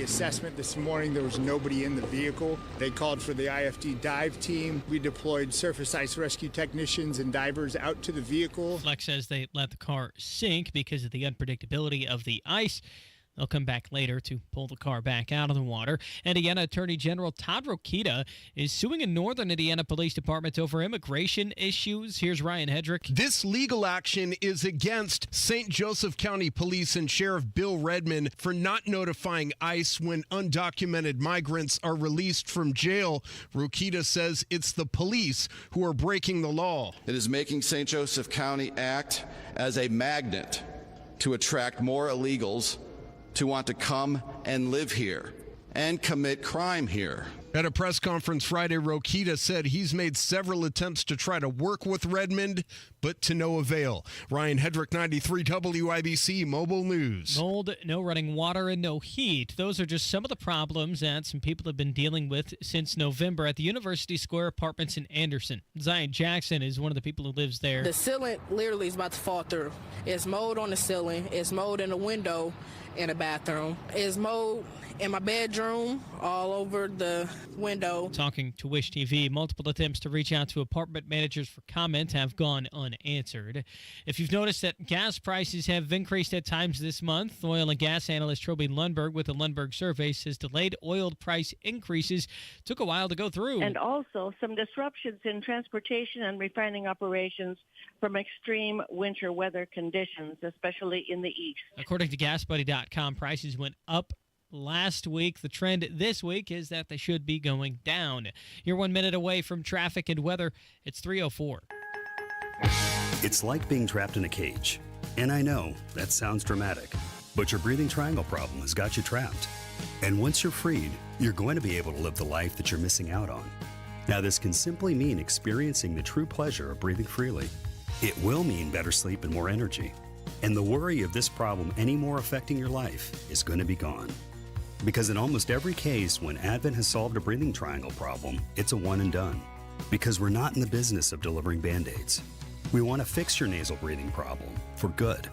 assessment this morning. There was nobody in the vehicle. They called for the IFD dive team. We deployed surface ice rescue technicians and divers out to the vehicle. Flex says they let the car sink because of the unpredictability of the ice. They'll come back later to pull the car back out of the water. Indiana Attorney General Todd Rokita is suing a Northern Indiana Police Department over immigration issues. Here's Ryan Hedrick. This legal action is against St. Joseph County Police and Sheriff Bill Redmond for not notifying ICE when undocumented migrants are released from jail. Rokita says it's the police who are breaking the law. It is making St. Joseph County act as a magnet to attract more illegals to want to come and live here and commit crime here. At a press conference Friday, Rokita said he's made several attempts to try to work with Redmond, but to no avail. Ryan Hedrick, 93 WIBC Mobile News. Mold, no running water, and no heat. Those are just some of the problems that some people have been dealing with since November at the University Square Apartments in Anderson. Zion Jackson is one of the people who lives there. The ceiling literally is about to fall through. It's mold on the ceiling. It's mold in the window in the bathroom. It's mold in my bedroom, all over the window. Talking to Wish TV, multiple attempts to reach out to apartment managers for comment have gone unanswered. If you've noticed that gas prices have increased at times this month, oil and gas analyst Troby Lundberg with the Lundberg survey says delayed oil price increases took a while to go through. And also some disruptions in transportation and refining operations from extreme winter weather conditions, especially in the east. According to GasBuddy.com, prices went up last week. The trend this week is that they should be going down. You're 1 minute away from traffic and weather. It's 3:04. It's like being trapped in a cage. And I know that sounds dramatic, but your breathing triangle problem has got you trapped. And once you're freed, you're going to be able to live the life that you're missing out on. Now, this can simply mean experiencing the true pleasure of breathing freely. It will mean better sleep and more energy. And the worry of this problem any more affecting your life is going to be gone. Because in almost every case, when Advent has solved a breathing triangle problem, it's a one and done. Because we're not in the business of delivering Band-Aids. We want to fix your nasal breathing problem for good.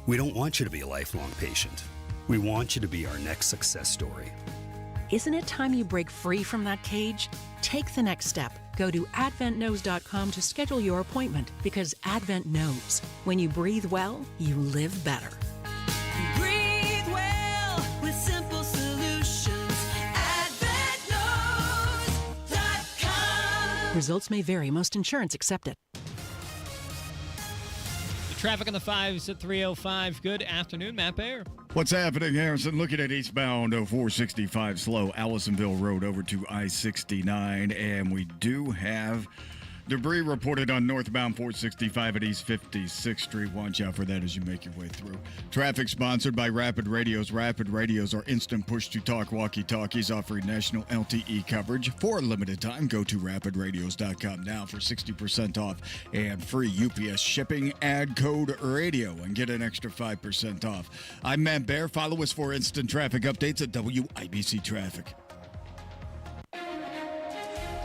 We don't want you to be a lifelong patient. We want you to be our next success story. Isn't it time you break free from that cage? Take the next step. Go to adventknows.com to schedule your appointment, because Advent knows when you breathe well, you live better. Breathe well with simple solutions. AdventKnows.com. Results may vary. Most insurance accepted. Traffic on the 5s at 3:05. Good afternoon, Matt Baer. What's happening, Harrison? Looking at eastbound 465 slow, Allisonville Road over to I-69, and we do have debris reported on northbound 465 at East 56th Street. Watch out for that as you make your way through. Traffic sponsored by Rapid Radios. Rapid Radios are instant push-to-talk walkie-talkies offering national LTE coverage. For a limited time, go to rapidradios.com now for 60% off and free UPS shipping. Add code RADIO and get an extra 5% off. I'm Matt Baer. Follow us for instant traffic updates at WIBC Traffic.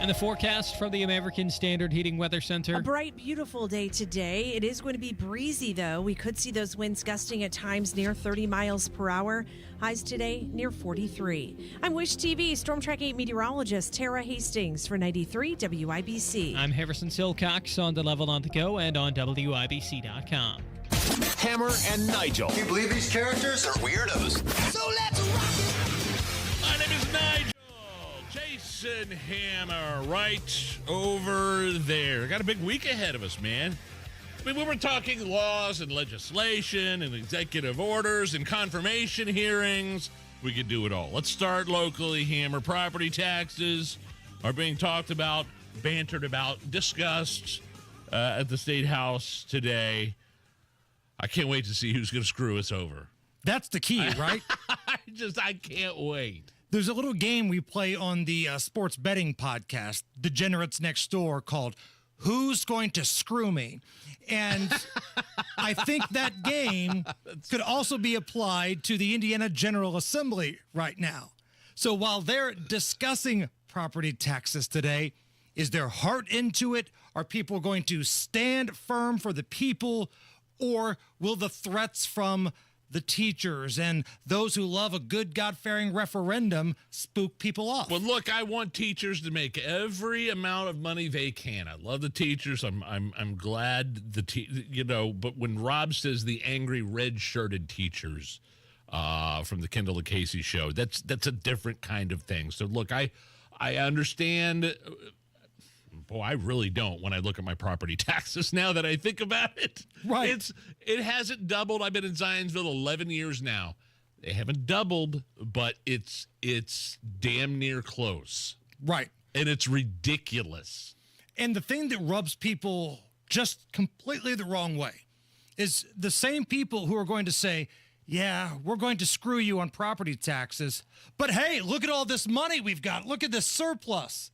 And the forecast from the American Standard Heating Weather Center. A bright, beautiful day today. It is going to be breezy, though. We could see those winds gusting at times near 30 miles per hour. Highs today near 43. I'm Wish TV Storm Track 8 meteorologist Tara Hastings for 93 WIBC. I'm Harrison Silcox on the Level on the Go and on WIBC.com. Hammer and Nigel. Can you believe these characters are weirdos? So let's rock it! My name is Nigel. Jason Hammer right over there. Got a big week ahead of us, man. I mean, we were talking laws and legislation and executive orders and confirmation hearings. We could do it all. Let's start locally, Hammer. Property taxes are being talked about, bantered about, discussed at the State House today. I can't wait to see who's going to screw us over. That's the key, right? I can't wait. There's a little game we play on the sports betting podcast, Degenerates Next Door, called Who's Going to Screw Me? And I think that game could also be applied to the Indiana General Assembly right now. So while they're discussing property taxes today, is their heart into it? Are people going to stand firm for the people? Or will the threats from the teachers and those who love a good God-fearing referendum spook people off. Well, look, I want teachers to make every amount of money they can. I love the teachers. I'm glad but when Rob says the angry red-shirted teachers from the Kendall and Casey show, that's a different kind of thing. So look, I understand. Boy, I really don't when I look at my property taxes now that I think about it. Right. It hasn't doubled. I've been in Zionsville 11 years now. They haven't doubled, but it's damn near close. Right. And it's ridiculous. And the thing that rubs people just completely the wrong way is the same people who are going to say, yeah, we're going to screw you on property taxes, but hey, look at all this money we've got. Look at this surplus.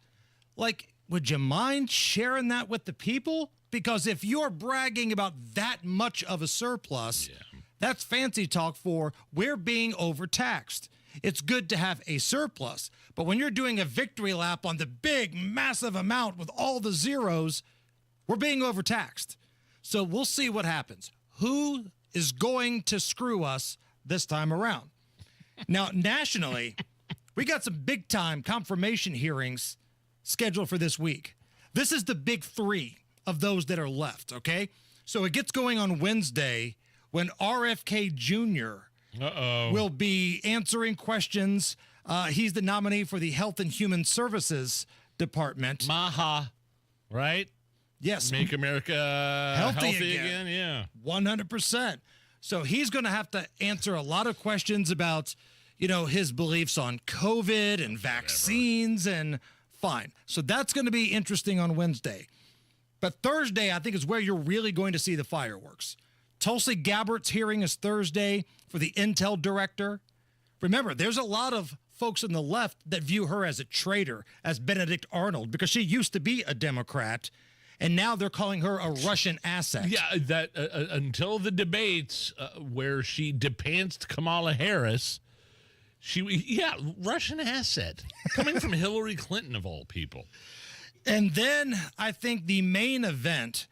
Like, would you mind sharing that with the people? Because if you're bragging about that much of a surplus, that's fancy talk for we're being overtaxed. It's good to have a surplus, but when you're doing a victory lap on the big, massive amount with all the zeros, we're being overtaxed. So we'll see what happens. Who is going to screw us this time around? Now, nationally, we got some big-time confirmation hearings scheduled for this week. This is the big three of those that are left, okay? So it gets going on Wednesday when RFK Jr. will be answering questions. He's the nominee for the Health and Human Services Department. Maha, right? Yes. Make America healthy again. Yeah. 100%. So he's going to have to answer a lot of questions about, his beliefs on COVID and vaccines and fine. So that's going to be interesting on Wednesday. But Thursday, I think, is where you're really going to see the fireworks. Tulsi Gabbard's hearing is Thursday for the Intel director. Remember, there's a lot of folks on the left that view her as a traitor, as Benedict Arnold, because she used to be a Democrat, and now they're calling her a Russian asset. Yeah, that until the debates where she depanced Kamala Harris, Russian asset. Coming from Hillary Clinton, of all people. And then I think the main event,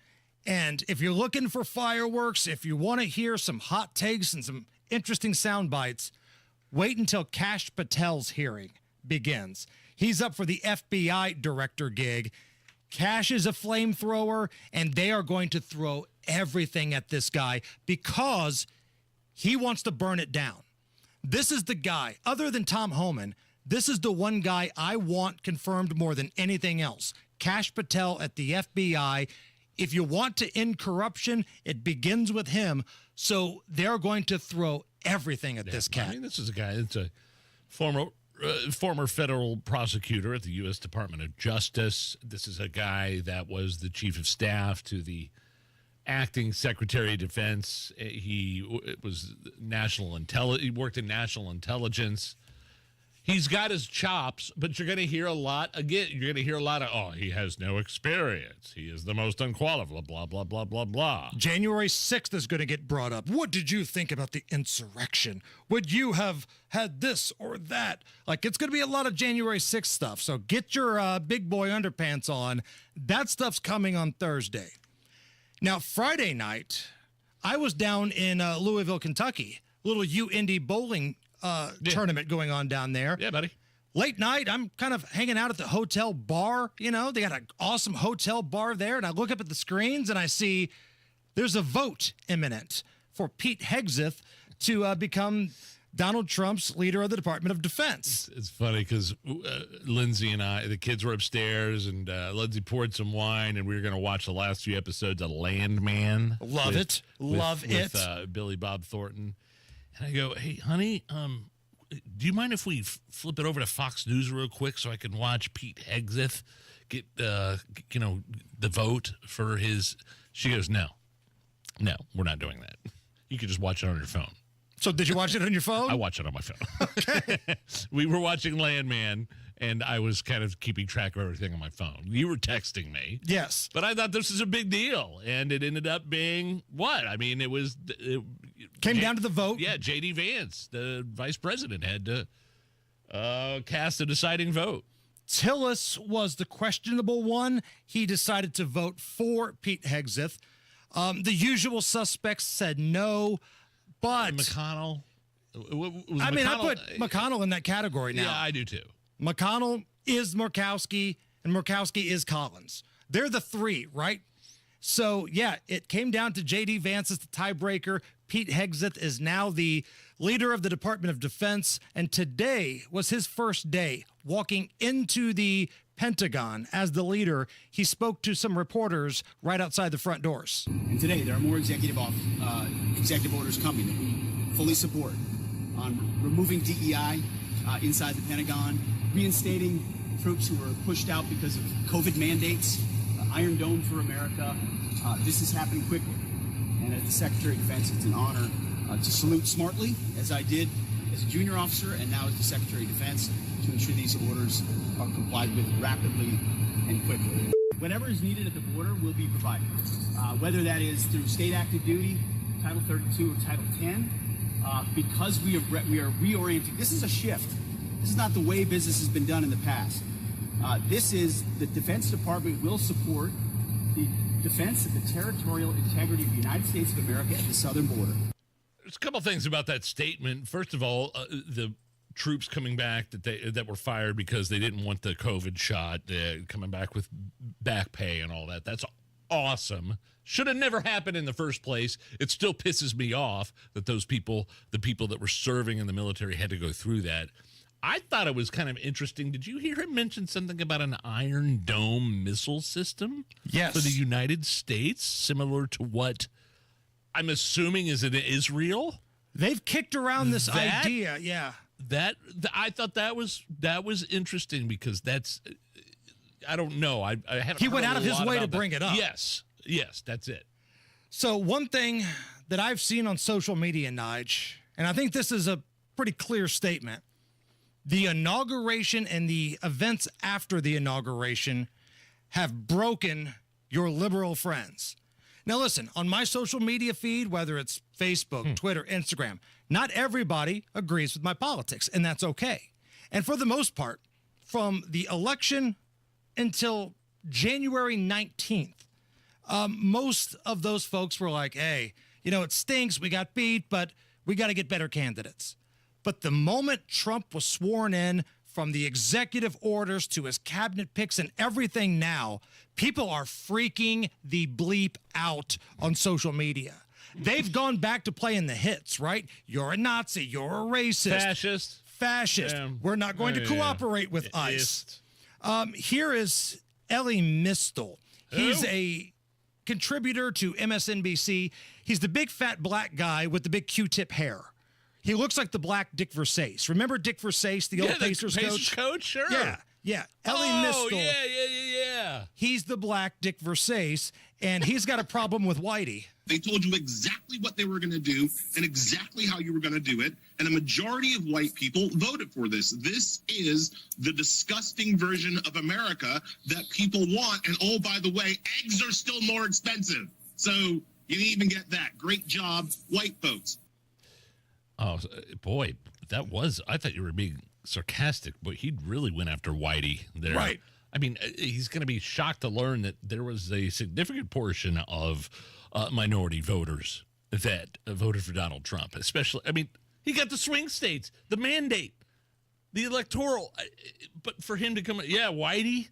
and if you're looking for fireworks, if you want to hear some hot takes and some interesting sound bites, wait until Kash Patel's hearing begins. He's up for the FBI director gig. Kash is a flamethrower, and they are going to throw everything at this guy because he wants to burn it down. This is the guy, other than Tom Homan, this is the one guy I want confirmed more than anything else. Kash Patel at the FBI. If you want to end corruption, it begins with him. So they're going to throw everything at this cat. I mean, this is a guy that's a former federal prosecutor at the U.S. Department of Justice. This is a guy that was the chief of staff to the acting Secretary of Defense. He worked in national intelligence. He's got his chops, but you're going to hear a lot of, he has no experience. He is the most unqualified, blah, blah, blah, blah, blah. January 6th is going to get brought up. What did you think about the insurrection? Would you have had this or that? Like, it's going to be a lot of January 6th stuff. So get your big boy underpants on. That stuff's coming on Thursday. Now, Friday night, I was down in Louisville, Kentucky. Little U-Indy bowling tournament going on down there. Yeah, buddy. Late night, I'm kind of hanging out at the hotel bar. They got an awesome hotel bar there. And I look up at the screens and I see there's a vote imminent for Pete Hegseth to become Donald Trump's leader of the Department of Defense. It's funny because Lindsay and I, the kids were upstairs, and Lindsay poured some wine, and we were going to watch the last few episodes of Landman. Love it. With Billy Bob Thornton. And I go, hey, honey, do you mind if we flip it over to Fox News real quick so I can watch Pete Hegseth get, the vote for his... She goes, no, we're not doing that. You can just watch it on your phone. So did you watch it on your phone? I watched it on my phone. Okay. We were watching Landman, and I was kind of keeping track of everything on my phone. You were texting me. Yes. But I thought this was a big deal, and it ended up being what? I mean, it came down to the vote. Yeah, J.D. Vance, the vice president, had to cast a deciding vote. Tillis was the questionable one. He decided to vote for Pete Hegseth. The usual suspects said no. But McConnell. I mean, I put McConnell in that category now. Yeah, I do too. McConnell is Murkowski, and Murkowski is Collins. They're the three, right? So, yeah, it came down to J.D. Vance as the tiebreaker. Pete Hegseth is now the leader of the Department of Defense, and today was his first day walking into the Pentagon as the leader. He spoke to some reporters right outside the front doors. And today, there are more executive orders coming that we fully support on removing DEI inside the Pentagon, reinstating troops who were pushed out because of COVID mandates, Iron Dome for America. This is happening quickly. And as the Secretary of Defense, it's an honor to salute smartly, as I did as a junior officer and now as the Secretary of Defense, to ensure these orders are complied with rapidly and quickly. Whatever is needed at the border will be provided, whether that is through state active duty, Title 32 or Title 10, because we are reorienting. This is a shift. This is not the way business has been done in the past. This is the Defense Department will support the defense of the territorial integrity of the United States of America at the southern border. There's a couple things about that statement. First of all, the troops coming back that were fired because they didn't want the COVID shot, coming back with back pay and all that. That's awesome. Should have never happened in the first place. It still pisses me off that those people, the people that were serving in the military, had to go through that. I thought it was kind of interesting. Did you hear him mention something about an Iron Dome missile system? Yes. For the United States, similar to what I'm assuming is in Israel? They've kicked around this idea, yeah. I thought that was interesting because that's, I don't know. I haven't. He went heard out of a his lot way about to bring that. it up. Yes, that's it. So one thing that I've seen on social media, Nige, and I think this is a pretty clear statement. The inauguration and the events after the inauguration have broken your liberal friends. Now, listen, on my social media feed, whether it's Facebook, Twitter, Instagram, not everybody agrees with my politics, and that's okay. And for the most part, from the election until January 19th, most of those folks were like, hey, you know, it stinks, we got beat, but we got to get better candidates. But the moment Trump was sworn in, from the executive orders to his cabinet picks and everything now, people are freaking the bleep out on social media. They've gone back to playing the hits, right? You're a Nazi. You're a racist. Fascist. Yeah. We're not going to cooperate with ICE. Here is Ellie Mistel. He's a contributor to MSNBC. He's the big fat black guy with the big Q-tip hair. He looks like the black Dick Versace. Remember Dick Versace, the old Pacers coach? Sure. Yeah. Ellie Mistel. Yeah. He's the black Dick Versace, and he's got a problem with Whitey. They told you exactly what they were going to do and exactly how you were going to do it. And a majority of white people voted for this. This is the disgusting version of America that people want. And oh, by the way, eggs are still more expensive. So you didn't even get that. Great job, white folks. Oh, boy, I thought you were being sarcastic, but he really went after Whitey there. Right. I mean, he's going to be shocked to learn that there was a significant portion of minority voters that voted for Donald Trump, especially, I mean, he got the swing states, the mandate, the electoral, but for him to come, Whitey,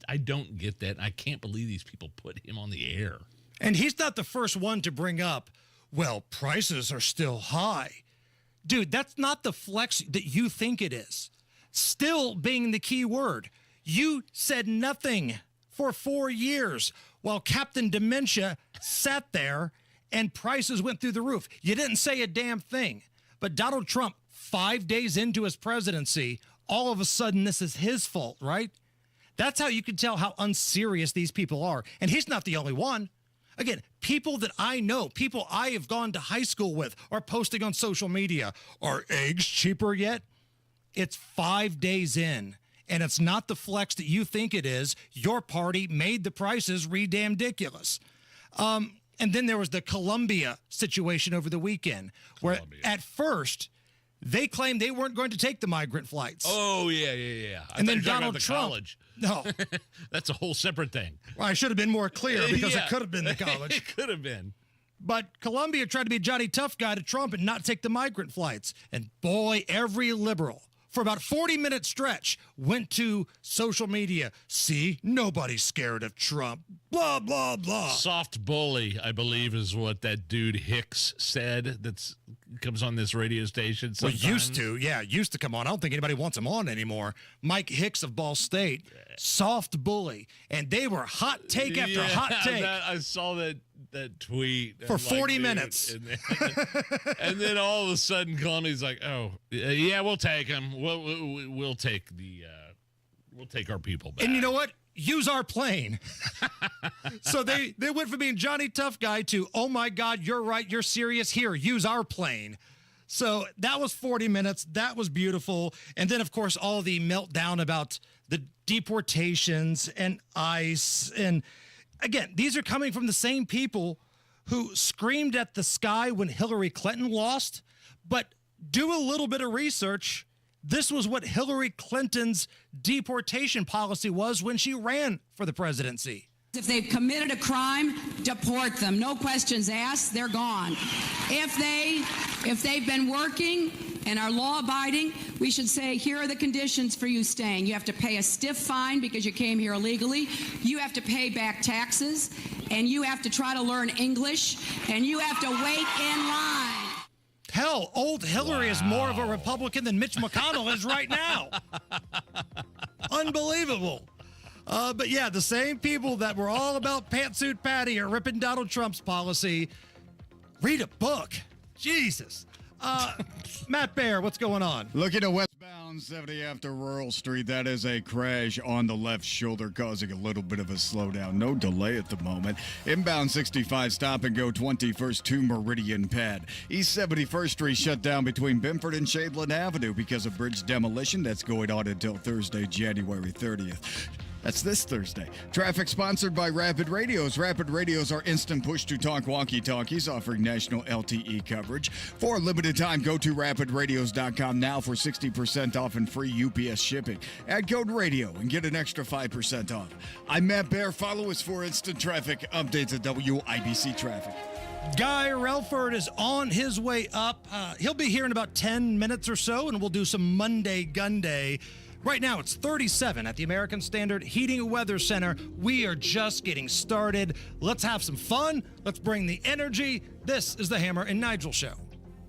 I don't get that. I can't believe these people put him on the air. And he's not the first one to bring up, well, prices are still high. Dude, that's not the flex that you think it is. Still being the key word. You said nothing for 4 years while Captain Dementia sat there and prices went through the roof. You didn't say a damn thing. But Donald Trump, 5 days into his presidency, all of a sudden this is his fault, right? That's how you can tell how unserious these people are. And he's not the only one. Again, people that I know, people I have gone to high school with, are posting on social media. Are eggs cheaper yet? It's 5 days in, and it's not the flex that you think it is. Your party made the prices ridiculous. And then there was the Columbia situation over the weekend, where at first they claimed they weren't going to take the migrant flights. Oh, yeah. And then Donald Trump. College. No. That's a whole separate thing. Well, I should have been more clear because it could have been the college. It could have been. But Colombia tried to be Johnny Tough Guy to Trump and not take the migrant flights. And boy, every liberal for about 40-minute stretch went to social media. See, nobody's scared of Trump. Blah, blah, blah. Soft bully, I believe, is what that dude Hicks said. That's comes on this radio station sometimes. Well, used to come on. I don't think anybody wants him on anymore. Mike Hicks of Ball State, soft bully. And they were hot take after hot take. I saw that tweet. For 40 minutes. And then all of a sudden, Columbia's like, oh, yeah, we'll take him. We'll take our people back. And you know what? Use our plane. So they went from being Johnny Tough Guy to, oh my God, you're right, you're serious, here, use our plane. So that was 40 minutes. That was beautiful. And then, of course, all the meltdown about the deportations and ICE. And again, these are coming from the same people who screamed at the sky when Hillary Clinton lost. But do a little bit of research. This was what Hillary Clinton's deportation policy was when she ran for the presidency. If they've committed a crime, deport them. No questions asked, they're gone. If they've been working and are law-abiding, we should say, here are the conditions for you staying. You have to pay a stiff fine because you came here illegally. You have to pay back taxes, and you have to try to learn English, and you have to wait in line. Hell, old Hillary is more of a Republican than Mitch McConnell is right now. Unbelievable. But yeah, the same people that were all about Pantsuit Patty are ripping Donald Trump's policy. Read a book. Jesus. Matt Baer, what's going on? Looking at westbound 70 after Rural Street, that is a crash on the left shoulder causing a little bit of a slowdown. No delay at the moment. Inbound 65 stop and go 21st to Meridian Pad. East 71st Street shut down between Benford and Shadeland Avenue because of bridge demolition. That's going on until Thursday, January 30th. That's this Thursday. Traffic sponsored by Rapid Radios. Rapid Radios are instant push-to-talk walkie-talkies offering national LTE coverage. For a limited time, go to rapidradios.com now for 60% off and free UPS shipping. Add code RADIO and get an extra 5% off. I'm Matt Baer. Follow us for instant traffic updates at WIBC Traffic. Guy Relford is on his way up. He'll be here in about 10 minutes or so, and we'll do some Monday Gun Day. Right now, it's 37 at the American Standard Heating and Weather Center. We are just getting started. Let's have some fun. Let's bring the energy. This is the Hammer and Nigel Show.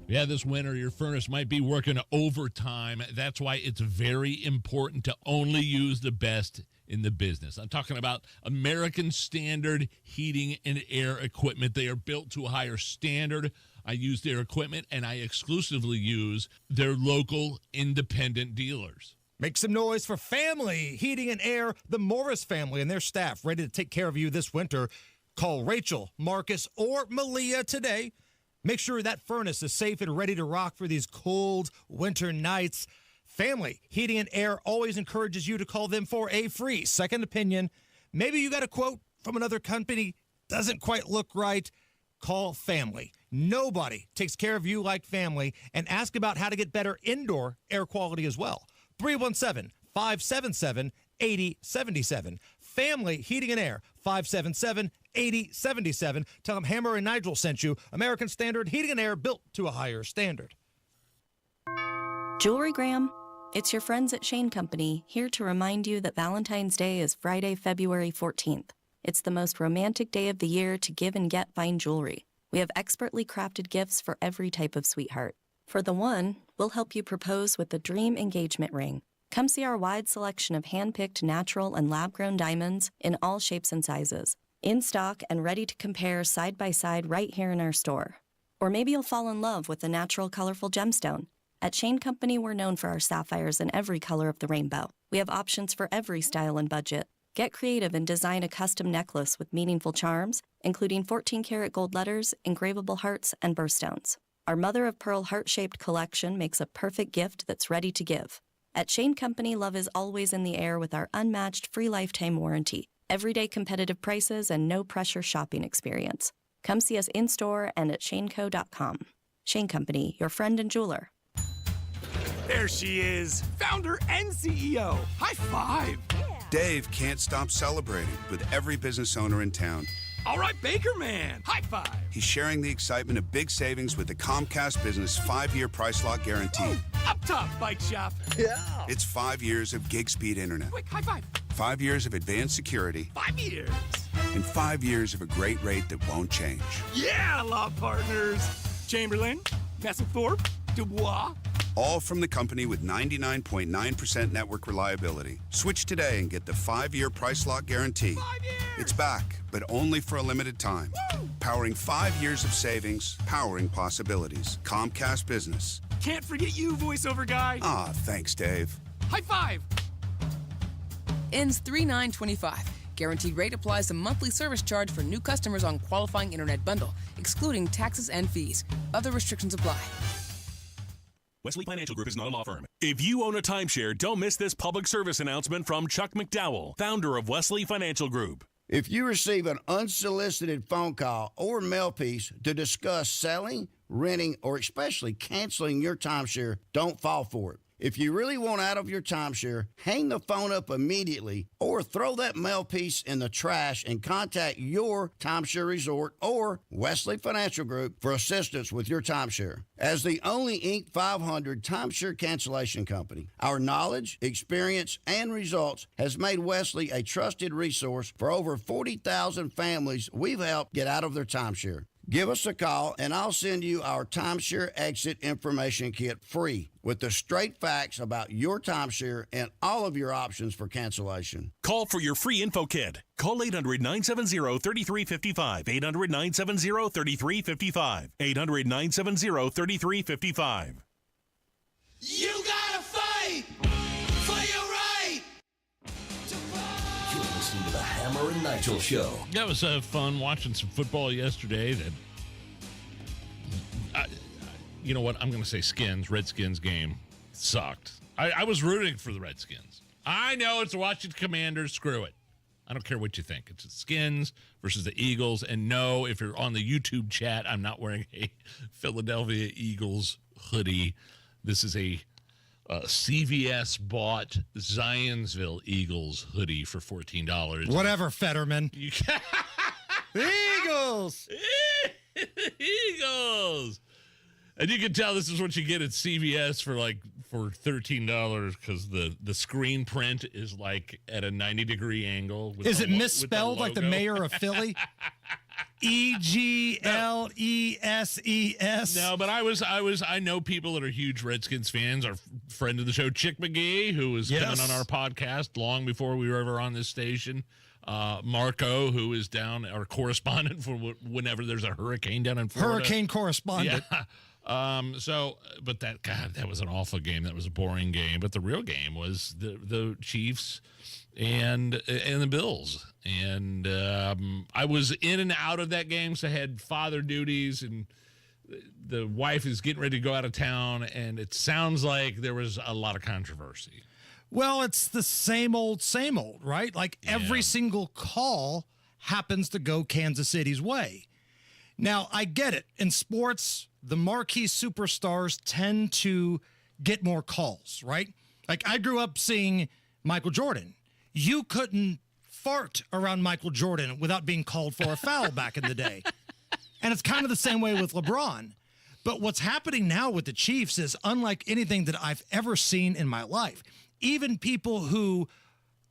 Yeah, this winter, your furnace might be working overtime. That's why it's very important to only use the best in the business. I'm talking about American Standard Heating and Air Equipment. They are built to a higher standard. I use their equipment, and I exclusively use their local independent dealers. Make some noise for Family Heating and Air, the Morris family and their staff ready to take care of you this winter. Call Rachel, Marcus, or Malia today. Make sure that furnace is safe and ready to rock for these cold winter nights. Family Heating and Air always encourages you to call them for a free second opinion. Maybe you got a quote from another company, doesn't quite look right. Call Family. Nobody takes care of you like Family, and ask about how to get better indoor air quality as well. 317-577-8077. Family Heating and Air, 577-8077. Tell them Hammer and Nigel sent you. American Standard Heating and Air, built to a higher standard. Jewelrygram, it's your friends at Shane Company here to remind you that Valentine's Day is Friday, February 14th. It's the most romantic day of the year to give and get fine jewelry. We have expertly crafted gifts for every type of sweetheart. For the one, we'll help you propose with the dream engagement ring. Come see our wide selection of hand-picked natural and lab-grown diamonds in all shapes and sizes. In stock and ready to compare side by side right here in our store. Or maybe you'll fall in love with the natural, colorful gemstone. At Shane Company, we're known for our sapphires in every color of the rainbow. We have options for every style and budget. Get creative and design a custom necklace with meaningful charms, including 14-karat gold letters, engravable hearts, and birthstones. Our mother-of-pearl heart-shaped collection makes a perfect gift that's ready to give. At Shane Company, love is always in the air with our unmatched free lifetime warranty, everyday competitive prices, and no-pressure shopping experience. Come see us in-store and at shaneco.com. Shane Company, your friend and jeweler. There she is, founder and CEO. High five. Dave can't stop celebrating with every business owner in town. All right, Baker Man, high five. He's sharing the excitement of big savings with the Comcast Business 5-year price lock guarantee. Up top, bike shop. Yeah. It's 5 years of gig speed internet. Quick, high five. 5 years of advanced security. 5 years. And 5 years of a great rate that won't change. Yeah, law partners. Chamberlain, Messelthorpe, Dubois. All from the company with 99.9% network reliability. Switch today and get the 5-year price lock guarantee. 5 years. It's back, but only for a limited time. Woo! Powering 5 years of savings, powering possibilities. Comcast Business. Can't forget you, voiceover guy. Ah, thanks, Dave. High five. Ends 3/9/25. Guaranteed rate applies to monthly service charge for new customers on qualifying internet bundle, excluding taxes and fees. Other restrictions apply. Wesley Financial Group is not a law firm. If you own a timeshare, don't miss this public service announcement from Chuck McDowell, founder of Wesley Financial Group. If you receive an unsolicited phone call or mail piece to discuss selling, renting, or especially canceling your timeshare, don't fall for it. If you really want out of your timeshare, hang the phone up immediately or throw that mail piece in the trash and contact your timeshare resort or Wesley Financial Group for assistance with your timeshare. As the only Inc. 500 timeshare cancellation company, our knowledge, experience, and results has made Wesley a trusted resource for over 40,000 families we've helped get out of their timeshare. Give us a call, and I'll send you our timeshare exit information kit free with the straight facts about your timeshare and all of your options for cancellation. Call for your free info kit. Call 800-970-3355. 800-970-3355. 800-970-3355. You gotta fight for your right. You're listening to the Hammer and Nigel Show. That was fun watching some football yesterday. That, you know what? I'm going to say Redskins game sucked. I was rooting for the Redskins. I know it's the Washington Commanders. Screw it. I don't care what you think. It's the Skins versus the Eagles. And no, if you're on the YouTube chat, I'm not wearing a Philadelphia Eagles hoodie. This is a CVS bought Zionsville Eagles hoodie for $14. Whatever, Fetterman. The Eagles! Eagles! And you can tell this is what you get at CVS for $13 because the screen print is like at a 90-degree angle. Is it misspelled like the mayor of Philly? EGLESES. No, but I know people that are huge Redskins fans. Our friend of the show, Chick McGee, who was coming on our podcast long before we were ever on this station. Marco, who is down, our correspondent for whenever there's a hurricane down in Florida. Hurricane correspondent. Yeah. But that was an awful game. That was a boring game. But the real game was the Chiefs and the Bills. And I was in and out of that game, so I had father duties, and the wife is getting ready to go out of town, and it sounds like there was a lot of controversy. Well, it's the same old, right? Like every single call happens to go Kansas City's way. Now, I get it. In sports, the marquee superstars tend to get more calls, right? Like I grew up seeing Michael Jordan. You couldn't fart around Michael Jordan without being called for a foul back in the day. And it's kind of the same way with LeBron. But what's happening now with the Chiefs is unlike anything that I've ever seen in my life. Even people who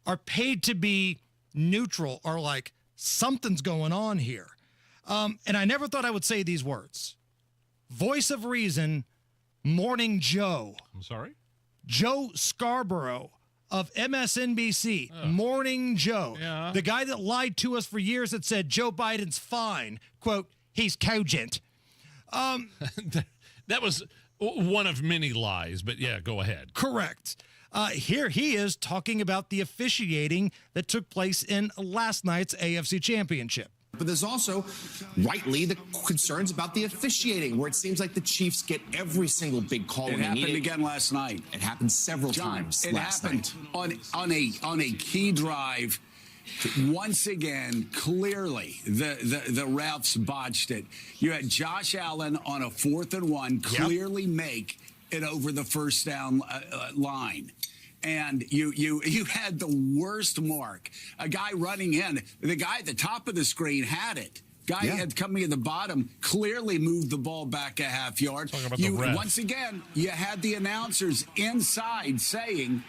are paid to be neutral are like, something's going on here. And I never thought I would say these words. Voice of reason, Morning Joe. I'm sorry? Joe Scarborough of MSNBC, Morning Joe. Yeah. The guy that lied to us for years that said Joe Biden's fine. Quote, he's cogent. That was one of many lies, but yeah, go ahead. Correct. Here he is talking about the officiating that took place in last night's AFC Championship. But there's also, rightly, the concerns about the officiating, where it seems like the Chiefs get every single big call. It happened again last night. It happened several times last night. On a key drive. Once again, clearly, the refs botched it. You had Josh Allen on a 4th and 1 clearly make it over the first down line. and you had the worst mark. A guy running in, the guy at the top of the screen had it. Guy had coming at the bottom clearly moved the ball back a half yard. Once again, you had the announcers inside saying,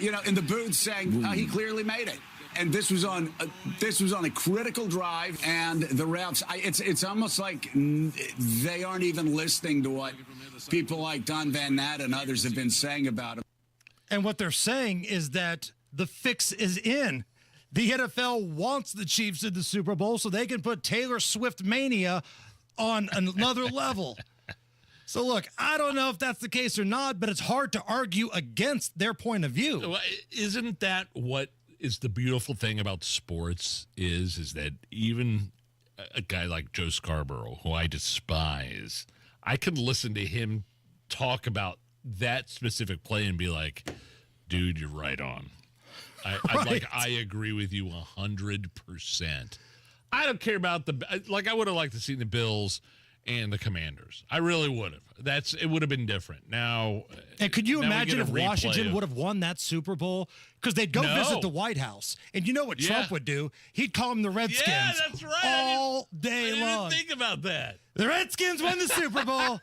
in the booth saying he clearly made it. And this was on a critical drive, and the refs. It's almost like they aren't even listening to what people like Don Van Nat and others have been saying about him. And what they're saying is that the fix is in. The NFL wants the Chiefs in the Super Bowl so they can put Taylor Swift mania on another level. So, look, I don't know if that's the case or not, but it's hard to argue against their point of view. Isn't that what is the beautiful thing about sports is that even a guy like Joe Scarborough, who I despise, I can listen to him talk about that specific play and be like, dude, you're right on. I agree with you 100%. I don't care about I would have liked to see the Bills and the Commanders. I really would have. It would have been different. Now, and could you imagine if Washington would have won that Super Bowl? Because they'd go visit the White House, and you know what Trump would do? He'd call them the Redskins. Yeah, that's right. All day long. I didn't think about that. The Redskins won the Super Bowl.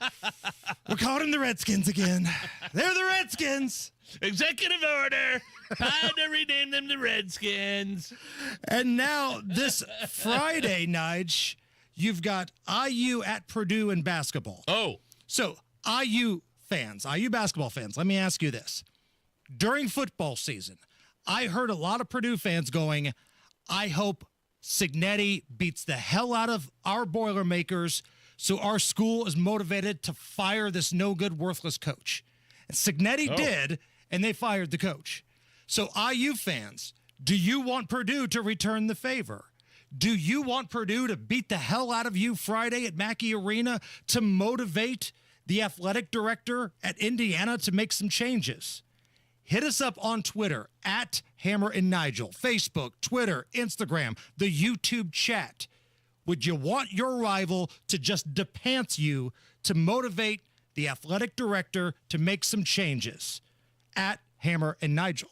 We're calling them the Redskins again. They're the Redskins. Executive order. Time to rename them the Redskins. And now this Friday, Nige, you've got IU at Purdue in basketball. Oh. So IU basketball fans, let me ask you this. During football season, I heard a lot of Purdue fans going, I hope Cignetti beats the hell out of our Boilermakers so our school is motivated to fire this no-good, worthless coach. And Cignetti did, and they fired the coach. So IU fans, do you want Purdue to return the favor? Do you want Purdue to beat the hell out of you Friday at Mackey Arena to motivate the athletic director at Indiana to make some changes? Hit us up on Twitter at Hammer and Nigel, Facebook, Twitter, Instagram, the YouTube chat. Would you want your rival to just depants you to motivate the athletic director to make some changes? At Hammer and Nigel.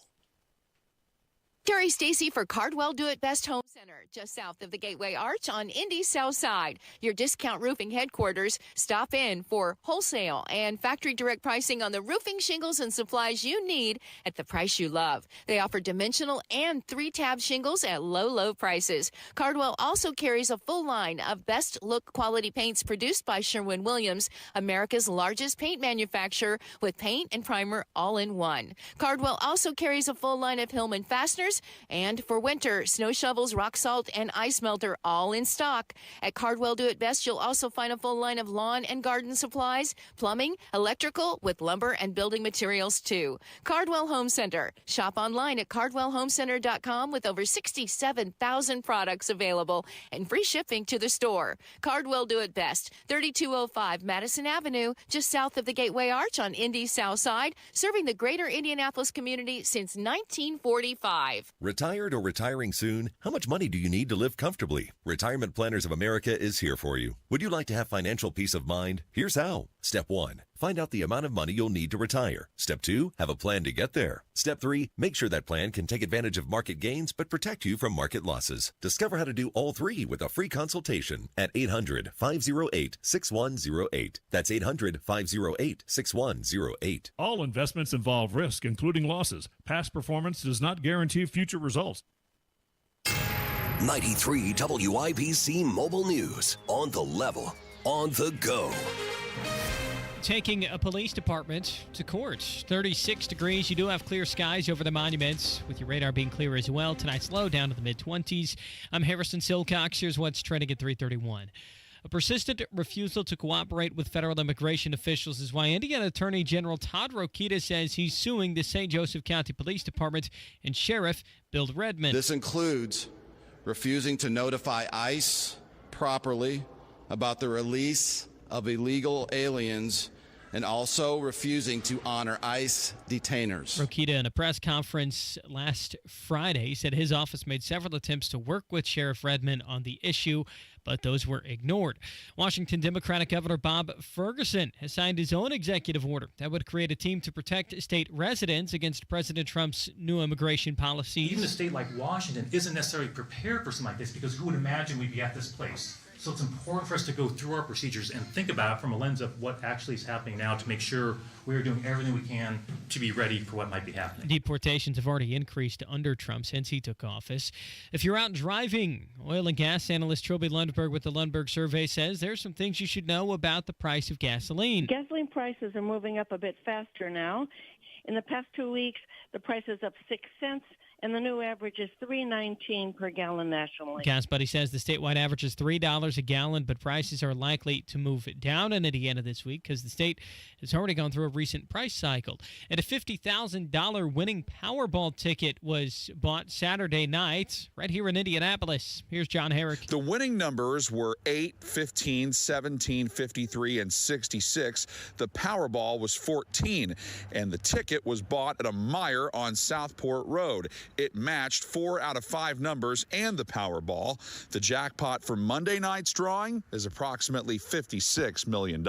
Terry Stacy for Cardwell Do It Best Home Center, just south of the Gateway Arch on Indy's South Side. Your discount roofing headquarters. Stop in for wholesale and factory direct pricing on the roofing shingles and supplies you need at the price you love. They offer dimensional and 3-tab shingles at low prices. Cardwell also carries a full line of best look quality paints produced by Sherwin-Williams, America's largest paint manufacturer, with paint and primer all in one. Cardwell also carries a full line of Hillman fasteners, and for winter, snow shovels, rock salt, and ice melter all in stock. At Cardwell Do It Best, you'll also find a full line of lawn and garden supplies, plumbing, electrical, with lumber and building materials too. Cardwell Home Center. Shop online at cardwellhomecenter.com with over 67,000 products available and free shipping to the store. Cardwell Do It Best, 3205 Madison Avenue, just south of the Gateway Arch on Indy's South Side, serving the greater Indianapolis community since 1945. Retired or retiring soon? How much money do you need to live comfortably? Retirement Planners of America is here for you. Would you like to have financial peace of mind? Here's how. Step 1. Find out the amount of money you'll need to retire. Step 2. Have a plan to get there. Step 3. Make sure that plan can take advantage of market gains but protect you from market losses. Discover how to do all three with a free consultation at 800-508-6108. That's 800-508-6108. All investments involve risk, including losses. Past performance does not guarantee future results. 93 WIBC Mobile News. On the level. On the go. Taking a police department to court. 36 degrees. You do have clear skies over the monuments, with your radar being clear as well. Tonight's low down to the mid-20s. I'm Harrison Silcox. Here's what's trending at 3:31. A persistent refusal to cooperate with federal immigration officials is why Indiana Attorney General Todd Rokita says he's suing the St. Joseph County Police Department and Sheriff Bill Redmond. This includes refusing to notify ICE properly about the release of illegal aliens and also refusing to honor ICE detainers. Rokita, in a press conference last Friday, said his office made several attempts to work with Sheriff Redmond on the issue, but those were ignored. Washington Democratic Governor Bob Ferguson has signed his own executive order that would create a team to protect state residents against President Trump's new immigration policies. Even a state like Washington isn't necessarily prepared for something like this, because who would imagine we'd be at this place? So it's important for us to go through our procedures and think about it from a lens of what actually is happening now to make sure we're doing everything we can to be ready for what might be happening. Deportations have already increased under Trump since he took office. If you're out driving, oil and gas analyst Trilby Lundberg with the Lundberg Survey says there's some things you should know about the price of gasoline. Gasoline prices are moving up a bit faster now. In the past 2 weeks, the price is up 6 cents, and the new average is $3.19 per gallon nationally. Gas Buddy says the statewide average is $3 a gallon, but prices are likely to move down in Indiana this week because the state has already gone through a recent price cycle. And a $50,000 winning Powerball ticket was bought Saturday night right here in Indianapolis. Here's John Herrick. The winning numbers were 8, 15, 17, 53, and 66. The Powerball was 14, and the ticket was bought at a Meijer on Southport Road. It matched 4 out of 5 numbers and the Powerball. The jackpot for Monday night's drawing is approximately $56 million.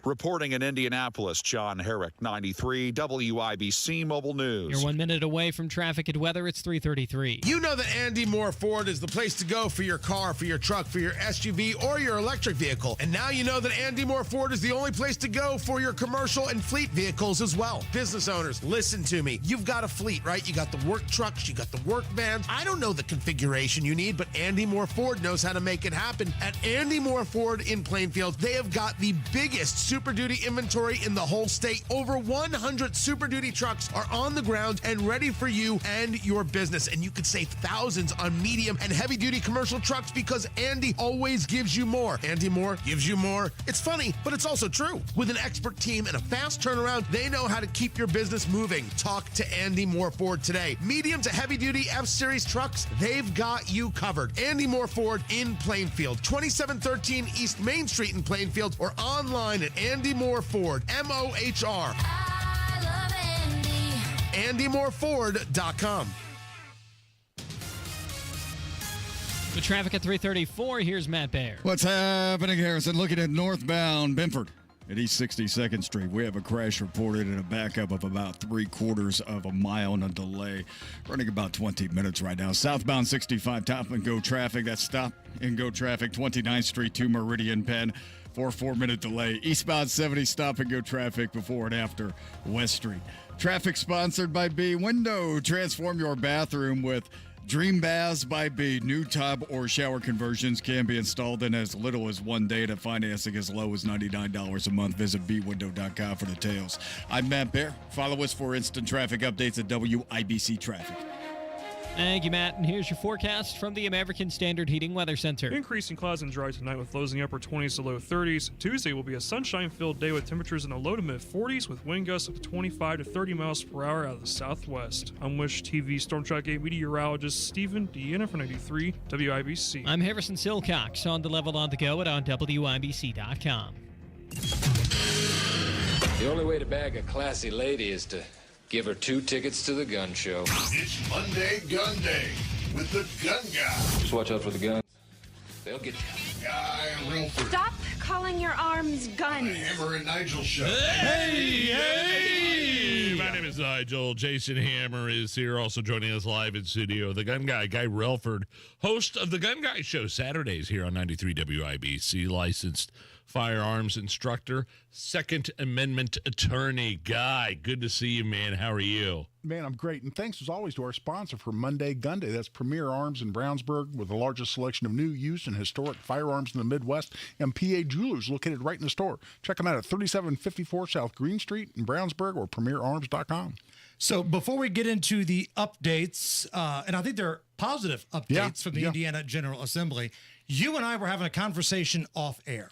Reporting in Indianapolis, John Herrick, 93 WIBC Mobile News. You're 1 minute away from traffic and weather. It's 3:33. You know that Andy Moore Ford is the place to go for your car, for your truck, for your SUV, or your electric vehicle. And now you know that Andy Moore Ford is the only place to go for your commercial and fleet vehicles as well. Business owners, listen to me. You've got a fleet, right? You got the work trucks, you got the work vans. I don't know the configuration you need, but Andy Moore Ford knows how to make it happen. At Andy Moore Ford in Plainfield, they have got the biggest Super Duty inventory in the whole state. Over 100 Super Duty trucks are on the ground and ready for you and your business. And you could save thousands on medium and heavy duty commercial trucks because Andy always gives you more. Andy Moore gives you more. It's funny, but it's also true. With an expert team and a fast turnaround, they know how to keep your business moving. Talk to Andy Moore Ford today. Medium to heavy duty F-Series trucks, they've got you covered. Andy Moore Ford in Plainfield, 2713 East Main Street in Plainfield, or online at Andy Moore Ford, M-O-H-R. I love Andy. AndyMooreFord.com. The traffic at 3:34. Here's Matt Baer. What's happening, Harrison? Looking at northbound Benford at East 62nd Street. We have a crash reported and a backup of about 3/4 of a mile and a delay. Running about 20 minutes right now. Southbound 65 Top and Go traffic. That's stop and go traffic. 29th Street to Meridian Penn. 4-minute delay. Eastbound 70 stop and go traffic before and after West Street. Traffic sponsored by B Window. Transform your bathroom with Dream Baths by B. New tub or shower conversions can be installed in as little as 1 day to financing as low as $99 a month. Visit bwindow.com for details. I'm Matt Baer. Follow us for instant traffic updates at WIBC Traffic. Thank you, Matt. And here's your forecast from the American Standard Heating Weather Center. Increasing clouds and dry tonight with lows in the upper 20s to low 30s. Tuesday will be a sunshine-filled day with temperatures in the low to mid 40s with wind gusts of 25 to 30 miles per hour out of the southwest. I'm Wish TV Storm Track 8 meteorologist Stephen Deanna for 93 WIBC. I'm Harrison Silcox on the level on the go at on WIBC.com. The only way to bag a classy lady is to give her 2 tickets to the gun show. It's Monday Gun Day with the Gun Guy. Just watch out for the guns. They'll get you. Guy Relford. Stop calling your arms guns. The Hammer and Nigel show. Hey! My name is Nigel. Jason Hammer is here, also joining us live in studio. The Gun Guy, Guy Relford, host of the Gun Guy Show Saturdays here on 93 WIBC, licensed firearms instructor, Second Amendment attorney. Guy, good to see you, man. How are you? Man, I'm great. And thanks, as always, to our sponsor for Monday Gun Day. That's Premier Arms in Brownsburg, with the largest selection of new, used, and historic firearms in the Midwest, and PA Jewelers located right in the store. Check them out at 3754 South Green Street in Brownsburg or premierarms.com. So before we get into the updates, and I think they're positive updates from the Indiana General Assembly, you and I were having a conversation off air.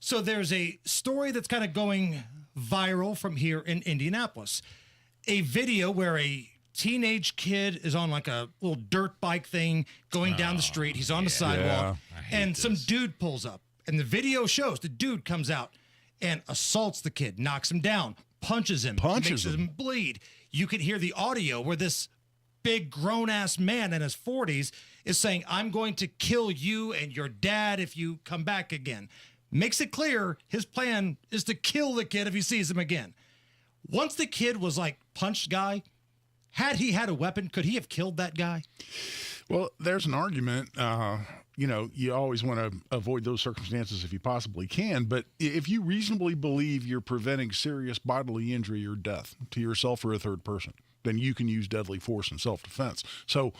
So there's a story that's kind of going viral from here in Indianapolis. A video where a teenage kid is on like a little dirt bike thing going down the street. He's on the sidewalk, and some dude pulls up. And the video shows the dude comes out and assaults the kid, knocks him down, punches him, makes him bleed. You can hear the audio where this big grown-ass man in his 40s is saying, I'm going to kill you and your dad if you come back again. Makes it clear his plan is to kill the kid if he sees him again. Once the kid was like, punch guy, had he had a weapon, could he have killed that guy? Well, there's an argument. You always want to avoid those circumstances if you possibly can. But if you reasonably believe you're preventing serious bodily injury or death to yourself or a third person, then you can use deadly force in self-defense. So,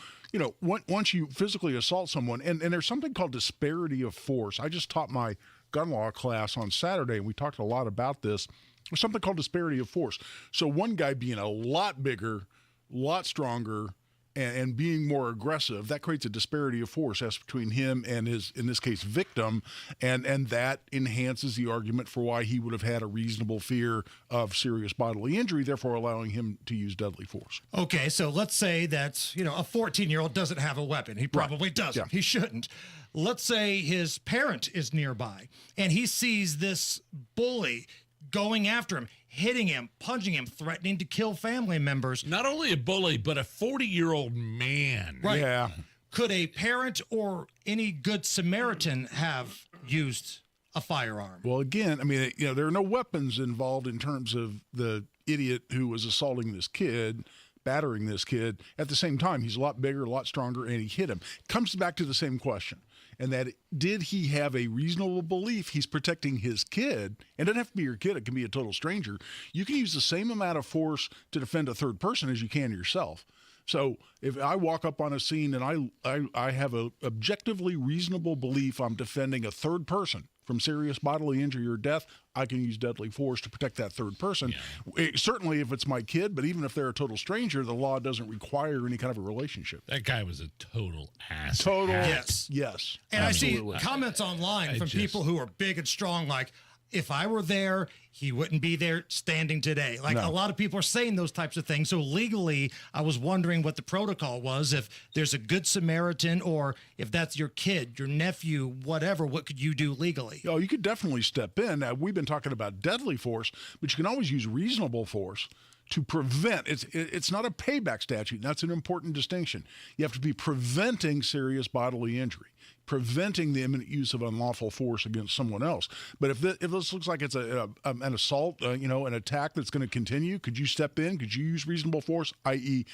once you physically assault someone, and there's something called disparity of force. I just taught my gun law class on Saturday, and we talked a lot about this. There's something called disparity of force. So one guy being a lot bigger, lot stronger, and being more aggressive, that creates a disparity of force as between him and his, in this case, victim, and that enhances the argument for why he would have had a reasonable fear of serious bodily injury, therefore allowing him to use deadly force. Okay, so let's say that, a 14-year-old doesn't have a weapon. He probably doesn't. Yeah. He shouldn't. Let's say his parent is nearby, and he sees this bully going after him, hitting him, punching him, threatening to kill family members. Not only a bully, but a 40-year-old man. Right. Yeah. Could a parent or any good Samaritan have used a firearm? Well, again, there are no weapons involved in terms of the idiot who was assaulting this kid, battering this kid. At the same time, he's a lot bigger, a lot stronger, and he hit him. Comes back to the same question. And that, did he have a reasonable belief he's protecting his kid? And it doesn't have to be your kid. It can be a total stranger. You can use the same amount of force to defend a third person as you can yourself. So if I walk up on a scene and I have a objectively reasonable belief I'm defending a third person from serious bodily injury or death, I can use deadly force to protect that third person. Yeah. Certainly if it's my kid, but even if they're a total stranger, the law doesn't require any kind of a relationship. That guy was a total ass. Total. Yes. Yes. And absolutely. I see comments online from people who are big and strong, like, if I were there, he wouldn't be there standing today. Like, a lot of people are saying those types of things. So legally, I was wondering what the protocol was. If there's a good Samaritan, or if that's your kid, your nephew, whatever, what could you do legally? Oh, you could definitely step in. Now, we've been talking about deadly force, but you can always use reasonable force to prevent. It's not a payback statute. And that's an important distinction. You have to be preventing serious bodily injury, preventing the imminent use of unlawful force against someone else. But if this looks like it's an assault, an attack that's going to continue, could you step in? Could you use reasonable force, i.e.,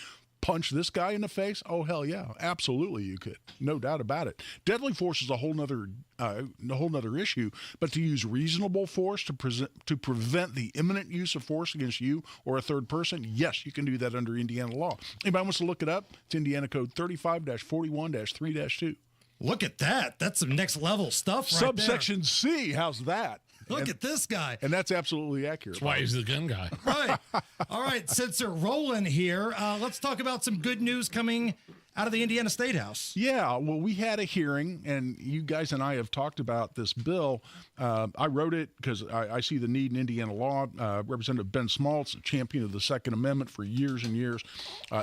punch this guy in the face? Oh, hell yeah, absolutely you could. No doubt about it. Deadly force is a whole nother issue, but to use reasonable force to prevent the imminent use of force against you or a third person, yes, you can do that under Indiana law. Anybody wants to look it up? It's Indiana Code 35-41-3-2. Look at that. That's some next level stuff right Subsection C, how's that? Look at this guy. And that's absolutely accurate. That's why he's the gun guy. Right. All right, since they're rolling here, let's talk about some good news coming out of the Indiana State House. Yeah, well, we had a hearing, and you guys and I have talked about this bill. I wrote it because I see the need in Indiana law. Representative Ben Smaltz, a champion of the Second Amendment for years and years,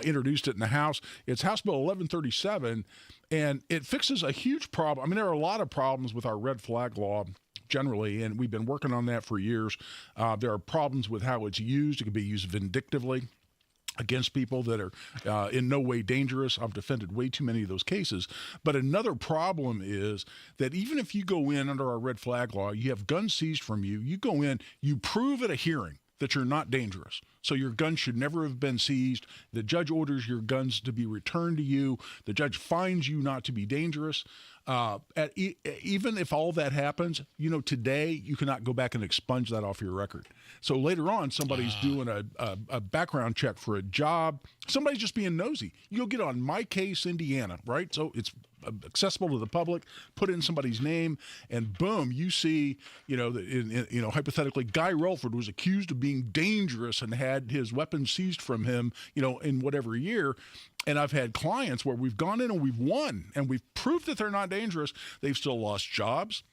introduced it in the House. It's House Bill 1137, and it fixes a huge problem. There are a lot of problems with our red flag law generally, and we've been working on that for years. There are problems with how it's used. It can be used vindictively against people that are in no way dangerous. I've defended way too many of those cases. But another problem is that even if you go in under our red flag law, you have guns seized from you, you go in, you prove at a hearing that you're not dangerous. So your gun should never have been seized. The judge orders your guns to be returned to you. The judge finds you not to be dangerous. Even if all that happens, today you cannot go back and expunge that off your record. So later on, somebody's doing a background check for a job. Somebody's just being nosy. You'll get on My Case Indiana, right? So it's accessible to the public. Put in somebody's name, and boom, you see, hypothetically, Guy Relford was accused of being dangerous and had his weapon seized from him, in whatever year. And I've had clients where we've gone in and we've won, and we've proved that they're not dangerous. They've still lost jobs.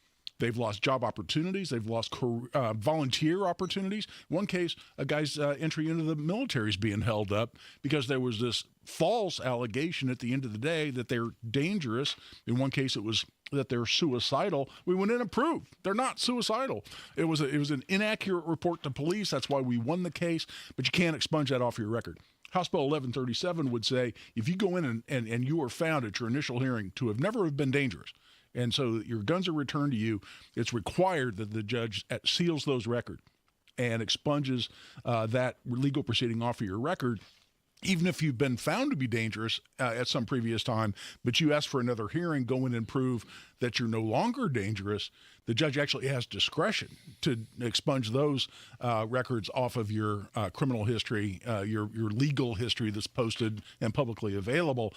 They've lost job opportunities. They've lost volunteer opportunities. One case, a guy's entry into the military is being held up because there was this false allegation at the end of the day that they're dangerous. In one case, it was that they're suicidal. We went in and proved they're not suicidal. It was an inaccurate report to police. That's why we won the case, but you can't expunge that off your record. House Bill 1137 would say if you go in and you are found at your initial hearing to have never have been dangerous, and so your guns are returned to you, it's required that the judge seals those records and expunges that legal proceeding off of your record, even if you've been found to be dangerous at some previous time, but you ask for another hearing, go in and prove that you're no longer dangerous. The judge actually has discretion to expunge those records off of your criminal history, your legal history that's posted and publicly available,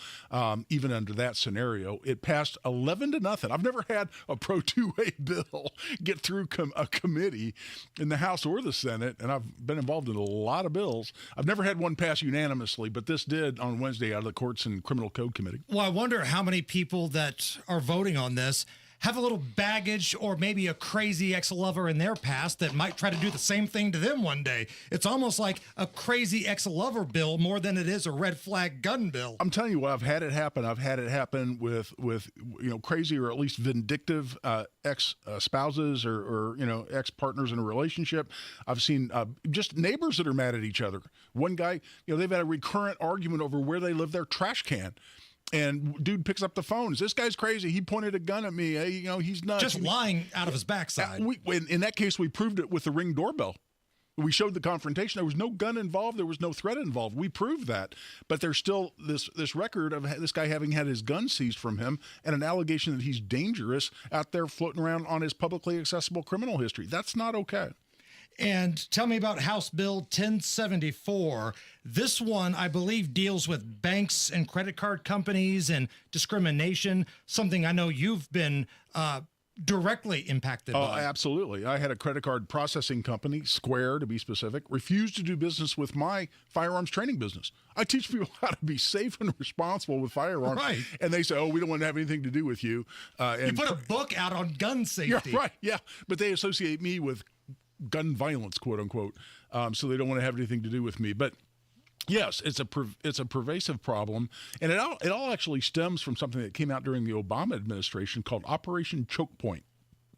even under that scenario. It passed 11-0. I've never had a pro-2A bill get through a committee in the House or the Senate, and I've been involved in a lot of bills. I've never had one pass unanimously, but this did on Wednesday out of the Courts and Criminal Code Committee. Well, I wonder how many people that are voting on this have a little baggage or maybe a crazy ex-lover in their past that might try to do the same thing to them one day. It's almost like a crazy ex-lover bill more than it is a red flag gun bill. I'm telling you what, I've had it happen. I've had it happen with crazy or at least vindictive ex-spouses or ex-partners in a relationship. I've seen just neighbors that are mad at each other. One guy, they've had a recurrent argument over where they live their trash can. And dude picks up the phone. This guy's crazy. He pointed a gun at me. He's nuts. Just lying out of his backside. In that case, we proved it with the Ring doorbell. We showed the confrontation. There was no gun involved. There was no threat involved. We proved that. But there's still this record of this guy having had his gun seized from him and an allegation that he's dangerous out there floating around on his publicly accessible criminal history. That's not okay. And tell me about House Bill 1074. This one, I believe, deals with banks and credit card companies and discrimination, something I know you've been directly impacted by. Absolutely. I had a credit card processing company, Square to be specific, refused to do business with my firearms training business. I teach people how to be safe and responsible with firearms. Right. And they say, we don't want to have anything to do with you. You put a book out on gun safety. Yeah, right, yeah. But they associate me with gun violence, quote unquote. So they don't want to have anything to do with me. But yes, it's a pervasive problem, and it all actually stems from something that came out during the Obama administration called Operation Choke Point.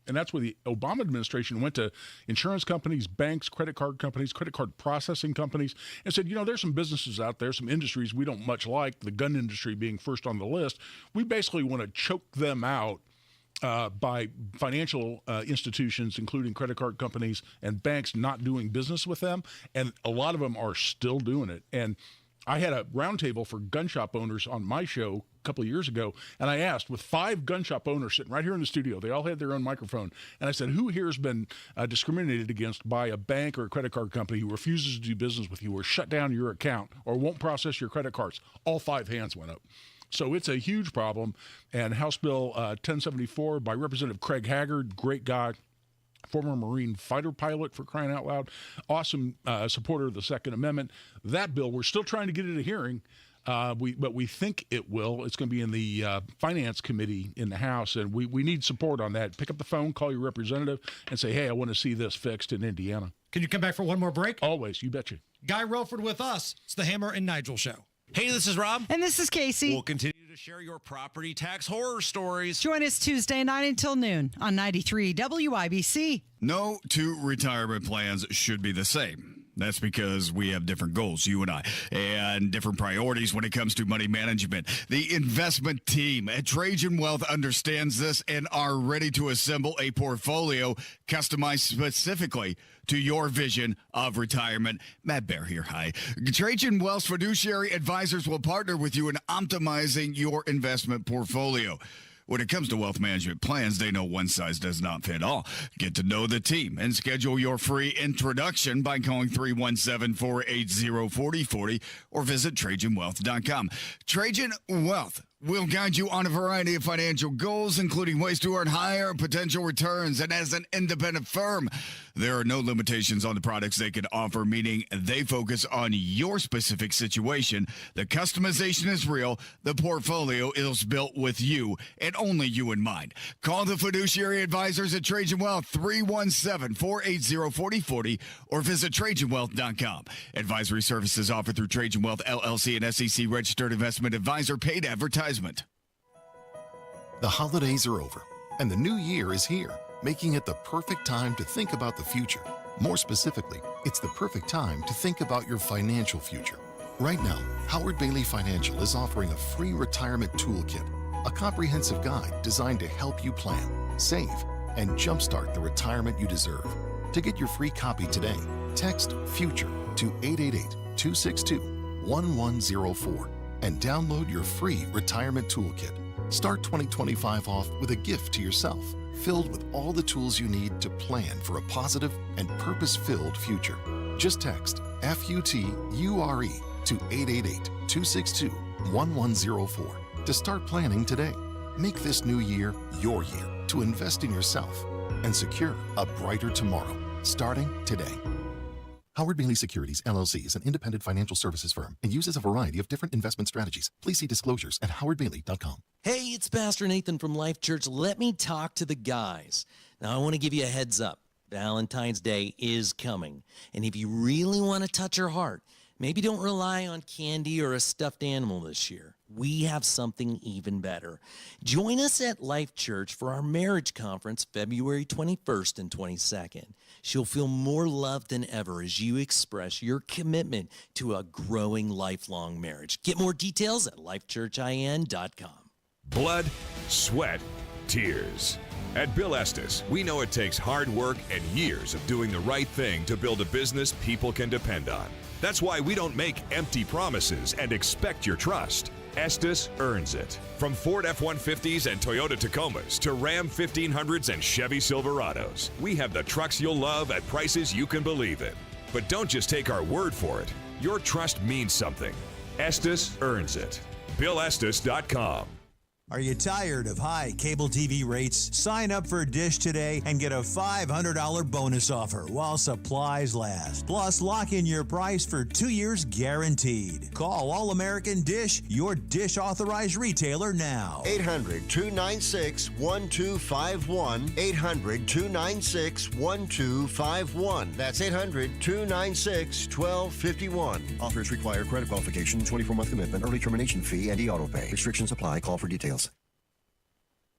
And that's where the Obama administration went to insurance companies, banks, credit card companies, credit card processing companies, and said, there's some businesses out there, some industries we don't much like, the gun industry being first on the list. We basically want to choke them out by financial institutions, including credit card companies and banks, not doing business with them. And a lot of them are still doing it. And I had a roundtable for gun shop owners on my show a couple of years ago, and I asked, with 5 gun shop owners sitting right here in the studio, they all had their own microphone, and I said, who here has been discriminated against by a bank or a credit card company who refuses to do business with you or shut down your account or won't process your credit cards? All 5 hands went up. So it's a huge problem. And House Bill 1074 by Representative Craig Haggard, great guy, former Marine fighter pilot, for crying out loud, awesome supporter of the Second Amendment. That bill, we're still trying to get it a hearing, but we think it will. It's going to be in the Finance Committee in the House, and we need support on that. Pick up the phone, call your representative, and say, hey, I want to see this fixed in Indiana. Can you come back for one more break? Always, you betcha. Guy Relford with us. It's the Hammer and Nigel Show. Hey, this is Rob. And this is Casey. We'll continue to share your property tax horror stories. Join us Tuesday night until noon on 93 WIBC. No 2 retirement plans should be the same. That's because we have different goals, you and I, and different priorities when it comes to money management. The investment team at Trajan Wealth understands this and are ready to assemble a portfolio customized specifically to your vision of retirement. Matt Bear here. Hi. Trajan Wealth's fiduciary advisors will partner with you in optimizing your investment portfolio. When it comes to wealth management plans, they know one size does not fit all. Get to know the team and schedule your free introduction by calling 317-480-4040 or visit TrajanWealth.com. Trajan Wealth, We'll guide you on a variety of financial goals, including ways to earn higher potential returns. And as an independent firm, there are no limitations on the products they can offer, meaning they focus on your specific situation. The customization is real. The portfolio is built with you and only you in mind. Call the fiduciary advisors at Trajan Wealth, 317-480-4040, or visit TrajanWealth.com. Advisory services offered through Trajan Wealth, LLC, and SEC registered investment advisor. Paid advertisement. The holidays are over, and the new year is here, making it the perfect time to think about the future. More specifically, it's the perfect time to think about your financial future. Right now, Howard Bailey Financial is offering a free retirement toolkit, a comprehensive guide designed to help you plan, save, and jumpstart the retirement you deserve. To get your free copy today, text FUTURE to 888-262-1104 and download your free retirement toolkit. Start 2025 off with a gift to yourself, filled with all the tools you need to plan for a positive and purpose-filled future. Just text FUTURE to 888-262-1104 to start planning today. Make this new year your year to invest in yourself and secure a brighter tomorrow, starting today. Howard Bailey Securities, LLC is an independent financial services firm and uses a variety of different investment strategies. Please see disclosures at howardbailey.com. Hey, it's Pastor Nathan from Life Church. Let me talk to the guys. Now, I want to give you a heads up. Valentine's Day is coming. And if you really want to touch her heart, maybe don't rely on candy or a stuffed animal this year. We have something even better. Join us at Life Church for our marriage conference February 21st and 22nd. She'll feel more loved than ever as you express your commitment to a growing lifelong marriage. Get more details at lifechurchin.com. Blood, sweat, tears. At Bill Estes, we know it takes hard work and years of doing the right thing to build a business people can depend on. That's why we don't make empty promises and expect your trust. Estes earns it. From Ford F-150s and Toyota Tacomas to Ram 1500s and Chevy Silverados, we have the trucks you'll love at prices you can believe in. But don't just take our word for it. Your trust means something. Estes earns it. BillEstes.com. Are you tired of high cable TV rates? Sign up for Dish today and get a $500 bonus offer while supplies last. Plus, lock in your price for 2 years guaranteed. Call All American Dish, your Dish authorized retailer now. 800-296-1251. 800-296-1251. That's 800-296-1251. Offers require credit qualification, 24-month commitment, early termination fee, and e-auto pay. Restrictions apply. Call for details.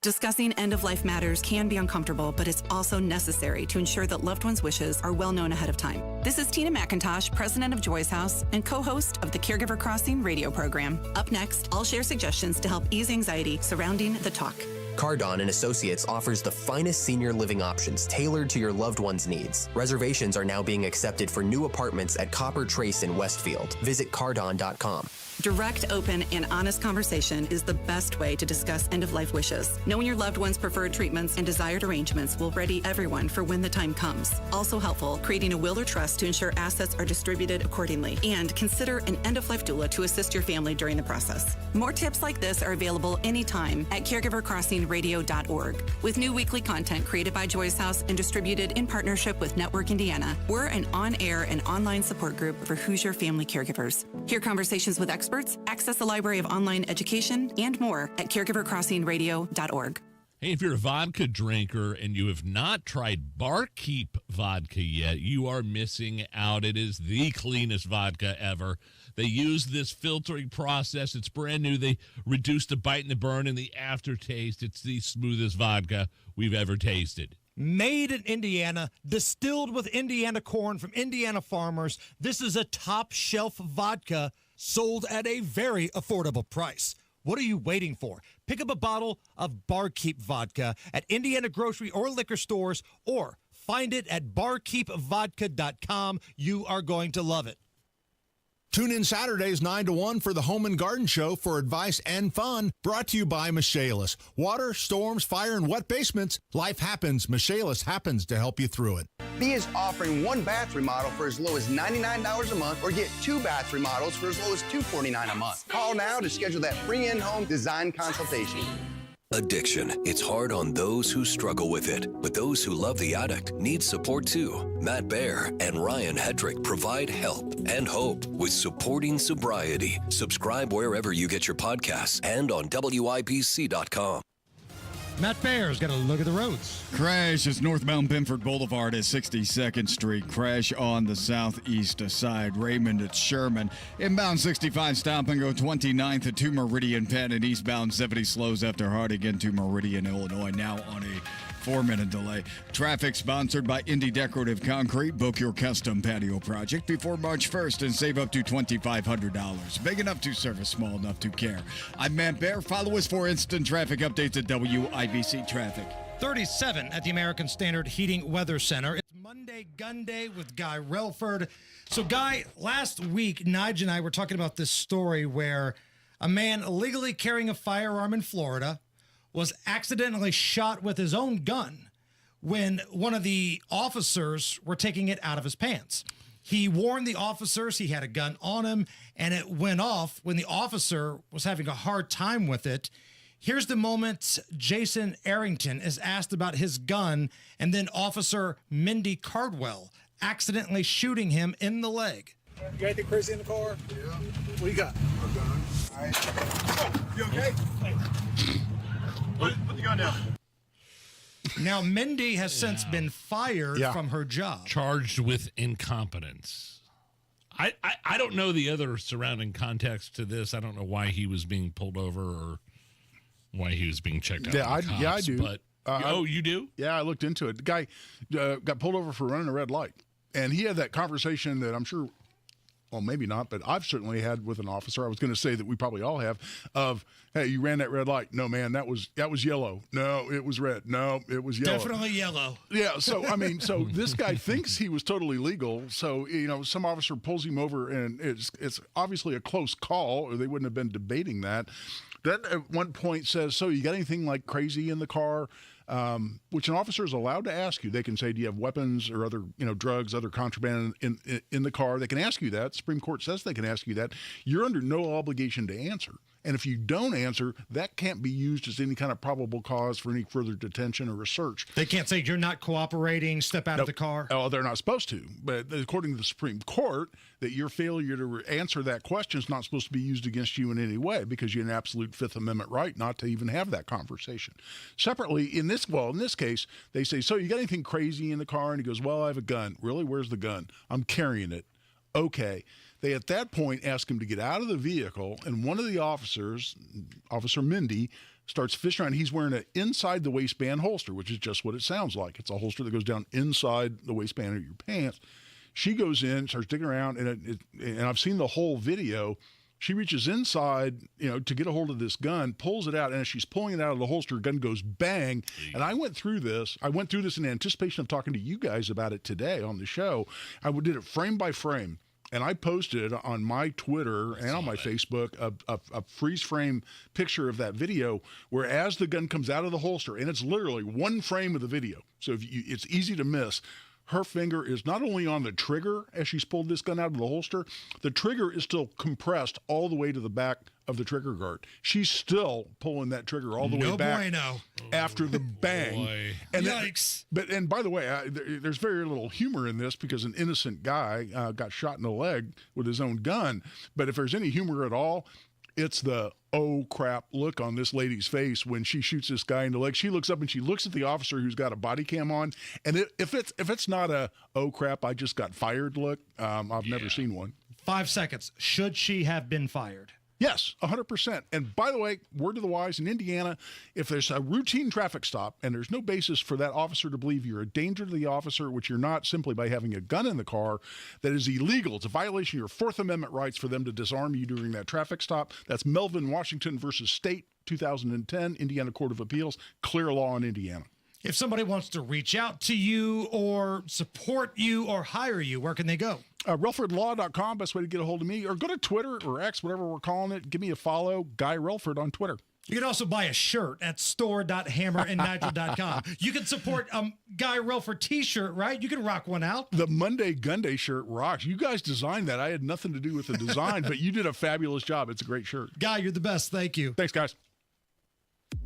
Discussing end-of-life matters can be uncomfortable, but it's also necessary to ensure that loved ones' wishes are well known ahead of time. This is Tina McIntosh, president of Joy's House and co-host of the Caregiver Crossing radio program. Up next, I'll share suggestions to help ease anxiety surrounding the talk. Cardon and Associates offers the finest senior living options tailored to your loved one's needs. Reservations are now being accepted for new apartments at Copper Trace in Westfield. Visit cardon.com. Direct, open, and honest conversation is the best way to discuss end-of-life wishes. Knowing your loved one's preferred treatments and desired arrangements will ready everyone for when the time comes. Also helpful, creating a will or trust to ensure assets are distributed accordingly. And consider an end-of-life doula to assist your family during the process. More tips like this are available anytime at caregivercrossingradio.org. With new weekly content created by Joy's House and distributed in partnership with Network Indiana, we're an on-air and online support group for Hoosier family caregivers. Hear conversations with experts, access a library of online education, and more at caregivercrossingradio.org. Hey, if you're a vodka drinker and you have not tried Barkeep vodka yet, you are missing out. It is the cleanest vodka ever. They use this filtering process. It's brand new. They reduce the bite and the burn and the aftertaste. It's the smoothest vodka we've ever tasted. Made in Indiana, distilled with Indiana corn from Indiana farmers, this is a top shelf vodka sold at a very affordable price. What are you waiting for? Pick up a bottle of Barkeep vodka at Indiana grocery or liquor stores, or find it at barkeepvodka.com. You are going to love it. Tune in Saturdays 9 to 1 for the Home and Garden Show for advice and fun. Brought to you by Michaelis. Water, storms, fire, and wet basements. Life happens. Michaelis happens to help you through it. B is offering 1 bath remodel for as low as $99 a month or get 2 bath remodels for as low as $249 a month. Call now to schedule that free in-home design consultation. Addiction. It's hard on those who struggle with it, but those who love the addict need support too. Matt Baer and Ryan Hedrick provide help and hope with Supporting Sobriety. Subscribe wherever you get your podcasts and on WIBC.com. Matt Baer's got a look at the roads. Crash is northbound Benford Boulevard at 62nd Street. Crash on the southeast side. Raymond at Sherman. Inbound 65 stop and go 29th at 2 Meridian Penn, and eastbound 70 slows after Harding into Meridian, Illinois. Now on a 4-minute delay. Traffic sponsored by Indy Decorative Concrete. Book your custom patio project before March 1st and save up to $2,500. Big enough to service, small enough to care. I'm Matt Baer. Follow us for instant traffic updates at WIBC Traffic. 37 at the American Standard Heating Weather Center. It's Monday Gun Day with Guy Relford. So, Guy, last week, Nigel and I were talking about this story where a man illegally carrying a firearm in Florida was accidentally shot with his own gun when one of the officers were taking it out of his pants. He warned the officers he had a gun on him, and it went off when the officer was having a hard time with it. Here's the moment Jason Arrington is asked about his gun, and then Officer Mindy Cardwell accidentally shooting him in the leg. You got anything crazy in the car? Yeah. What do you got? A gun. All right. Oh, you okay? Put the gun down. Now, Mindy has since been fired from her job. Charged with incompetence. I don't know the other surrounding context to this. I don't know why he was being pulled over or why he was being checked out. I do. But, you do? Yeah, I looked into it. The guy got pulled over for running a red light. And he had that conversation that I'm sure, well, maybe not, but I've certainly had with an officer. I was going to say that we probably all have, of, hey, you ran that red light. No, man, that was yellow. No, it was red. No, it was yellow. Definitely yellow. Yeah, so, I mean, so this guy thinks he was totally legal. So, you know, some officer pulls him over, and it's obviously a close call, or they wouldn't have been debating that. Then at one point says, so you got anything like crazy in the car? Which an officer is allowed to ask you. They can say, do you have weapons or other, drugs, other contraband in the car? They can ask you that. Supreme Court says they can ask you that. You're under no obligation to answer. And if you don't answer, that can't be used as any kind of probable cause for any further detention or a search. They can't say you're not cooperating, step out of the car. Oh, they're not supposed to. But according to the Supreme Court, that your failure to answer that question is not supposed to be used against you in any way because you have an absolute Fifth Amendment right not to even have that conversation. Separately, in this case, they say, so you got anything crazy in the car? And he goes, well, I have a gun. Really? Where's the gun? I'm carrying it. Okay. They, at that point, ask him to get out of the vehicle, and one of the officers, Officer Mindy, starts fishing around. He's wearing an inside the waistband holster, which is just what it sounds like. It's a holster that goes down inside the waistband of your pants. She goes in, starts digging around, and I've seen the whole video. She reaches inside, to get a hold of this gun, pulls it out, and as she's pulling it out of the holster, gun goes bang. And I went through this in anticipation of talking to you guys about it today on the show. I did it frame by frame. And I posted on my Twitter and on my Facebook a freeze frame picture of that video where as the gun comes out of the holster, and it's literally one frame of the video, so it's easy to miss, her finger is not only on the trigger as she's pulled this gun out of the holster, the trigger is still compressed all the way to the back of the trigger guard. She's still pulling that trigger all the way back after the bang. Boy. And yikes. And by the way, there's very little humor in this because an innocent guy got shot in the leg with his own gun. But if there's any humor at all, it's the oh crap look on this lady's face when she shoots this guy in the leg. She looks up and she looks at the officer who's got a body cam on, and if it's not a oh crap I just got fired look, I've never seen one. 5 seconds. Should she have been fired? Yes, 100%. And by the way, word to the wise, in Indiana, if there's a routine traffic stop and there's no basis for that officer to believe you're a danger to the officer, which you're not simply by having a gun in the car, that is illegal. It's a violation of your Fourth Amendment rights for them to disarm you during that traffic stop. That's Melvin, Washington versus State, 2010, Indiana Court of Appeals. Clear law in Indiana. If somebody wants to reach out to you or support you or hire you, where can they go? RelfordLaw.com, best way to get a hold of me, or go to Twitter or X, whatever we're calling it. Give me a follow, Guy Relford on Twitter. You can also buy a shirt at store.hammerandnigel.com. You can support Guy Relford t-shirt, right? You can rock one out. The Monday Gun Day shirt rocks. You guys designed that. I had nothing to do with the design, but you did a fabulous job. It's a great shirt. Guy, you're the best. Thank you. Thanks, guys.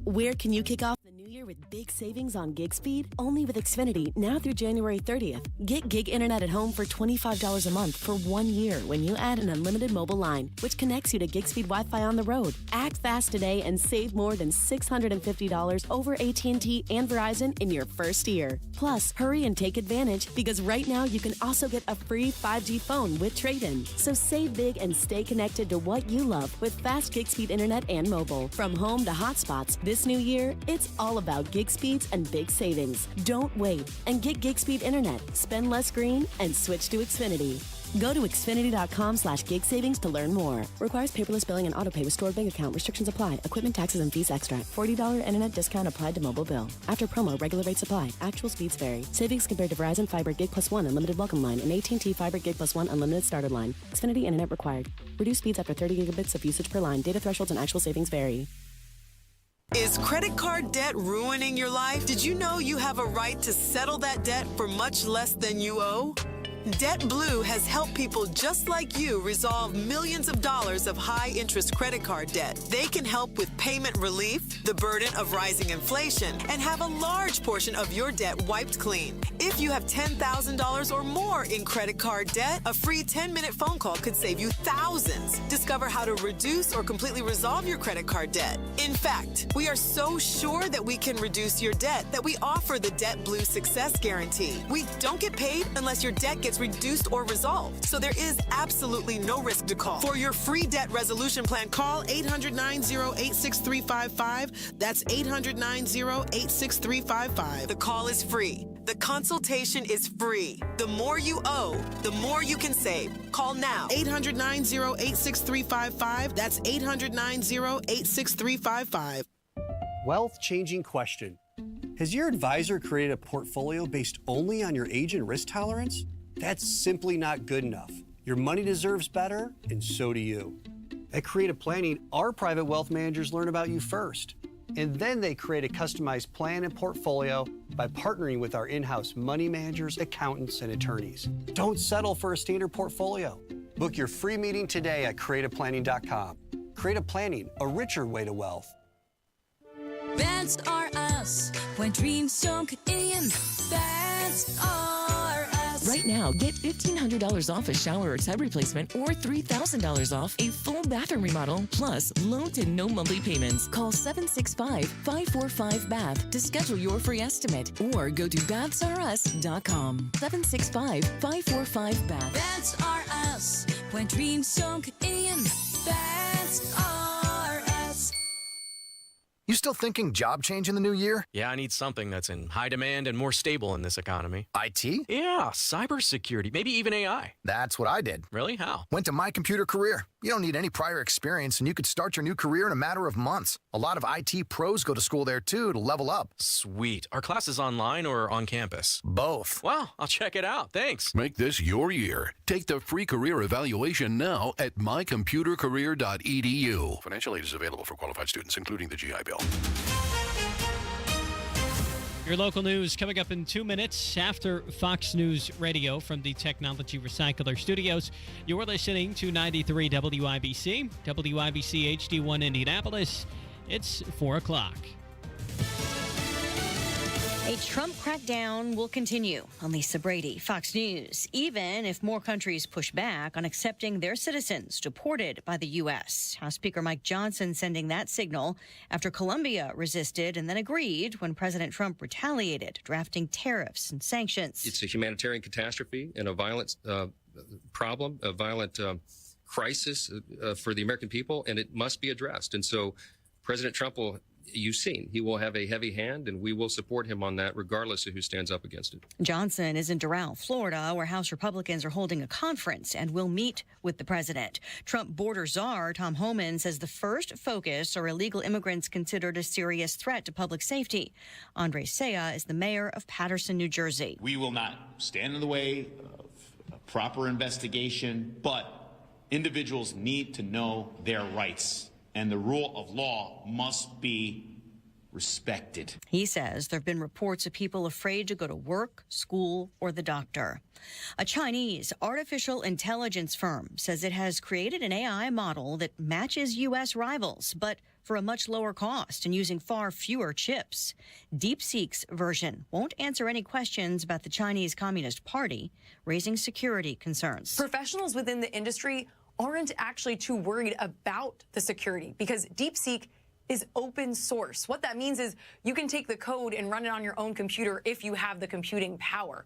Where can you kick off the new year with big savings on gig speed? Only with Xfinity, now through January 30th. Get gig internet at home for $25 a month for 1 year when you add an unlimited mobile line, which connects you to gig speed Wi-Fi on the road. Act fast today and save more than $650 over AT&T and Verizon in your first year. Plus, hurry and take advantage because right now you can also get a free 5G phone with trade-in. So save big and stay connected to what you love with fast gig speed internet and mobile. From home to hotspots, this new year, it's all about gig speeds and big savings. Don't wait and get gig speed internet. Spend less green and switch to Xfinity. Go to Xfinity.com/gig savings to learn more. Requires paperless billing and autopay with stored bank account. Restrictions apply. Equipment, taxes, and fees extra. $40 internet discount applied to mobile bill. After promo, regular rates apply. Actual speeds vary. Savings compared to Verizon Fiber Gig Plus 1 Unlimited Welcome Line and AT&T Fiber Gig Plus 1 Unlimited Starter Line. Xfinity internet required. Reduced speeds after 30 gigabits of usage per line. Data thresholds and actual savings vary. Is credit card debt ruining your life? Did you know you have a right to settle that debt for much less than you owe? DebtBlue has helped people just like you resolve millions of dollars of high-interest credit card debt. They can help with payment relief, the burden of rising inflation, and have a large portion of your debt wiped clean. If you have $10,000 or more in credit card debt, a free 10-minute phone call could save you thousands. Discover how to reduce or completely resolve your credit card debt. In fact, we are so sure that we can reduce your debt that we offer the DebtBlue Success Guarantee. We don't get paid unless your debt gets reduced or resolved. So there is absolutely no risk to call. For your free debt resolution plan, call 800-908-6355. That's 800-908-6355. The call is free. The consultation is free. The more you owe, the more you can save. Call now. 800-908-6355. That's 800-908-6355. Wealth-changing question. Has your advisor created a portfolio based only on your age and risk tolerance? That's simply not good enough. Your money deserves better, and so do you. At Creative Planning, our private wealth managers learn about you first, and then they create a customized plan and portfolio by partnering with our in-house money managers, accountants, and attorneys. Don't settle for a standard portfolio. Book your free meeting today at creativeplanning.com. Creative Planning, a richer way to wealth. That's are us. When dreams don't get in, that's are us. Right now, get $1,500 off a shower or tub replacement or $3,000 off a full bathroom remodel, plus low to no monthly payments. Call 765-545-BATH to schedule your free estimate or go to bathsareus.com. 765-545-BATH. That's are us. When dreams don't get in, that's are us. You still thinking job change in the new year? Yeah, I need something that's in high demand and more stable in this economy. IT? Yeah, cybersecurity, maybe even AI. That's what I did. Really? How? Went to My Computer Career. You don't need any prior experience, and you could start your new career in a matter of months. A lot of IT pros go to school there, too, to level up. Sweet. Are classes online or on campus? Both. Well, I'll check it out. Thanks. Make this your year. Take the free career evaluation now at mycomputercareer.edu. Financial aid is available for qualified students, including the GI Bill. Your local news coming up in 2 minutes after Fox News Radio from the Technology Recycler Studios. You're listening to 93 WIBC, WIBC HD1 Indianapolis. It's 4 o'clock. A Trump crackdown will continue. I'm Lisa Brady, Fox News, even if more countries push back on accepting their citizens deported by the U.S. House Speaker Mike Johnson sending that signal after Colombia resisted and then agreed when President Trump retaliated, drafting tariffs and sanctions. It's a humanitarian catastrophe and a violent problem, a violent crisis for the American people, and it must be addressed. And so President Trump will you've seen. He will have a heavy hand, and we will support him on that regardless of who stands up against it. Johnson is in Doral, Florida, where House Republicans are holding a conference and will meet with the president. Trump border czar Tom Homan says the first focus are illegal immigrants considered a serious threat to public safety. Andre Saya is the mayor of Paterson, New Jersey. We will not stand in the way of a proper investigation, but individuals need to know their rights, and the rule of law must be respected. He says there have been reports of people afraid to go to work, school, or the doctor. A Chinese artificial intelligence firm says it has created an AI model that matches U.S. rivals, but for a much lower cost and using far fewer chips. DeepSeek's version won't answer any questions about the Chinese Communist Party, raising security concerns. Professionals within the industry aren't actually too worried about the security because DeepSeek is open source. What that means is you can take the code and run it on your own computer if you have the computing power.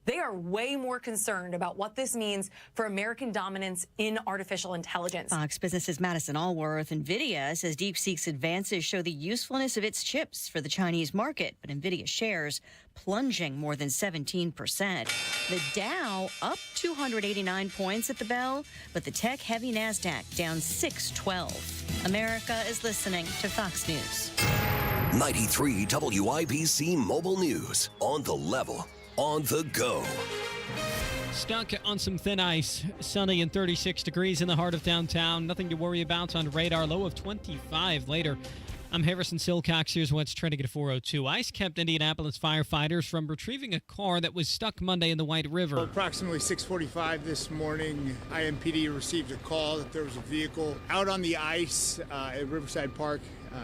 They are way more concerned about what this means for American dominance in artificial intelligence. Fox Business's Madison Allworth. NVIDIA says DeepSeek's advances show the usefulness of its chips for the Chinese market, but NVIDIA shares plunging more than 17%. The Dow up 289 points at the bell, but the tech-heavy NASDAQ down 612. America is listening to Fox News. 93 WIBC Mobile News. On the level. On the go. Stuck on some thin ice. Sunny and 36 degrees in the heart of downtown. Nothing to worry about on radar. Low of 25 later. I'm Harrison Silcox. Here's what's trending at 4:02. Ice kept Indianapolis firefighters from retrieving a car that was stuck Monday in the White River. Well, approximately 6:45 this morning, IMPD received a call that there was a vehicle out on the ice at Riverside Park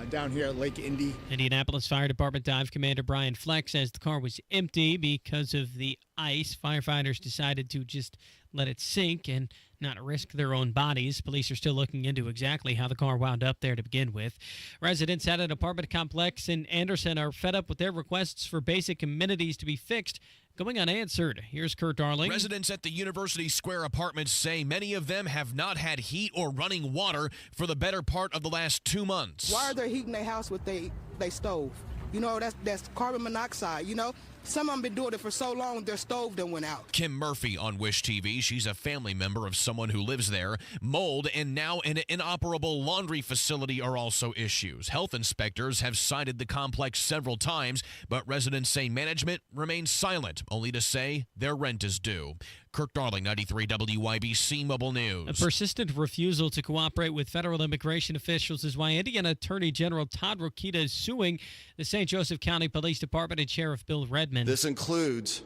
down here at Lake Indy. Indianapolis Fire Department Dive Commander Brian Fleck says the car was empty because of the ice. Firefighters decided to just let it sink and not risk their own bodies. Police are still looking into exactly how the car wound up there to begin with. Residents at an apartment complex in Anderson are fed up with their requests for basic amenities to be fixed going unanswered. Here's Kurt Darling. Residents at the University Square apartments say many of them have not had heat or running water for the better part of the last 2 months. Why are they heating their house with they stove? You know, that's carbon monoxide, you know? Some of them been doing it for so long, their stove done went out. Kim Murphy on Wish TV. She's a family member of someone who lives there. Mold and now an inoperable laundry facility are also issues. Health inspectors have cited the complex several times, but residents say management remains silent, only to say their rent is due. Kirk Darling, 93 WIBC Mobile News. A persistent refusal to cooperate with federal immigration officials is why Indiana Attorney General Todd Rokita is suing the St. Joseph County Police Department and Sheriff Bill Redmond. This includes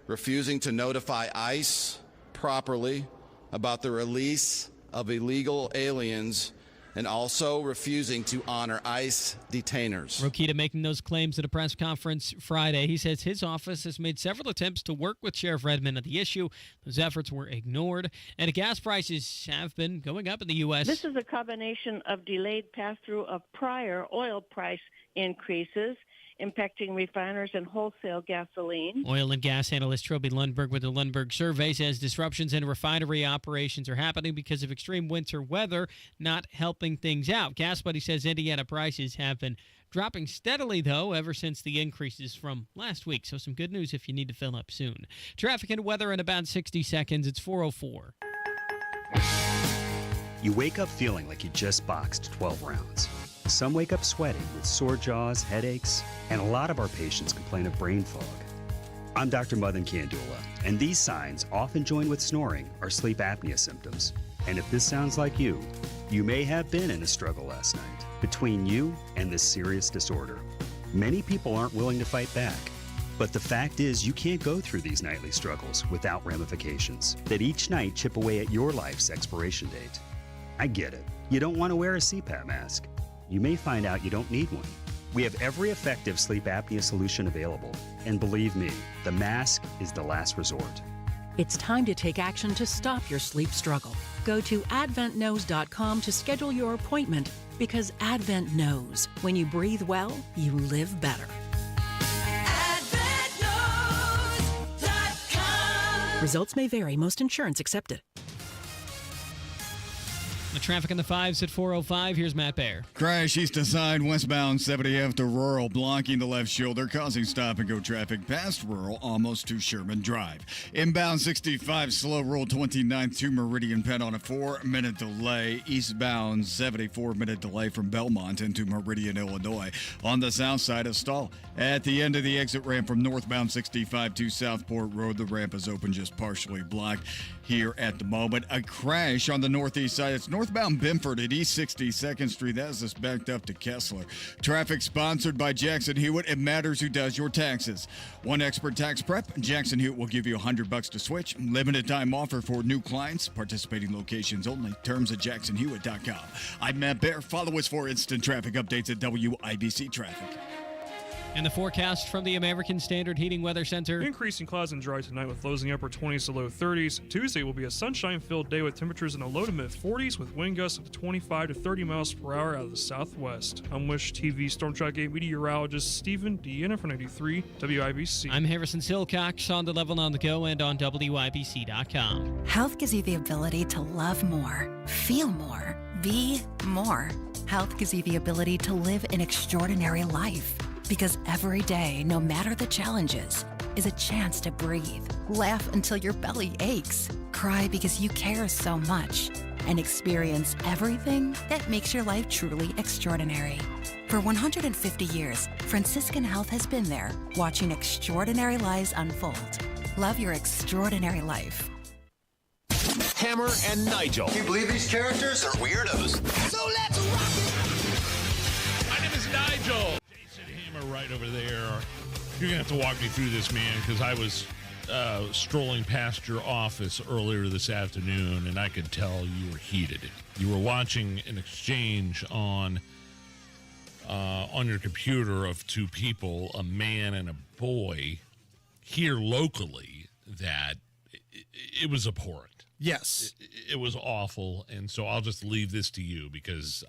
refusing to notify ICE properly about the release of illegal aliens and also refusing to honor ICE detainers. Rokita making those claims at a press conference Friday. He says his office has made several attempts to work with Sheriff Redmond on the issue. Those efforts were ignored, and gas prices have been going up in the U.S. This is a combination of delayed pass-through of prior oil price increases impacting refiners and wholesale gasoline. Oil and gas analyst Troby Lundberg with the Lundberg Survey says disruptions in refinery operations are happening because of extreme winter weather, not helping things out. Gas Buddy says Indiana prices have been dropping steadily, though, ever since the increases from last week. So some good news if you need to fill up soon. Traffic and weather in about 60 seconds. It's 4:04. You wake up feeling like you just boxed 12 rounds. Some wake up sweating with sore jaws, headaches, and a lot of our patients complain of brain fog. I'm Dr. Madan Kandula, and these signs, often joined with snoring, are sleep apnea symptoms. And if this sounds like you may have been in a struggle last night between you and this serious disorder. Many people aren't willing to fight back. But the fact is, you can't go through these nightly struggles without ramifications that each night chip away at your life's expiration date. I get it. You don't want to wear a CPAP mask. You may find out you don't need one. We have every effective sleep apnea solution available. And believe me, the mask is the last resort. It's time to take action to stop your sleep struggle. Go to adventknows.com to schedule your appointment because Advent knows when you breathe well, you live better. Results may vary. Most insurance accepted. The traffic on the 5s at 4:05. Here's Matt Baer. Crash east to side, westbound 70 after Rural, blocking the left shoulder, causing stop-and-go traffic past Rural, almost to Sherman Drive. Inbound 65, slow roll 29th to Meridian Penn on a 4-minute delay. Eastbound 74-minute delay from Belmont into Meridian, Illinois. On the south side, a stall. At the end of the exit ramp from northbound 65 to Southport Road, the ramp is open, just partially blocked here at the moment. A crash on the northeast side. It's northbound Benford at East 62nd Street. That is just backed up to Kessler. Traffic sponsored by Jackson Hewitt. It matters who does your taxes. One expert tax prep. Jackson Hewitt will give you $100 to switch. Limited time offer for new clients. Participating locations only. Terms at jacksonhewitt.com. I'm Matt Baer. Follow us for instant traffic updates at WIBC Traffic. And the forecast from the American Standard Heating Weather Center. Increasing clouds and dry tonight with lows in the upper 20s to low 30s. Tuesday will be a sunshine-filled day with temperatures in the low to mid 40s with wind gusts up to 25 to 30 miles per hour out of the southwest. I'm Wish TV Storm Track 8 meteorologist Stephen Deanna for 93 WIBC. I'm Harrison Silcox on the Level on the Go and on WIBC.com. Health gives you the ability to love more, feel more, be more. Health gives you the ability to live an extraordinary life. Because every day, no matter the challenges, is a chance to breathe, laugh until your belly aches, cry because you care so much, and experience everything that makes your life truly extraordinary. For 150 years, Franciscan Health has been there, watching extraordinary lives unfold. Love your extraordinary life. Hammer and Nigel. Can you believe these characters are weirdos? So let's rock it! My name is Nigel. Right over there. You're gonna have to walk me through this, man, because I was strolling past your office earlier this afternoon, and I could tell you were heated. You were watching an exchange on your computer of two people, a man and a boy, here locally. That it was abhorrent. Yes, it was awful, and so I'll just leave this to you because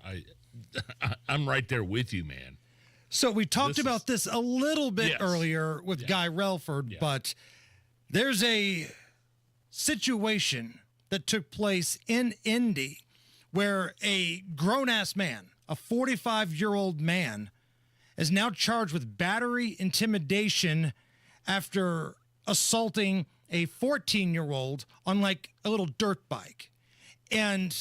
I'm right there with you, man. So we talked about this a little bit earlier with Guy Relford, but there's a situation that took place in Indy where a grown-ass man, a 45-year-old man, is now charged with battery intimidation after assaulting a 14-year-old on like a little dirt bike. And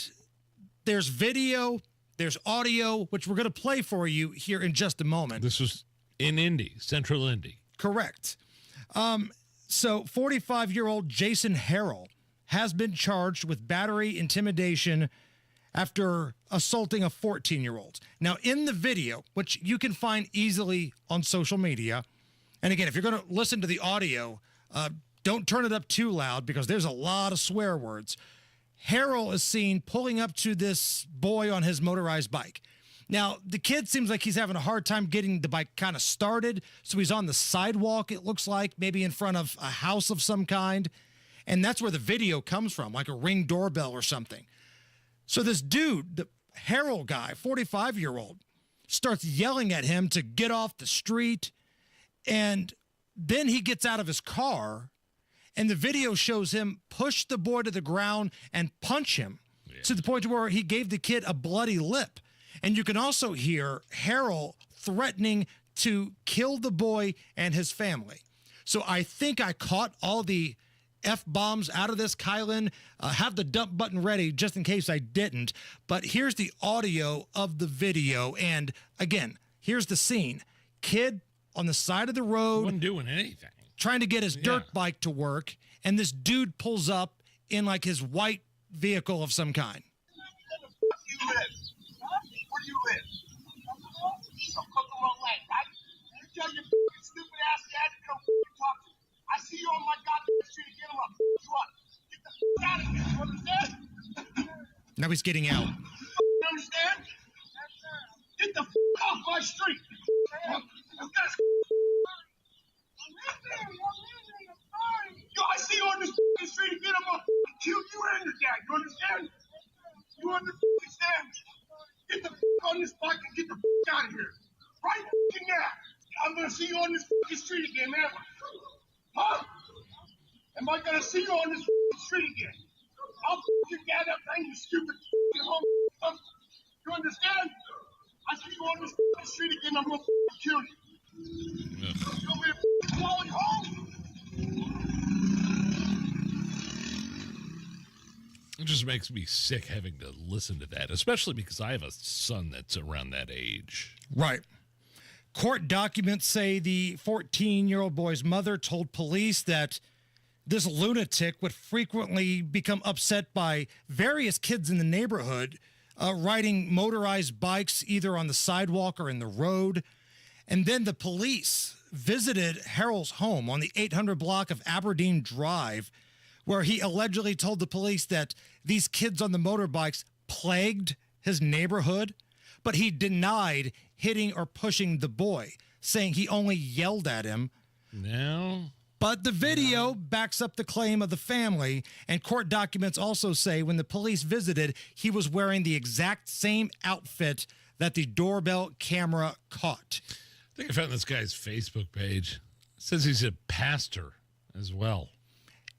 there's video, there's audio, which we're going to play for you here in just a moment. This was in Indy, Central Indy. Correct. So 45-year-old Jason Harrell has been charged with battery intimidation after assaulting a 14-year-old. Now, in the video, which you can find easily on social media, and again, if you're going to listen to the audio, don't turn it up too loud because there's a lot of swear words. Harrell is seen pulling up to this boy on his motorized bike. Now, the kid seems like he's having a hard time getting the bike kind of started, so he's on the sidewalk, it looks like, maybe in front of a house of some kind, and that's where the video comes from, like a Ring doorbell or something. So this dude, the Harrell guy, 45-year-old, starts yelling at him to get off the street, and then he gets out of his car, and the video shows him push the boy to the ground and punch him to the point where he gave the kid a bloody lip. And you can also hear Harrell threatening to kill the boy and his family. So I think I caught all the F-bombs out of this, Kylan. Have the dump button ready just in case I didn't. But here's the audio of the video. And again, here's the scene. Kid on the side of the road. Wasn't doing anything. Trying to get his dirt bike to work, and this dude pulls up in like his white vehicle of some kind. Where do you live? So Kokomo Lane, right? You tell your stupid ass dad to come talk to you. I see you on my goddamn street again, I'm gonna you up. Get the out of here, you understand? Now he's getting out. You understand? Get the off my street. Yo, I see you on this street again, I'm gonna kill you and your dad, you understand? You understand? Get the on this bike and get the out of here. Right now. I'm gonna see you on this street again, man. Huh? Am I gonna see you on this street again? I'll your dad up and you stupid home. You understand? I see you on this street again, I'm gonna kill you. You want me to call you home? It just makes me sick having to listen to that, especially because I have a son that's around that age. Right. Court documents say the 14-year-old boy's mother told police that this lunatic would frequently become upset by various kids in the neighborhood riding motorized bikes either on the sidewalk or in the road. And then the police visited Harrell's home on the 800 block of Aberdeen Drive, where he allegedly told the police that these kids on the motorbikes plagued his neighborhood, but he denied hitting or pushing the boy, saying he only yelled at him. No. But the video backs up the claim of the family, and court documents also say when the police visited, he was wearing the exact same outfit that the doorbell camera caught. I think I found this guy's Facebook page. It says he's a pastor as well.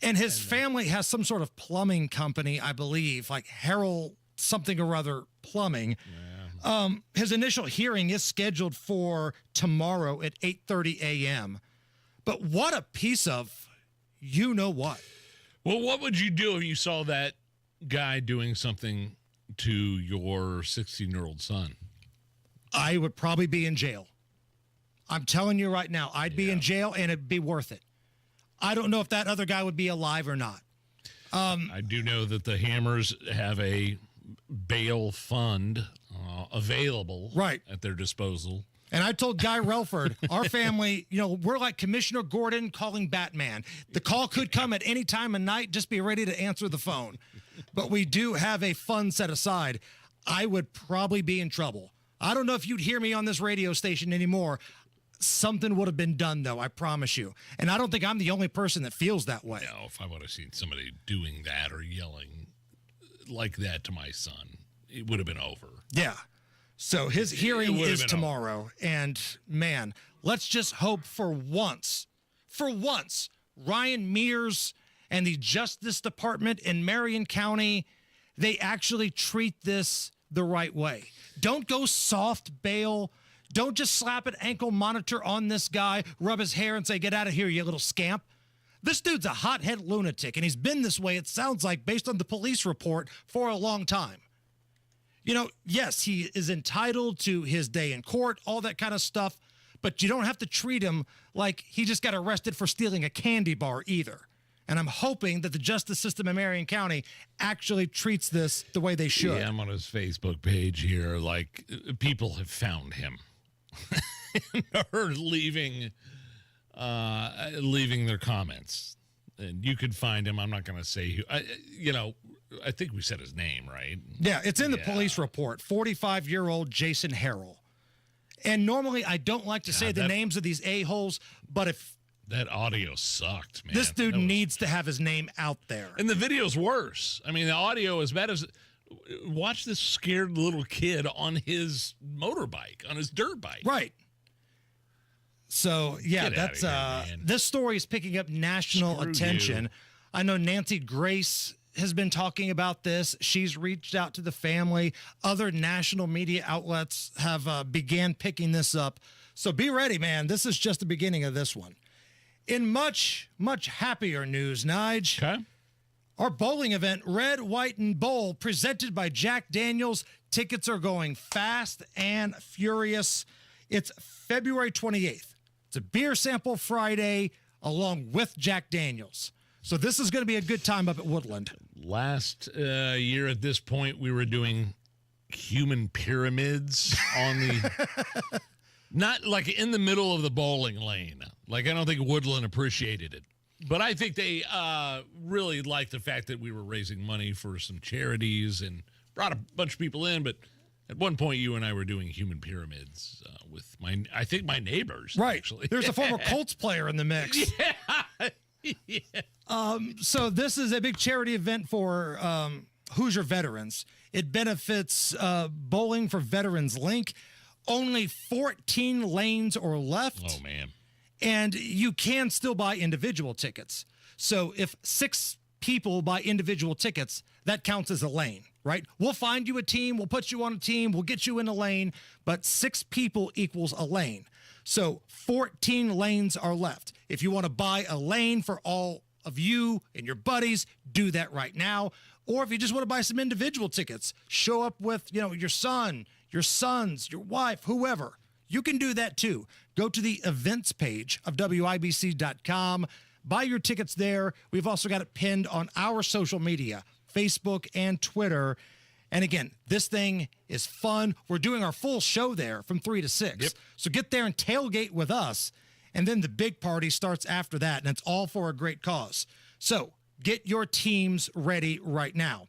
And his family has some sort of plumbing company, I believe, like Harrell something or other plumbing. Yeah. His initial hearing is scheduled for tomorrow at 8:30 a.m. But what a piece of you-know-what. Well, what would you do if you saw that guy doing something to your 16-year-old son? I would probably be in jail. I'm telling you right now, I'd be in jail, and it'd be worth it. I don't know if that other guy would be alive or not. I do know that the Hammers have a bail fund available at their disposal. And I told Guy Relford, our family, we're like Commissioner Gordon calling Batman. The call could come at any time of night. Just be ready to answer the phone. But we do have a fund set aside. I would probably be in trouble. I don't know if you'd hear me on this radio station anymore. Something would have been done, though, I promise you. And I don't think I'm the only person that feels that way. No, if I would have seen somebody doing that or yelling like that to my son, it would have been over. Yeah. So his hearing is tomorrow. And, man, let's just hope for once, Ryan Mears and the Justice Department in Marion County, they actually treat this the right way. Don't go soft bail. Don't just slap an ankle monitor on this guy, rub his hair, and say, get out of here, you little scamp. This dude's a hothead lunatic, and he's been this way, it sounds like, based on the police report, for a long time. Yes, he is entitled to his day in court, all that kind of stuff, but you don't have to treat him like he just got arrested for stealing a candy bar either. And I'm hoping that the justice system in Marion County actually treats this the way they should. Yeah, I'm on his Facebook page here. Like, people have found him. Or leaving their comments. And you could find him. I'm not going to say who. I think we said his name, right? Yeah, it's in the police report. 45-year-old Jason Harrell. And normally I don't like to say the names of these a-holes, but if that audio sucked, man. This dude needs to have his name out there. And the video's worse. I mean, the audio is bad as... Watch this scared little kid on his motorbike, on his dirt bike. Right. So, yeah, that's this story is picking up national attention. I know Nancy Grace has been talking about this. She's reached out to the family. Other national media outlets have began picking this up. So be ready, man. This is just the beginning of this one. In much, much happier news, Nige. Okay. Our bowling event, Red, White, and Bowl, presented by Jack Daniels. Tickets are going fast and furious. It's February 28th. It's a beer sample Friday along with Jack Daniels. So this is going to be a good time up at Woodland. Last year at this point, we were doing human pyramids on the... Not like in the middle of the bowling lane. Like, I don't think Woodland appreciated it. But I think they really liked the fact that we were raising money for some charities and brought a bunch of people in. But at one point, you and I were doing human pyramids with I think my neighbors. Right. Actually. There's a former Colts player in the mix. Yeah. So this is a big charity event for Hoosier veterans. It benefits Bowling for Veterans Link. Only 14 lanes are left. Oh, man. And you can still buy individual tickets. So if 6 people buy individual tickets, that counts as a lane, right? We'll find you a team, we'll put you on a team, we'll get you in a lane, but 6 people equals a lane. So 14 lanes are left. If you want to buy a lane for all of you and your buddies, do that right now. Or if you just want to buy some individual tickets, show up with, your son, your sons, your wife, whoever. You can do that too. Go to the events page of WIBC.com. Buy your tickets there. We've also got it pinned on our social media, Facebook and Twitter. And again, this thing is fun. We're doing our full show there from 3 to 6. Yep. So get there and tailgate with us. And then the big party starts after that, and it's all for a great cause. So get your teams ready right now.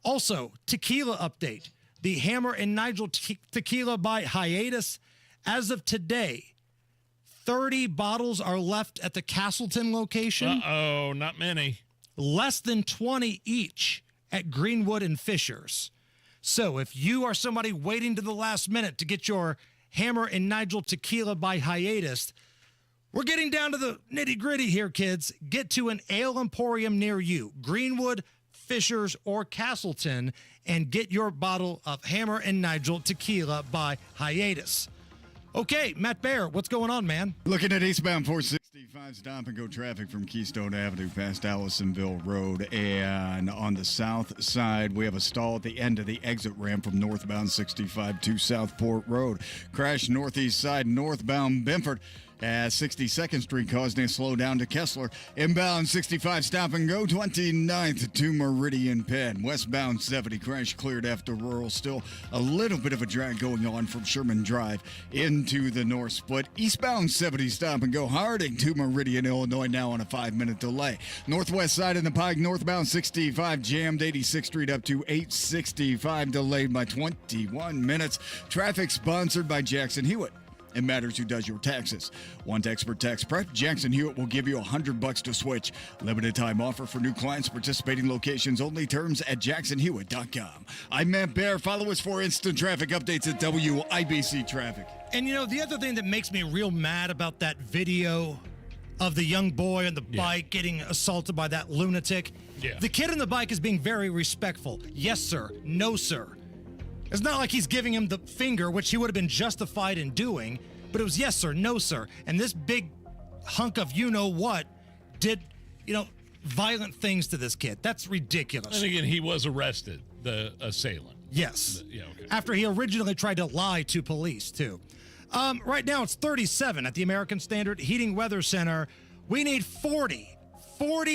Also, tequila update. The Hammer and Nigel tequila by Hiatus. As of today, 30 bottles are left at the Castleton location. Uh-oh, not many. Less than 20 each at Greenwood and Fishers. So if you are somebody waiting to the last minute to get your Hammer and Nigel tequila by Hiatus, we're getting down to the nitty-gritty here, kids. Get to an ale emporium near you, Greenwood, Fishers, or Castleton, and get your bottle of Hammer and Nigel tequila by Hiatus. Okay, Matt Bear, what's going on, man? Looking at eastbound 465 stop-and-go traffic from Keystone Avenue past Allisonville Road. And on the south side, we have a stall at the end of the exit ramp from northbound 65 to Southport Road. Crash northeast side, northbound Benford. 62nd Street causing a slowdown to Kessler. Inbound 65 stop and go 29th to Meridian Penn. Westbound 70 crash cleared after rural. Still a little bit of a drag going on from Sherman Drive into the north split. Eastbound 70 stop and go Harding to Meridian, Illinois now on a 5-minute delay. Northwest side in the Pike northbound 65 jammed 86th Street up to 865 delayed by 21 minutes. Traffic sponsored by Jackson Hewitt. It matters who does your taxes. Want expert tax prep? Jackson Hewitt will give you $100 to switch. Limited time offer for new clients. Participating locations only. Terms at jacksonhewitt.com. I'm Matt Bear. Follow us for instant traffic updates at WIBC Traffic. And the other thing that makes me real mad about that video of the young boy on the bike getting assaulted by that lunatic. Yeah. The kid on the bike is being very respectful. Yes, sir. No, sir. It's not like he's giving him the finger, which he would have been justified in doing, but it was yes, sir, no, sir. And this big hunk of you-know-what did, violent things to this kid. That's ridiculous. And again, he was arrested, the assailant. Yes. Okay. After he originally tried to lie to police, too. Right now, it's 37 at the American Standard Heating Weather Center. We need 40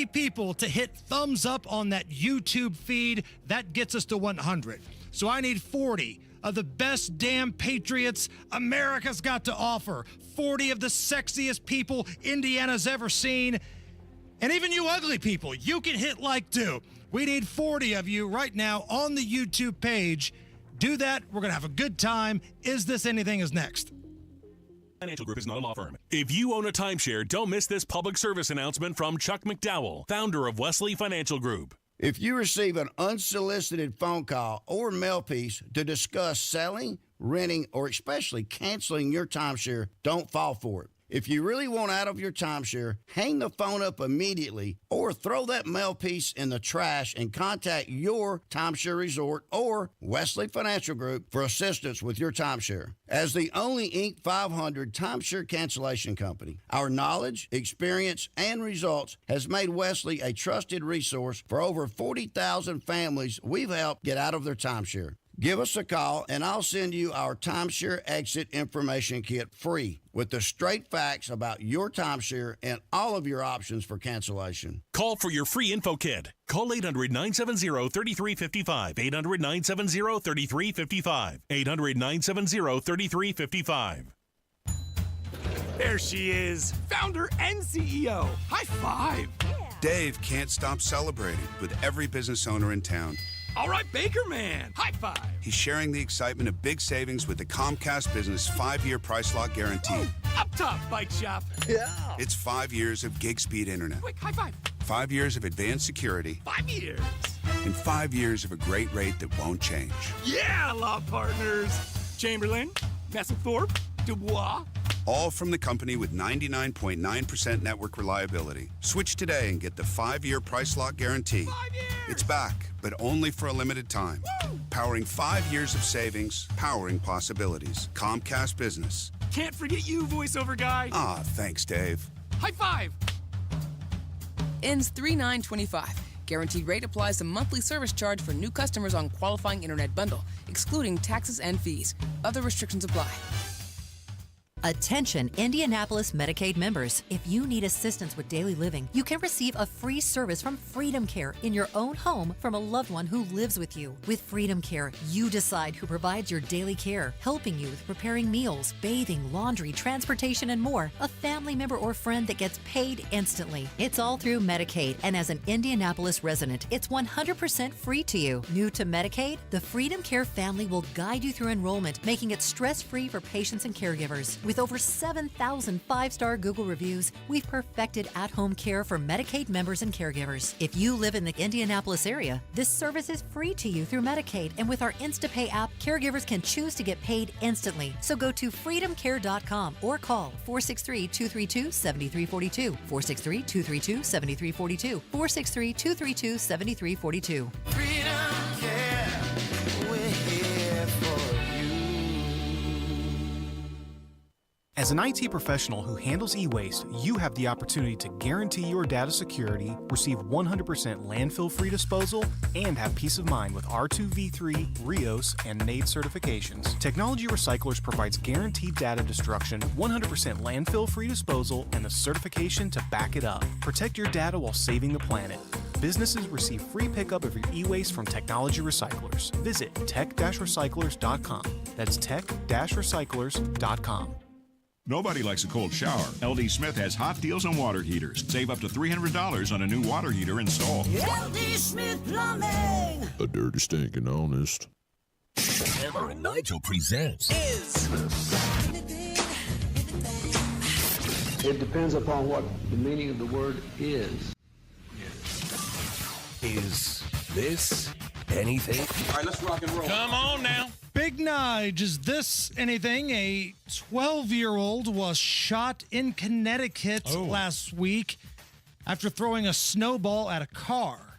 people to hit thumbs up on that YouTube feed. That gets us to 100. So I need 40 of the best damn patriots America's got to offer. 40 of the sexiest people Indiana's ever seen. And even you ugly people, you can hit like too. We need 40 of you right now on the YouTube page. Do that. We're going to have a good time. Is This Anything is next. Financial Group is not a law firm. If you own a timeshare, don't miss this public service announcement from Chuck McDowell, founder of Wesley Financial Group. If you receive an unsolicited phone call or mail piece to discuss selling, renting, or especially canceling your timeshare, don't fall for it. If you really want out of your timeshare, hang the phone up immediately or throw that mail piece in the trash and contact your timeshare resort or Wesley Financial Group for assistance with your timeshare. As the only Inc. 500 timeshare cancellation company, our knowledge, experience, and results has made Wesley a trusted resource for over 40,000 families we've helped get out of their timeshare. Give us a call, and I'll send you our timeshare exit information kit free with the straight facts about your timeshare and all of your options for cancellation. Call for your free info kit. Call 800-970-3355. 800-970-3355. 800-970-3355. There she is, founder and CEO. High five. Dave can't stop celebrating with every business owner in town. All right, Baker Man, high five. He's sharing the excitement of big savings with the Comcast Business 5-year price lock guarantee. Oh, up top, bike shop. Yeah. It's 5 years of gig speed internet. Quick, high five. 5 years of advanced security. 5 years. And 5 years of a great rate that won't change. Yeah, law partners. Chamberlain, Messelthorpe, Dubois, All from the company with 99.9% network reliability. Switch today and get the 5-year price lock guarantee. 5 years! It's back, but only for a limited time. Woo! Powering 5 years of savings, powering possibilities. Comcast Business. Can't forget you, voiceover guy. Ah, thanks, Dave. High five! Ends 3/9/25. Guaranteed rate applies to monthly service charge for new customers on qualifying internet bundle, excluding taxes and fees. Other restrictions apply. Attention Indianapolis Medicaid members. If you need assistance with daily living, you can receive a free service from Freedom Care in your own home from a loved one who lives with you. With Freedom Care, you decide who provides your daily care, helping you with preparing meals, bathing, laundry, transportation, and more. A family member or friend that gets paid instantly. It's all through Medicaid, and as an Indianapolis resident, it's 100% free to you. New to Medicaid? The Freedom Care family will guide you through enrollment, making it stress-free for patients and caregivers. With over 7,000 five-star Google reviews, we've perfected at-home care for Medicaid members and caregivers. If you live in the Indianapolis area, this service is free to you through Medicaid, and with our InstaPay app, caregivers can choose to get paid instantly. So go to freedomcare.com or call 463-232-7342, 463-232-7342, 463-232-7342. Freedom Care, we're here for you. As an IT professional who handles e-waste, you have the opportunity to guarantee your data security, receive 100% landfill-free disposal, and have peace of mind with R2V3, RIOS, and NAID certifications. Technology Recyclers provides guaranteed data destruction, 100% landfill-free disposal, and the certification to back it up. Protect your data while saving the planet. Businesses receive free pickup of your e-waste from Technology Recyclers. Visit tech-recyclers.com. That's tech-recyclers.com. Nobody likes a cold shower. LD Smith has hot deals on water heaters. Save up to $300 on a new water heater install. LD Smith Plumbing. A dirty, stinking honest. Hammer and Nigel presents It depends upon what the meaning of the word is. Is this anything? All right, let's rock and roll. Come on now. Big Nige, is this anything? A 12-year-old was shot in Connecticut last week after throwing a snowball at a car.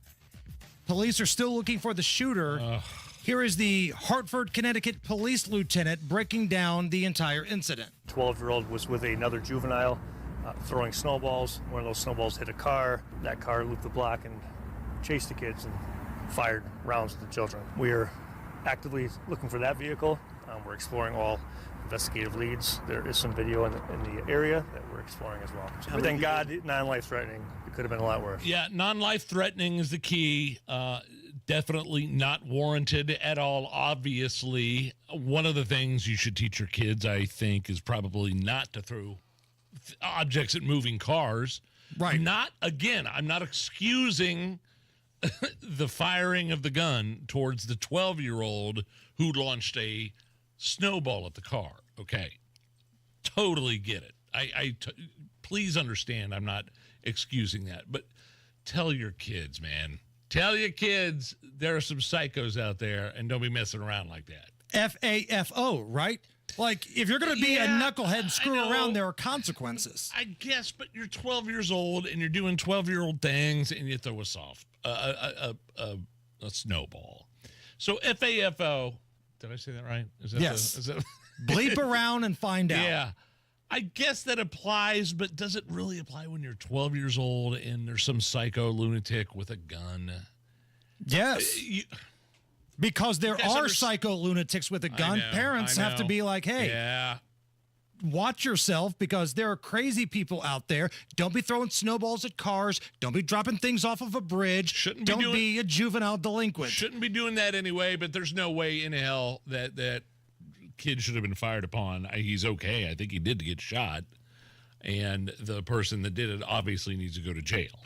Police are still looking for the shooter. Here is the Hartford, Connecticut police lieutenant breaking down the entire incident. 12-year-old was with another juvenile throwing snowballs. One of those snowballs hit a car. That car looped the block and chased the kids and fired rounds at the children. We are actively looking for that vehicle. We're exploring all investigative leads. There is some video in the area that we're exploring as well. But thank God, non-life threatening. It could have been a lot worse. Yeah, non-life threatening is the key. Definitely not warranted at all, obviously. One of the things you should teach your kids, I think, is probably not to throw objects at moving cars. Right. I'm not excusing the firing of the gun towards the 12-year-old who launched a snowball at the car. Okay. Totally get it. Please understand I'm not excusing that. But tell your kids, man. Tell your kids there are some psychos out there, and don't be messing around like that. FAFO, right? Like, if you're going to be a knucklehead and screw around, there are consequences. I guess, but you're 12 years old, and you're doing 12-year-old things, and you throw a snowball. So FAFO, did I say that right? Is that yes. Bleep around and find out. Yeah. I guess that applies, but does it really apply when you're 12 years old and there's some psycho lunatic with a gun? Yes. Because there are psycho lunatics with a gun. Parents have to be like, hey, watch yourself, because there are crazy people out there. Don't be throwing snowballs at cars. Don't be dropping things off of a bridge. Don't be a juvenile delinquent. Shouldn't be doing that anyway, but there's no way in hell that kid should have been fired upon. He's okay. I think he did get shot. And the person that did it obviously needs to go to jail.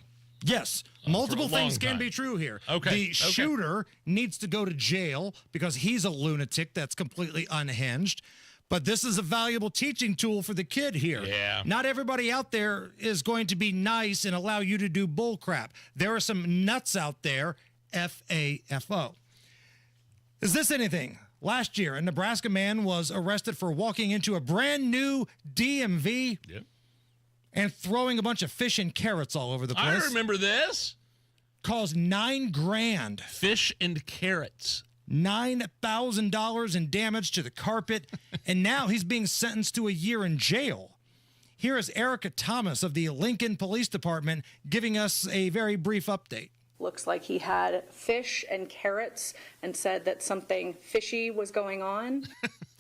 Yes, multiple things can be true here. The shooter needs to go to jail because he's a lunatic that's completely unhinged. But this is a valuable teaching tool for the kid here. Yeah. Not everybody out there is going to be nice and allow you to do bull crap. There are some nuts out there, FAFO. Is this anything? Last year, a Nebraska man was arrested for walking into a brand new DMV and throwing a bunch of fish and carrots all over the place. I remember this. Caused $9,000. Fish and carrots. $9,000 in damage to the carpet, and now he's being sentenced to a year in jail. Here is Erica Thomas of the Lincoln Police Department giving us a very brief update. Looks like he had fish and carrots and said that something fishy was going on.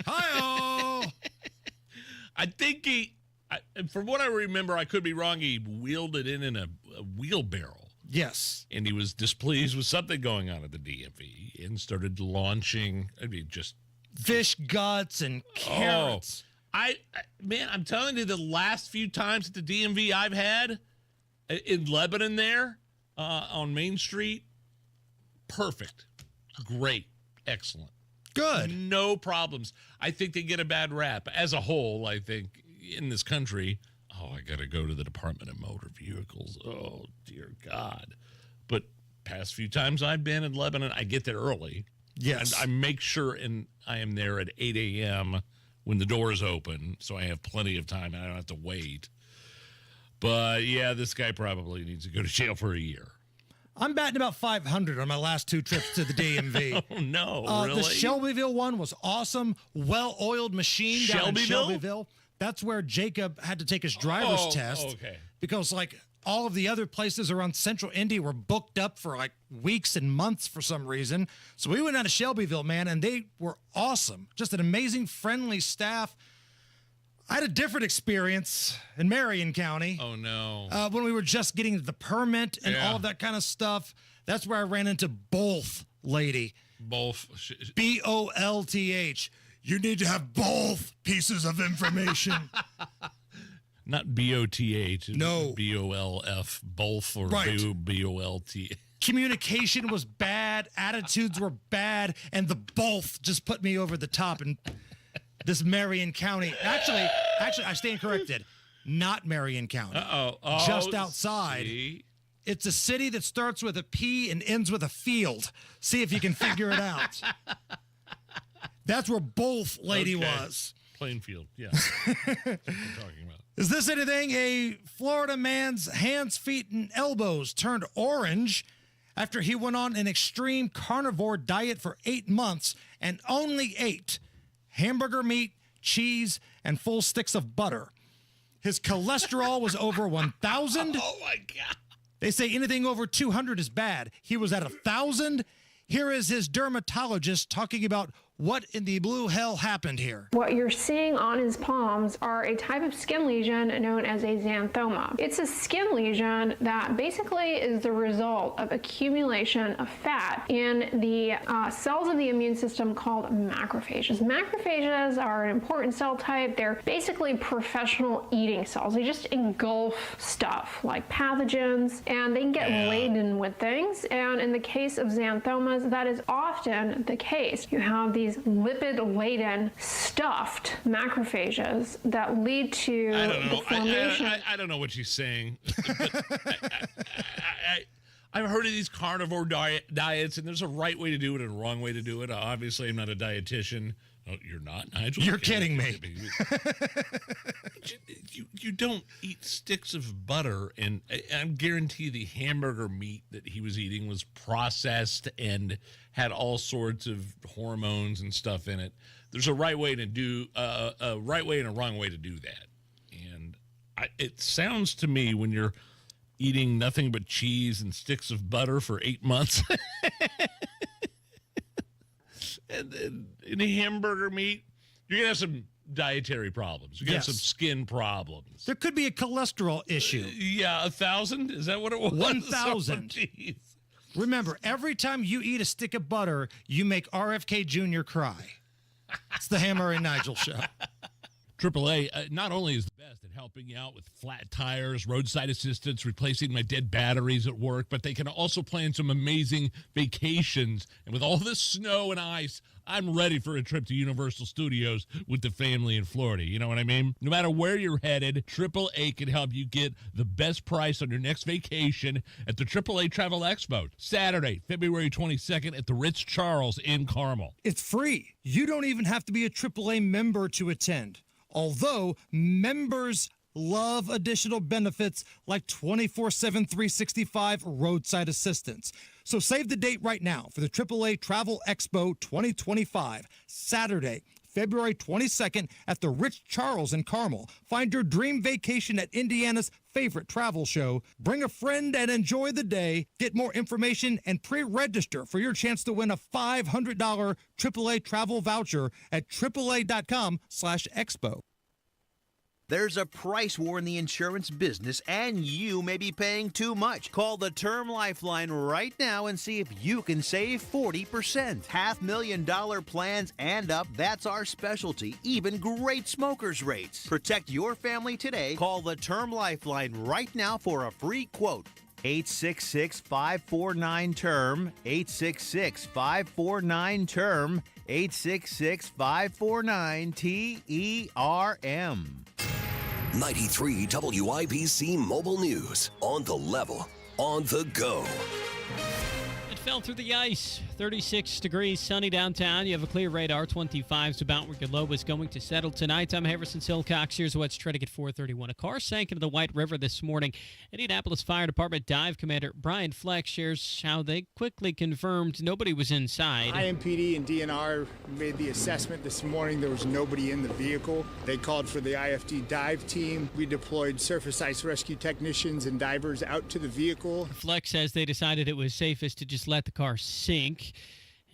Hi-oh! I think from what I remember, I could be wrong, he wheeled it in a wheelbarrow. Yes. And he was displeased with something going on at the DMV and started launching, just fish guts and carrots. Man, I'm telling you, the last few times at the DMV I've had in Lebanon there, on Main Street, perfect, great, excellent, good, no problems. I think they get a bad rap as a whole. I think in this country, I got to go to the Department of Motor Vehicles. Oh dear God! But past few times I've been in Lebanon, I get there early. Yes, I make sure, and I am there at 8 a.m. when the doors open, so I have plenty of time and I don't have to wait. But yeah, this guy probably needs to go to jail for a year. I'm batting about 500 on my last 2 trips to the DMV. Oh, no, really? The Shelbyville one was awesome. Well-oiled machine down in Shelbyville. That's where Jacob had to take his driver's test. Okay. Because, all of the other places around Central Indy were booked up for, weeks and months for some reason. So we went out to Shelbyville, man, and they were awesome. Just an amazing, friendly staff. I had a different experience in Marion County. Oh, no. When we were just getting the permit and all of that kind of stuff. That's where I ran into both lady. Both. BOLTH. You need to have both pieces of information. Not BOTH. No. BOLF. Both or right. BOLT. Communication was bad. Attitudes were bad. And the both just put me over the top. And this Marion County. Actually, I stand corrected. Not Marion County. Uh-oh. Just outside. See? It's a city that starts with a P and ends with a field. See if you can figure it out. That's where both lady was. Plainfield, yeah. That's what we're talking about. Is this anything? A Florida man's hands, feet, and elbows turned orange after he went on an extreme carnivore diet for 8 months and only ate hamburger meat, cheese, and full sticks of butter. His cholesterol was over 1,000. Oh, my God. They say anything over 200 is bad. He was at 1,000. Here is his dermatologist talking about what in the blue hell happened here. What you're seeing on his palms are a type of skin lesion known as a xanthoma. It's a skin lesion that basically is the result of accumulation of fat in the cells of the immune system called macrophages. Macrophages are an important cell type. They're basically professional eating cells. They just engulf stuff like pathogens, and they can get laden with things. And in the case of xanthomas, that is often the case. You have these lipid-laden, stuffed macrophages that lead to the formation. I don't know what she's saying. I've heard of these carnivore diets, and there's a right way to do it and a wrong way to do it. Obviously, I'm not a dietitian. Oh, you're not, Nigel? You're kidding me. You don't eat sticks of butter, and I guarantee the hamburger meat that he was eating was processed and had all sorts of hormones and stuff in it. There's a right way to do a right way and a wrong way to do that. And it sounds to me when you're eating nothing but cheese and sticks of butter for 8 months. And the hamburger meat, you're going to have some dietary problems. You're going to have some skin problems. There could be a cholesterol issue. Yeah, 1,000? Is that what it was? 1,000. Oh, remember, every time you eat a stick of butter, you make RFK Jr. cry. It's the Hammer and Nigel Show. AAA not only is the best at helping helping you out with flat tires, roadside assistance, replacing my dead batteries at work, but they can also plan some amazing vacations. And with all this snow and ice, I'm ready for a trip to Universal Studios with the family in Florida. You know what I mean? No matter where you're headed, AAA can help you get the best price on your next vacation at the AAA Travel Expo, Saturday, February 22nd at the Ritz-Charles in Carmel. It's free. You don't even have to be a AAA member to attend. Although members love additional benefits like 24/7, 365 roadside assistance. So save the date right now for the AAA Travel Expo 2025, Saturday, February 22nd at the Ritz-Charles in Carmel. Find your dream vacation at Indiana's favorite travel show. Bring a friend and enjoy the day. Get more information and pre-register for your chance to win a $500 AAA travel voucher at AAA.com/expo. There's a price war in the insurance business, and you may be paying too much. Call the Term Lifeline right now and see if you can save 40%. $500,000 plans and up, that's our specialty. Even great smokers' rates. Protect your family today. Call the Term Lifeline right now for a free quote. 866-549-TERM, 866-549-TERM, 866-549-TERM. 93 WIBC Mobile News. On the level, on the go. It fell through the ice. 36 degrees, sunny downtown. You have a clear radar. 25 is about where your low is going to settle tonight. I'm Harrison Silcox. Here's what's trending at 4:31. A car sank into the White River this morning. Indianapolis Fire Department Dive Commander Brian Fleck shares how they quickly confirmed nobody was inside. IMPD and DNR made the assessment this morning. There was nobody in the vehicle. They called for the IFD dive team. We deployed surface ice rescue technicians and divers out to the vehicle. Fleck says they decided it was safest to just let the car sink,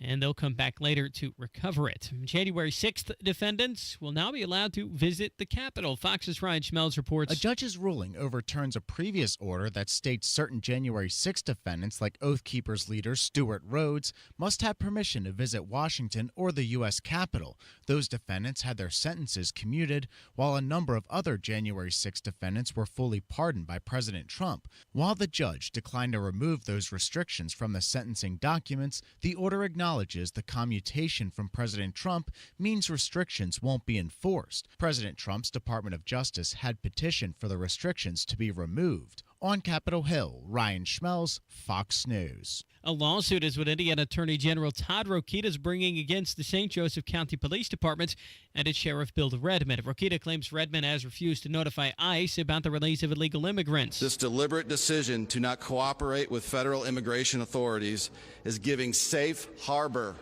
and they'll come back later to recover it. January 6th defendants will now be allowed to visit the Capitol. Fox's Ryan Schmelz reports. A judge's ruling overturns a previous order that states certain January 6 defendants, like Oath Keepers leader Stuart Rhodes, must have permission to visit Washington or the U.S. Capitol. Those defendants had their sentences commuted, while a number of other January 6 defendants were fully pardoned by President Trump. While the judge declined to remove those restrictions from the sentencing documents, the order acknowledges the commutation from President Trump means restrictions won't be enforced. President Trump's Department of Justice had petitioned for the restrictions to be removed. On Capitol Hill, Ryan Schmelz, Fox News. A lawsuit is what Indiana Attorney General Todd Rokita is bringing against the St. Joseph County Police Department and its Sheriff Bill Redmond. Rokita claims Redmond has refused to notify ICE about the release of illegal immigrants. This deliberate decision to not cooperate with federal immigration authorities is giving safe harbor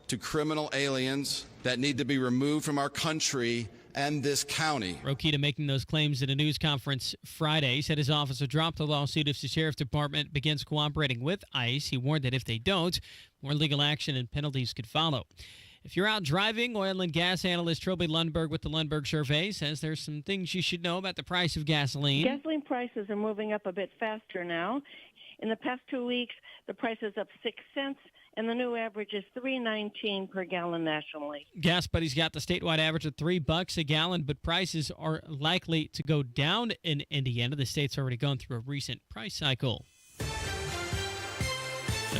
to criminal aliens that need to be removed from our country and this county. Rokita making those claims at a news conference Friday said his office will drop the lawsuit if the Sheriff's Department begins cooperating with ICE. He warned that if they don't, more legal action and penalties could follow. If you're out driving, oil and gas analyst Trilby Lundberg with the Lundberg Survey says there's some things you should know about the price of gasoline. Gasoline prices are moving up a bit faster now. In the past 2 weeks, the price is up 6 cents. And the new average is $3.19 per gallon nationally. Gas Buddy's got the statewide average of $3 a gallon, but prices are likely to go down in Indiana. The state's already gone through a recent price cycle. The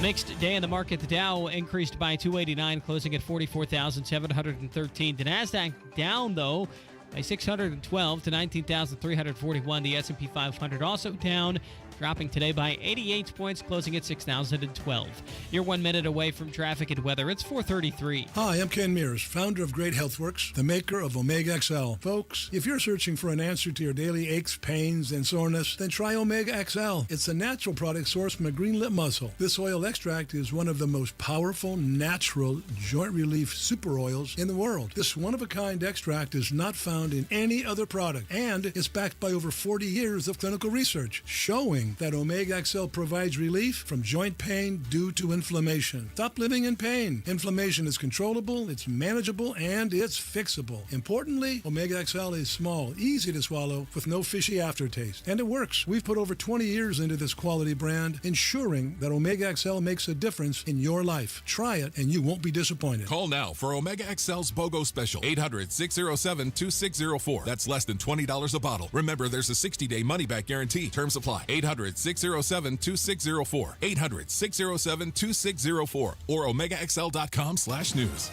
mixed day in the market, the Dow increased by 289, closing at 44,713. The Nasdaq down, though, by 612 to 19,341. The S&P 500 also down, dropping today by 88 points, closing at 6,012. You're 1 minute away from traffic and weather. It's 4:33. Hi, I'm Ken Mears, founder of Great Healthworks, the maker of Omega XL. Folks, if you're searching for an answer to your daily aches, pains, and soreness, then try Omega XL. It's a natural product sourced from a green lip mussel. This oil extract is one of the most powerful, natural joint relief super oils in the world. This one-of-a-kind extract is not found in any other product, and it's backed by over 40 years of clinical research, showing knowing that Omega XL provides relief from joint pain due to inflammation. Stop living in pain. Inflammation is controllable, it's manageable, and it's fixable. Importantly, Omega XL is small, easy to swallow, with no fishy aftertaste. And it works. We've put over 20 years into this quality brand, ensuring that Omega XL makes a difference in your life. Try it, and you won't be disappointed. Call now for Omega XL's BOGO special, 800-607-2604. That's less than $20 a bottle. Remember, there's a 60-day money-back guarantee. Terms apply. 800-607-2604. 800-607-2604 or OmegaXL.com/news.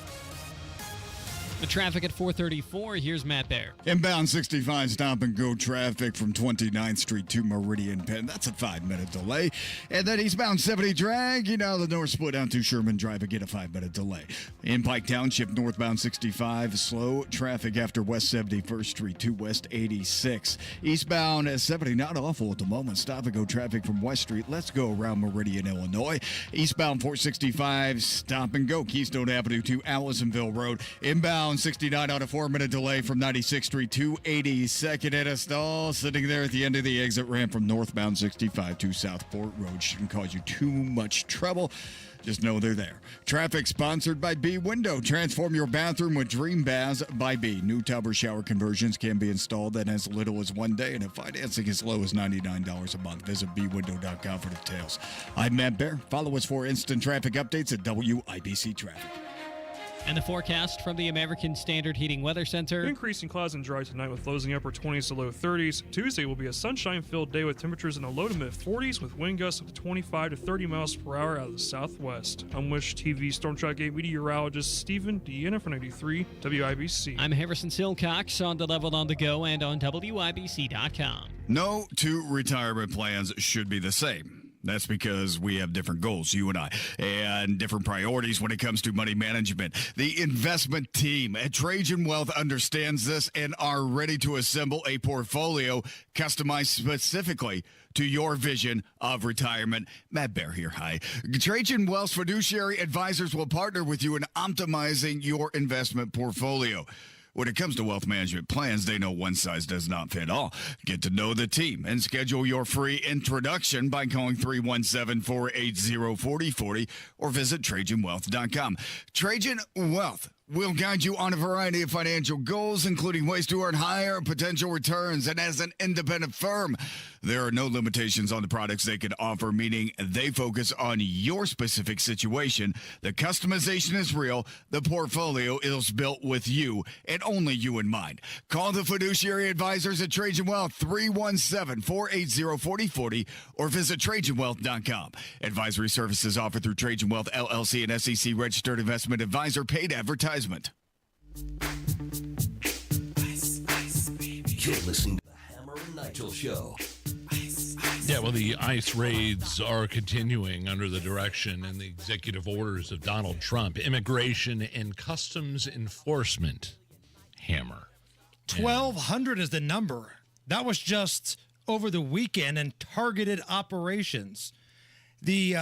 The traffic at 434. Here's Matt Bear. Inbound 65 stop and go traffic from 29th Street to Meridian Penn. That's a 5-minute delay. And then eastbound 70 drag, the north split down to Sherman Drive. Again, a 5-minute delay. In Pike Township, northbound 65, slow traffic after West 71st Street to West 86. Eastbound 70, not awful at the moment. Stop and go traffic from West Street. Let's go around Meridian, Illinois. Eastbound 465, stop and go Keystone Avenue to Allisonville Road. Inbound 69 on a 4-minute delay from 96th Street to 82nd at a stall. Sitting there at the end of the exit ramp from northbound 65 to Southport Road. Shouldn't cause you too much trouble. Just know they're there. Traffic sponsored by B Window. Transform your bathroom with Dream Baths by B. New tub or shower conversions can be installed in as little as 1 day, and if financing as low as $99 a month. Visit bwindow.com for details. I'm Matt Bear. Follow us for instant traffic updates at WIBC Traffic. And the forecast from the American Standard Heating Weather Center. Increasing clouds and dry tonight with lows in the upper 20s to low 30s. Tuesday will be a sunshine-filled day with temperatures in the low to mid 40s with wind gusts up to 25 to 30 miles per hour out of the southwest. I'm Wish TV Storm Track 8 meteorologist Stephen Deanna for 93 WIBC. I'm Harrison Silcox on the Level on the Go and on WIBC.com. No two retirement plans should be the same. That's because we have different goals, you and I, and different priorities when it comes to money management. The investment team at Trajan Wealth understands this and are ready to assemble a portfolio customized specifically to your vision of retirement. Matt Bear here. Hi. Trajan Wealth's fiduciary advisors will partner with you in optimizing your investment portfolio. When it comes to wealth management plans, they know one size does not fit all. Get to know the team and schedule your free introduction by calling 317-480-4040 or visit TrajanWealth.com. Trajan Wealth will guide you on a variety of financial goals, including ways to earn higher potential returns. And as an independent firm, there are no limitations on the products they can offer, meaning they focus on your specific situation. The customization is real. The portfolio is built with you and only you in mind. Call the fiduciary advisors at Trajan Wealth, 317-480-4040, or visit TrajanWealth.com. Advisory services offered through Trajan Wealth, LLC, and SEC registered investment advisor. Paid advertisement. You're listening to the Hammer and Nigel Show. Yeah, well, the ICE raids are continuing under the direction and the executive orders of Donald Trump. Immigration and Customs Enforcement. Hammer. 1,200 is the number. That was just over the weekend in targeted operations. The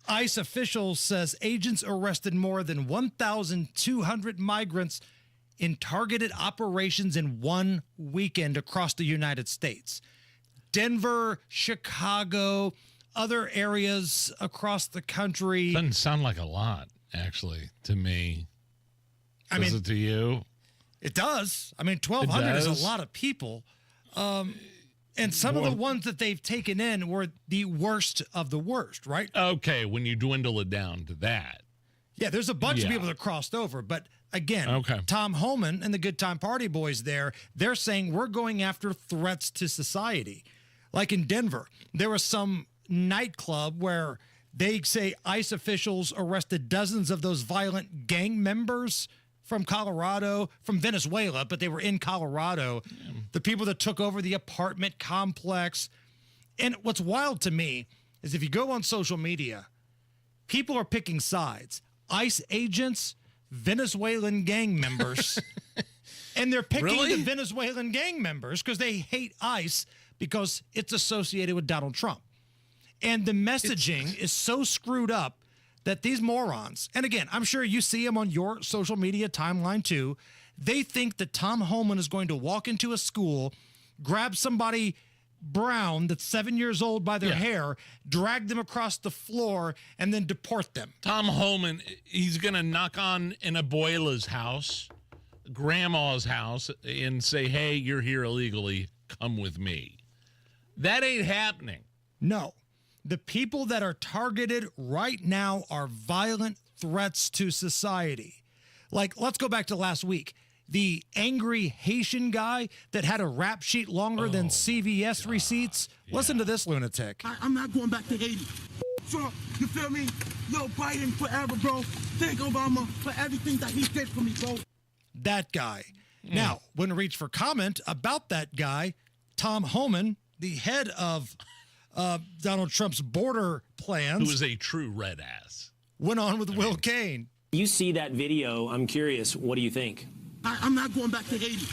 ICE official says agents arrested more than 1,200 migrants in targeted operations in one weekend across the United States. Denver, Chicago, other areas across the country. Doesn't sound like a lot, actually, to me. Does it to you? It does. I mean, 1,200 is a lot of people. And some of the ones that they've taken in were the worst of the worst, right? Okay, when you dwindle it down to that. Yeah, there's a bunch of people that crossed over. But again, Tom Homan and the Good Time Party Boys they're saying we're going after threats to society. Like in Denver, there was some nightclub where they say ICE officials arrested dozens of those violent gang members from Colorado, from Venezuela, but they were in Colorado. Yeah. The people that took over the apartment complex. And what's wild to me is if you go on social media, people are picking sides. ICE agents, Venezuelan gang members. And they're picking the Venezuelan gang members because they hate ICE because it's associated with Donald Trump. And the messaging is so screwed up that these morons, and again, I'm sure you see them on your social media timeline too, they think that Tom Homan is going to walk into a school, grab somebody Brown that's 7 years old by their hair, drag them across the floor, and then deport them. Tom Homan, he's going to knock on an abuela's house, grandma's house, and say, hey, you're here illegally. Come with me. That ain't happening. No. The people that are targeted right now are violent threats to society. Like, let's go back to last week. The angry Haitian guy that had a rap sheet longer than CVS receipts. Yeah. Listen to this lunatic. I'm not going back to Haiti. Trump, you feel me? Yo, Biden forever, bro. Thank Obama for everything that he did for me, bro. That guy. Now, when reached for comment about that guy, Tom Homan, the head of Donald Trump's border plans. Who is a true red ass. Went on with Will Cain. You see that video, I'm curious, what do you think? I'm not going back to Haiti.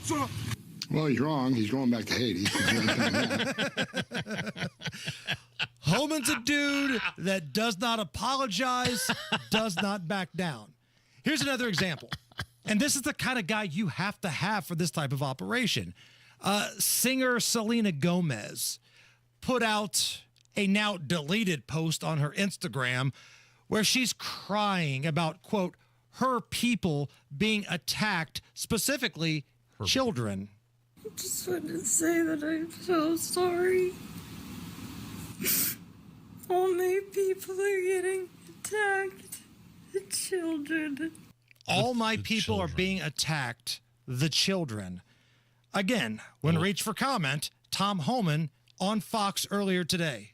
Trump. Well, he's wrong. He's going back to Haiti. Homan's a dude that does not apologize, does not back down. Here's another example. And this is the kind of guy you have to have for this type of operation. Singer Selena Gomez put out a now deleted post on her Instagram where she's crying about, quote, her people being attacked, specifically children. I just wanted to say that I'm so sorry. All my people are getting attacked. The children. All my people are being attacked. The children. Again, when reached for comment, Tom Homan on Fox earlier today.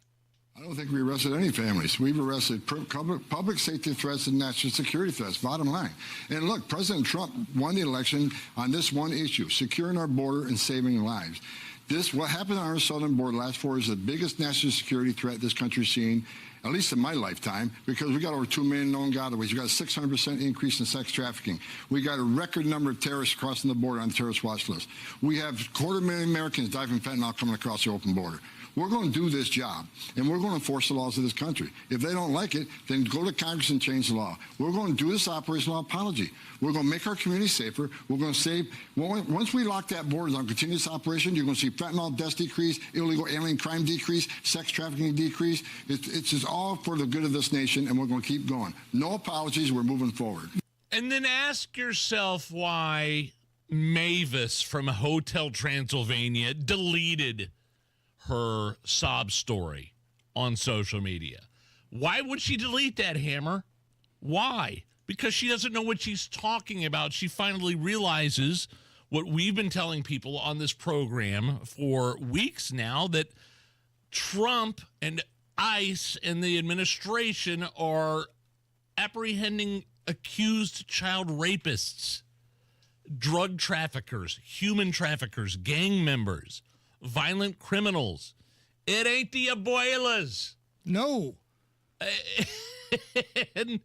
I don't think we arrested any families. We've arrested public safety threats and national security threats, bottom line. And look, President Trump won the election on this one issue, securing our border and saving lives. What happened on our southern border last 4 years is the biggest national security threat this country's seen, at least in my lifetime, because we got over 2 million known gotaways. We got a 600% increase in sex trafficking. We got a record number of terrorists crossing the border on the terrorist watch list. We have 250,000 Americans die from fentanyl coming across the open border. We're going to do this job, and we're going to enforce the laws of this country. If they don't like it, then go to Congress and change the law. We're going to do this operational apology. We're going to make our community safer. We're going to save. Once we lock that border on continuous operation, you're going to see fentanyl deaths decrease, illegal alien crime decrease, sex trafficking decrease. It's just all for the good of this nation, and we're going to keep going. No apologies. We're moving forward. And then ask yourself why Mavis from Hotel Transylvania deleted her sob story on social media. Why would she delete that, Hammer? Why? Because she doesn't know what she's talking about. She finally realizes what we've been telling people on this program for weeks now, that Trump and ICE and the administration are apprehending accused child rapists, drug traffickers, human traffickers, gang members, violent criminals. It ain't the abuelas. No. And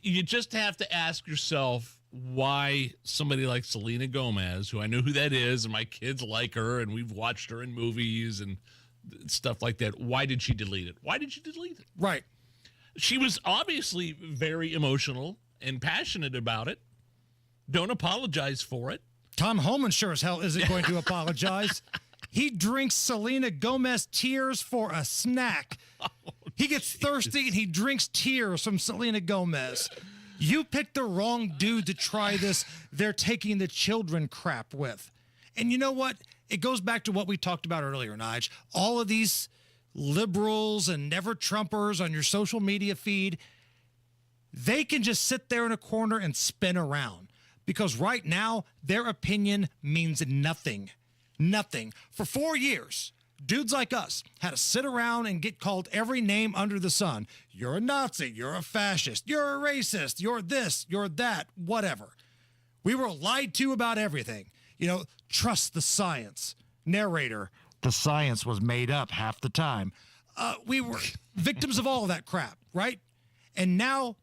you just have to ask yourself why somebody like Selena Gomez, who I know who that is, and my kids like her, and we've watched her in movies and stuff like that. Why did she delete it? Why did she delete it? Right. She was obviously very emotional and passionate about it. Don't apologize for it. Tom Homan sure as hell isn't going to apologize. He drinks Selena Gomez tears for a snack. He gets thirsty and he drinks tears from Selena Gomez. You picked the wrong dude to try this "they're taking the children" crap with. And you know what? It goes back to what we talked about earlier, Nige. All of these liberals and never-Trumpers on your social media feed, they can just sit there in a corner and spin around. Because right now, their opinion means nothing. Nothing. For 4 years, dudes like us had to sit around and get called every name under the sun. You're a Nazi. You're a fascist. You're a racist. You're this. You're that. Whatever. We were lied to about everything. You know, trust the science. Narrator, the science was made up half the time. We were victims of all of that crap, right? And now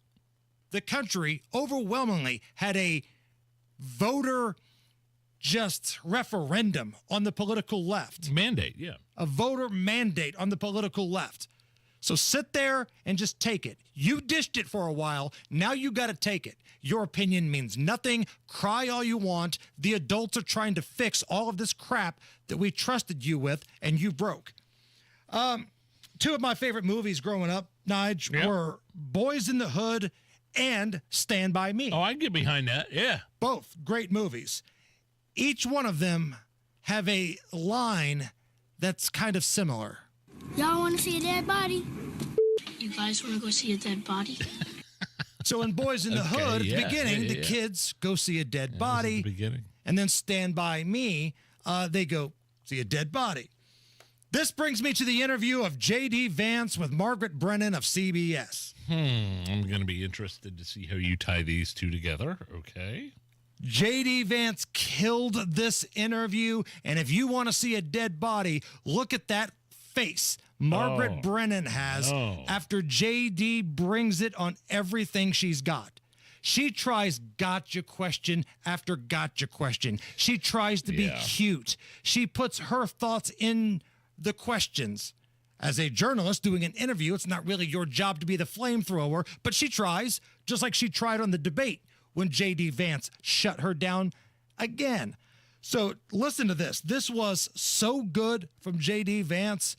the country overwhelmingly had a voter just referendum on the political left. Mandate, yeah. A voter mandate on the political left. So sit there and just take it. You dished it for a while. Now you got to take it. Your opinion means nothing. Cry all you want. The adults are trying to fix all of this crap that we trusted you with and you broke. Two of my favorite movies growing up, Nige, were Boys in the Hood and Stand By Me. Oh, I can get behind that. Yeah. Both great movies. Each one of them have a line that's kind of similar. Y'all want to see a dead body? You guys want to go see a dead body? So in Boys in the Hood, at the beginning, the kids go see a dead body. Beginning. And then Stand By Me, they go see a dead body. This brings me to the interview of J.D. Vance with Margaret Brennan of CBS. I'm going to be interested to see how you tie these two together. Okay. J.D. Vance killed this interview, and if you want to see a dead body, look at that face Margaret Brennan has after J.D. brings it on everything she's got. She tries gotcha question after gotcha question. She tries to be cute. She puts her thoughts in the questions. As a journalist doing an interview, it's not really your job to be the flamethrower, but she tries, just like she tried on the debate when J.D. Vance shut her down again. So listen to this. This was so good from J.D. Vance.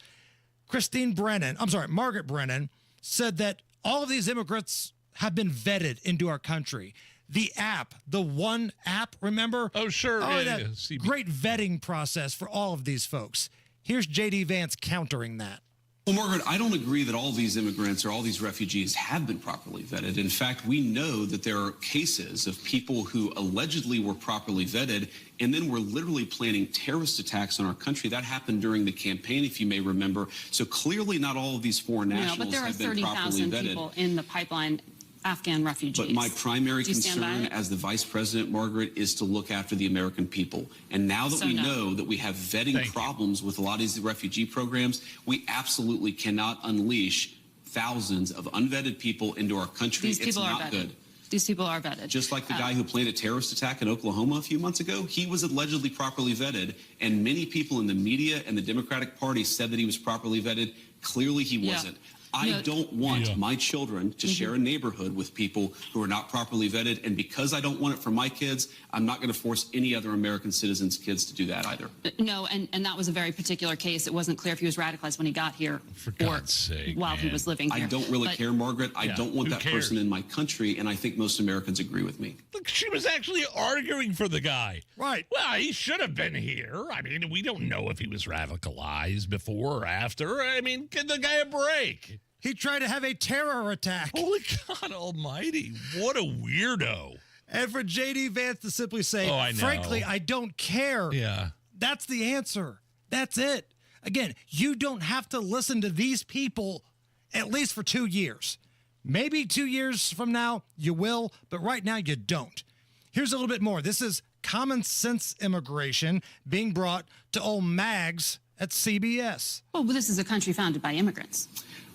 Margaret Brennan said that all of these immigrants have been vetted into our country. The app, the one app, remember? Oh, sure. Great vetting process for all of these folks. Here's J.D. Vance countering that. Well, Margaret, I don't agree that all these immigrants or all these refugees have been properly vetted. In fact, we know that there are cases of people who allegedly were properly vetted and then were literally planning terrorist attacks on our country. That happened during the campaign, if you may remember. So clearly not all of these foreign nationals have been properly vetted. But there are 30,000 people in the pipeline, Afghan refugees. But my primary concern as the vice president, Margaret, is to look after the American people. And now that we know that we have vetting problems with a lot of these refugee programs, we absolutely cannot unleash thousands of unvetted people into our country. These people are vetted. Good. These people are vetted. Just like the guy who planned a terrorist attack in Oklahoma a few months ago, he was allegedly properly vetted, and many people in the media and the Democratic Party said that he was properly vetted. Clearly he wasn't. I don't want my children to share a neighborhood with people who are not properly vetted. And because I don't want it for my kids, I'm not going to force any other American citizens' kids to do that either. No, and that was a very particular case. It wasn't clear if he was radicalized when he got here for God's sake, while he was living here. I don't really care, Margaret. I don't want that person in my country, and I think most Americans agree with me. Look, she was actually arguing for the guy. Right. Well, he should have been here. I mean, we don't know if he was radicalized before or after. I mean, give the guy a break. He tried to have a terror attack. Holy God almighty. What a weirdo. And for J.D. Vance to simply say, I know. frankly, I don't care. Yeah. That's the answer. That's it. Again, you don't have to listen to these people at least for 2 years. Maybe 2 years from now you will, but right now you don't. Here's a little bit more. This is common sense immigration being brought to old Mags at CBS. Well, this is a country founded by immigrants.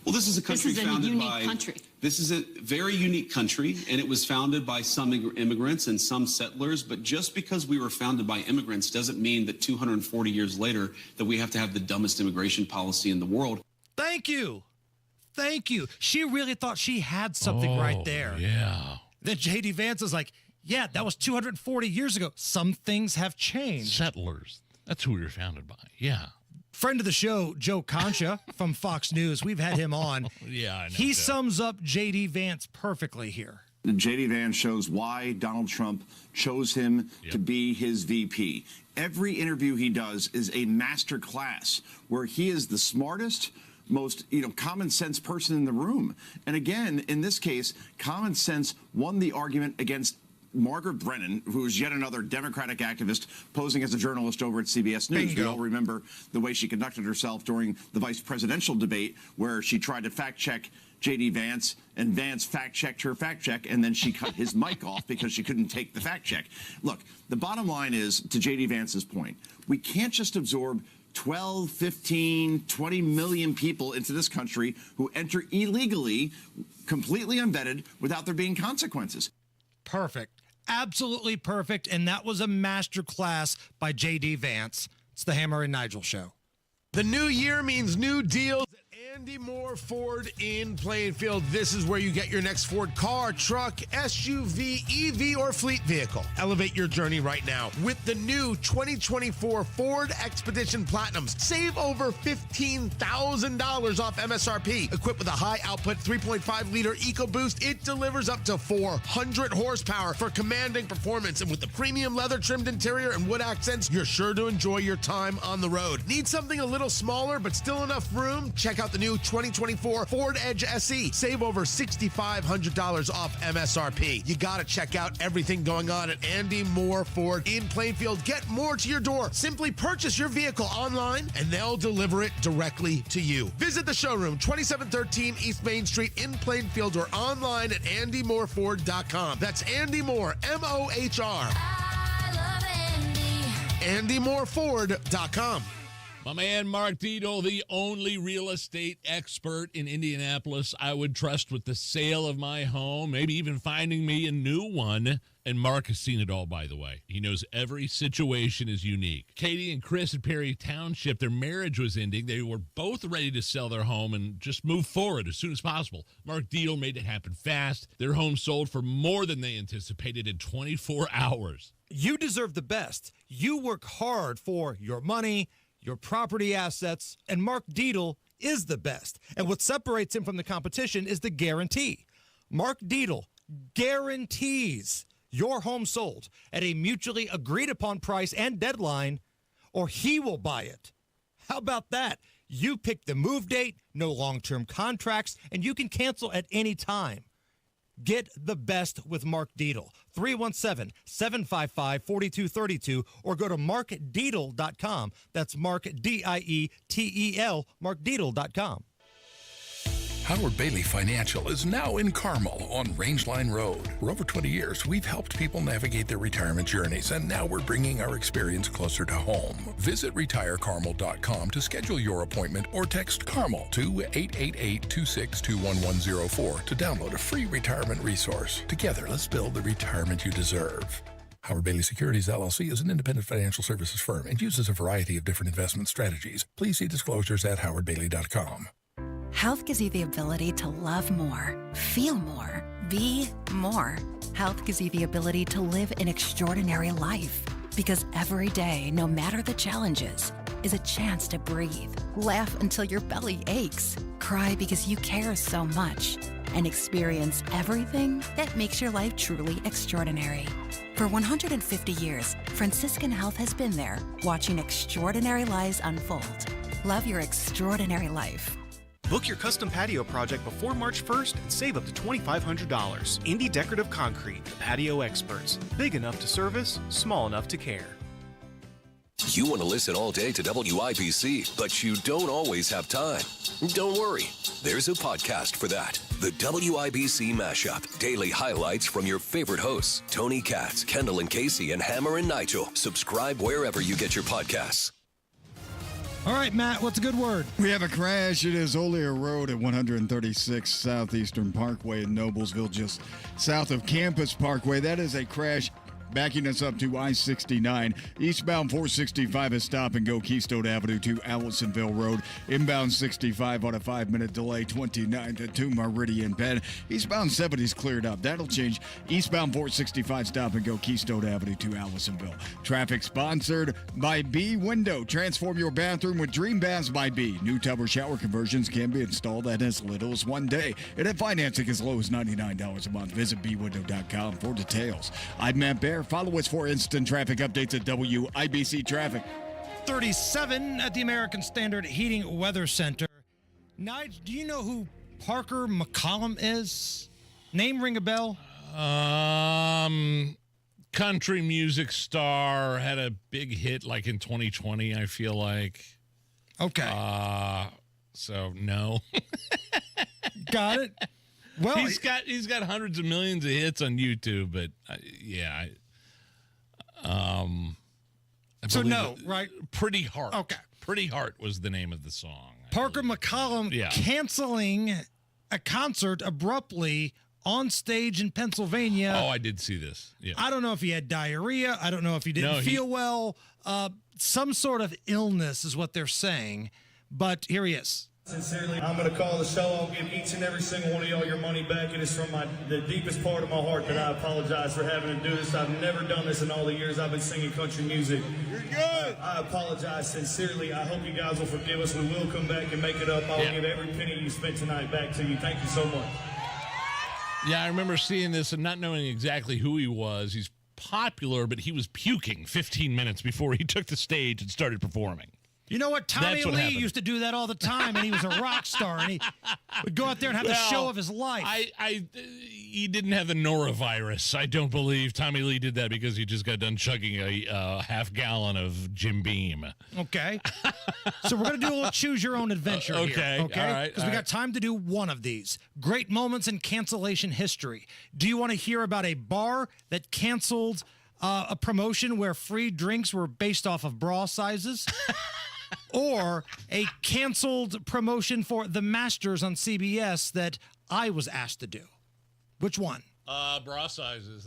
Well, this is a country founded by... country. This is a very unique country, and it was founded by some immigrants and some settlers. But just because we were founded by immigrants doesn't mean that 240 years later that we have to have the dumbest immigration policy in the world. Thank you. Thank you. She really thought she had something right there. Yeah. Then J.D. Vance is like, yeah, that was 240 years ago. Some things have changed. Settlers. That's who we were founded by. Yeah. Friend of the show, Joe Concha from Fox News. We've had him on. Yeah, I know. He sums up J.D. Vance perfectly here. J.D. Vance shows why Donald Trump chose him to be his VP. Every interview he does is a master class where he is the smartest, most common sense person in the room. And again, in this case, common sense won the argument against Margaret Brennan, who is yet another Democratic activist posing as a journalist over at CBS News. We all remember the way she conducted herself during the vice presidential debate, where she tried to fact-check J.D. Vance, and Vance fact-checked her fact-check, and then she cut his mic off because she couldn't take the fact-check. Look, the bottom line is, to J.D. Vance's point, we can't just absorb 12, 15, 20 million people into this country who enter illegally, completely unvetted, without there being consequences. Perfect. Absolutely perfect. And that was a master class by J.D. Vance. It's the Hammer and Nigel Show. The new year means new deals at Andy Moore Ford in Plainfield. This is where you get your next Ford car, truck, SUV, EV, or fleet vehicle. Elevate your journey right now with the new 2024 Ford Expedition Platinums. Save over $15,000 off MSRP. Equipped with a high-output 3.5-liter EcoBoost, it delivers up to 400 horsepower for commanding performance. And with the premium leather-trimmed interior and wood accents, you're sure to enjoy your time on the road. Need something a little smaller but still enough room? Check out the new 2024 Ford Edge SE. Save over $6,500 off MSRP. You got to check out everything going on at Andy Moore Ford in Plainfield. Get more to your door. Simply purchase your vehicle online and they'll deliver it directly to you. Visit the showroom, 2713 East Main Street in Plainfield, or online at andymoreford.com. That's Andy Moore, M-O-H-R. andymoreford.com. My man, Mark Dietel, the only real estate expert in Indianapolis I would trust with the sale of my home, maybe even finding me a new one. And Mark has seen it all, by the way. He knows every situation is unique. Katie and Chris at Perry Township, their marriage was ending. They were both ready to sell their home and just move forward as soon as possible. Mark Dietel made it happen fast. Their home sold for more than they anticipated in 24 hours. You deserve the best. You work hard for your money, your property assets, and Mark Dietel is the best. And what separates him from the competition is the guarantee. Mark Dietel guarantees your home sold at a mutually agreed upon price and deadline, or he will buy it. How about that? You pick the move date, no long-term contracts, and you can cancel at any time. Get the best with Mark Dietel. 317-755-4232 or go to markdietel.com. That's Mark, D-I-E-T-E-L, markdietel.com. Howard Bailey Financial is now in Carmel on Rangeline Road. For over 20 years, we've helped people navigate their retirement journeys, and now we're bringing our experience closer to home. Visit retirecarmel.com to schedule your appointment or text Carmel to 888-2621-104 to download a free retirement resource. Together, let's build the retirement you deserve. Howard Bailey Securities, LLC is an independent financial services firm and uses a variety of different investment strategies. Please see disclosures at howardbailey.com. Health gives you the ability to love more, feel more, be more. Health gives you the ability to live an extraordinary life. Because every day, no matter the challenges, is a chance to breathe, laugh until your belly aches, cry because you care so much, and experience everything that makes your life truly extraordinary. For 150 years, Franciscan Health has been there, watching extraordinary lives unfold. Love your extraordinary life. Book your custom patio project before March 1st and save up to $2,500. Indy Decorative Concrete, the patio experts. Big enough to service, small enough to care. You want to listen all day to WIBC, but you don't always have time. Don't worry. There's a podcast for that. The WIBC Mashup. Daily highlights from your favorite hosts, Tony Katz, Kendall and Casey, and Hammer and Nigel. Subscribe wherever you get your podcasts. All right, Matt, what's a good word? We have a crash. It is Olier Road at 136 Southeastern Parkway in Noblesville, just south of Campus Parkway. That is a crash backing us up to I-69. Eastbound 465 is stop and go Keystone Avenue to Allisonville Road. Inbound 65 on a 5-minute delay, 29th to Meridian Penn. Eastbound 70 is cleared up. That'll change. Eastbound 465 stop and go Keystone Avenue to Allisonville. Traffic sponsored by B Window. Transform your bathroom with Dream Baths by B. New tub or shower conversions can be installed in as little as 1 day. And at financing as low as $99 a month. Visit bwindow.com for details. I'm Matt Bear. Follow us for instant traffic updates at WIBC Traffic. 37 at the American Standard Heating Weather Center. Nigel, do you know who Parker McCollum is? Name ring a bell? Country music star, had a big hit like in 2020, I feel like. Okay. So no. Got it. Well, he's got hundreds of millions of hits on YouTube, but so no, right? Pretty Heart. Okay. Pretty Heart was the name of the song. Parker McCollum canceling a concert abruptly on stage in Pennsylvania. Oh, I did see this. Yeah. I don't know if he had diarrhea. I don't know if he didn't feel well. Some sort of illness is what they're saying. But here he is. Sincerely, I'm going to call the show. I'll give each and every single one of y'all your money back. It is from the deepest part of my heart that I apologize for having to do this. I've never done this in all the years I've been singing country music. You're good. I apologize sincerely. I hope you guys will forgive us. We will come back and make it up. I'll give every penny you spent tonight back to you. Thank you so much. Yeah, I remember seeing this and not knowing exactly who he was. He's popular, but he was puking 15 minutes before he took the stage and started performing. You know what? Tommy Lee used to do that all the time, and he was a rock star, and he would go out there and have the show of his life. He didn't have the norovirus. I don't believe Tommy Lee did that because he just got done chugging a half gallon of Jim Beam. Okay. So we're going to do a little choose your own adventure here. Okay. All right. Because we got time to do one of these. Great moments in cancellation history. Do you want to hear about a bar that canceled a promotion where free drinks were based off of bra sizes? Or a canceled promotion for The Masters on CBS that I was asked to do? Which one? Bra sizes.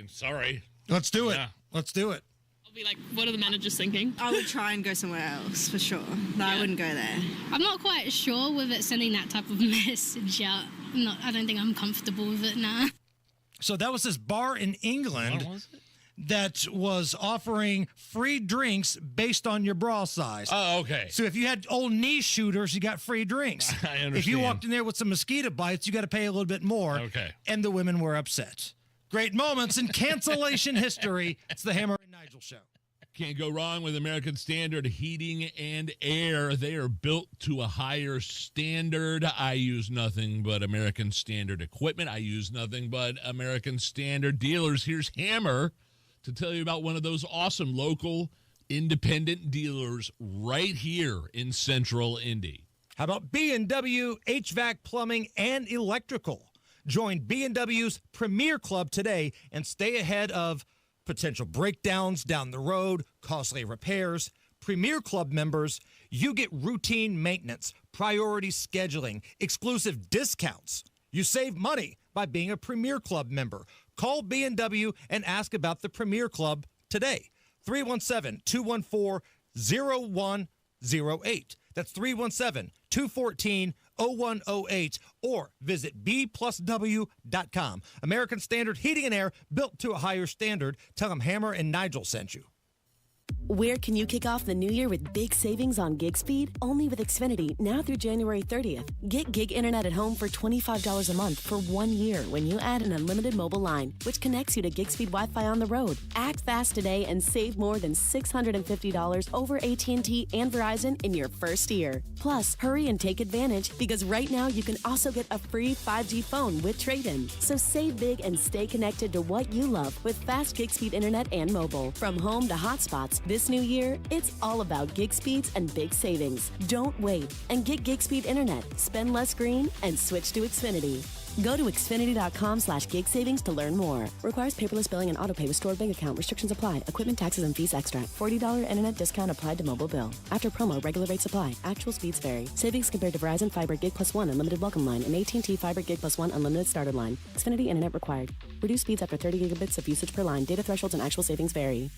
Sorry. Let's do it. Yeah. Let's do it. I'll be like, what are the managers thinking? I would try and go somewhere else, for sure. No, I wouldn't go there. I'm not quite sure with it sending that type of message out. I don't think I'm comfortable with it now. So that was this bar in England that was offering free drinks based on your bra size. Oh, okay. So if you had old knee shooters, you got free drinks. I understand. If you walked in there with some mosquito bites, you got to pay a little bit more. Okay. And the women were upset. Great moments in cancellation history. It's the Hammer and Nigel Show. Can't go wrong with American Standard Heating and Air. They are built to a higher standard. I use nothing but American Standard equipment. I use nothing but American Standard dealers. Here's Hammer to tell you about one of those awesome local independent dealers right here in Central Indy. How about B&W HVAC, Plumbing, and Electrical? Join B&W's Premier Club today and stay ahead of potential breakdowns down the road, costly repairs. Premier Club members, you get routine maintenance, priority scheduling, exclusive discounts. You save money by being a Premier Club member. Call B&W and ask about the Premier Club today. 317-214-0108. That's 317-214-0108. Or visit bplusw.com. American Standard Heating and Air, built to a higher standard. Tell them Hammer and Nigel sent you. Where can you kick off the new year with big savings on gig speed? Only with Xfinity, now through January 30th. Get gig internet at home for $25 a month for 1 year when you add an unlimited mobile line, which connects you to gig speed Wi-Fi on the road. Act fast today and save more than $650 over AT&T and Verizon in your first year. Plus, hurry and take advantage because right now you can also get a free 5G phone with trade-in. So save big and stay connected to what you love with fast gig speed internet and mobile. From home to hotspots, this new year, it's all about gig speeds and big savings. Don't wait and get gig speed internet. Spend less green and switch to Xfinity. Go to Xfinity.com/gig savings to learn more. Requires paperless billing and autopay with stored bank account. Restrictions apply. Equipment, taxes, and fees extra. $40 internet discount applied to mobile bill. After promo, regular rates apply. Actual speeds vary. Savings compared to Verizon Fiber Gig Plus 1 Unlimited Welcome Line and AT&T Fiber Gig Plus 1 Unlimited Starter Line. Xfinity internet required. Reduced speeds after 30 gigabits of usage per line. Data thresholds and actual savings vary.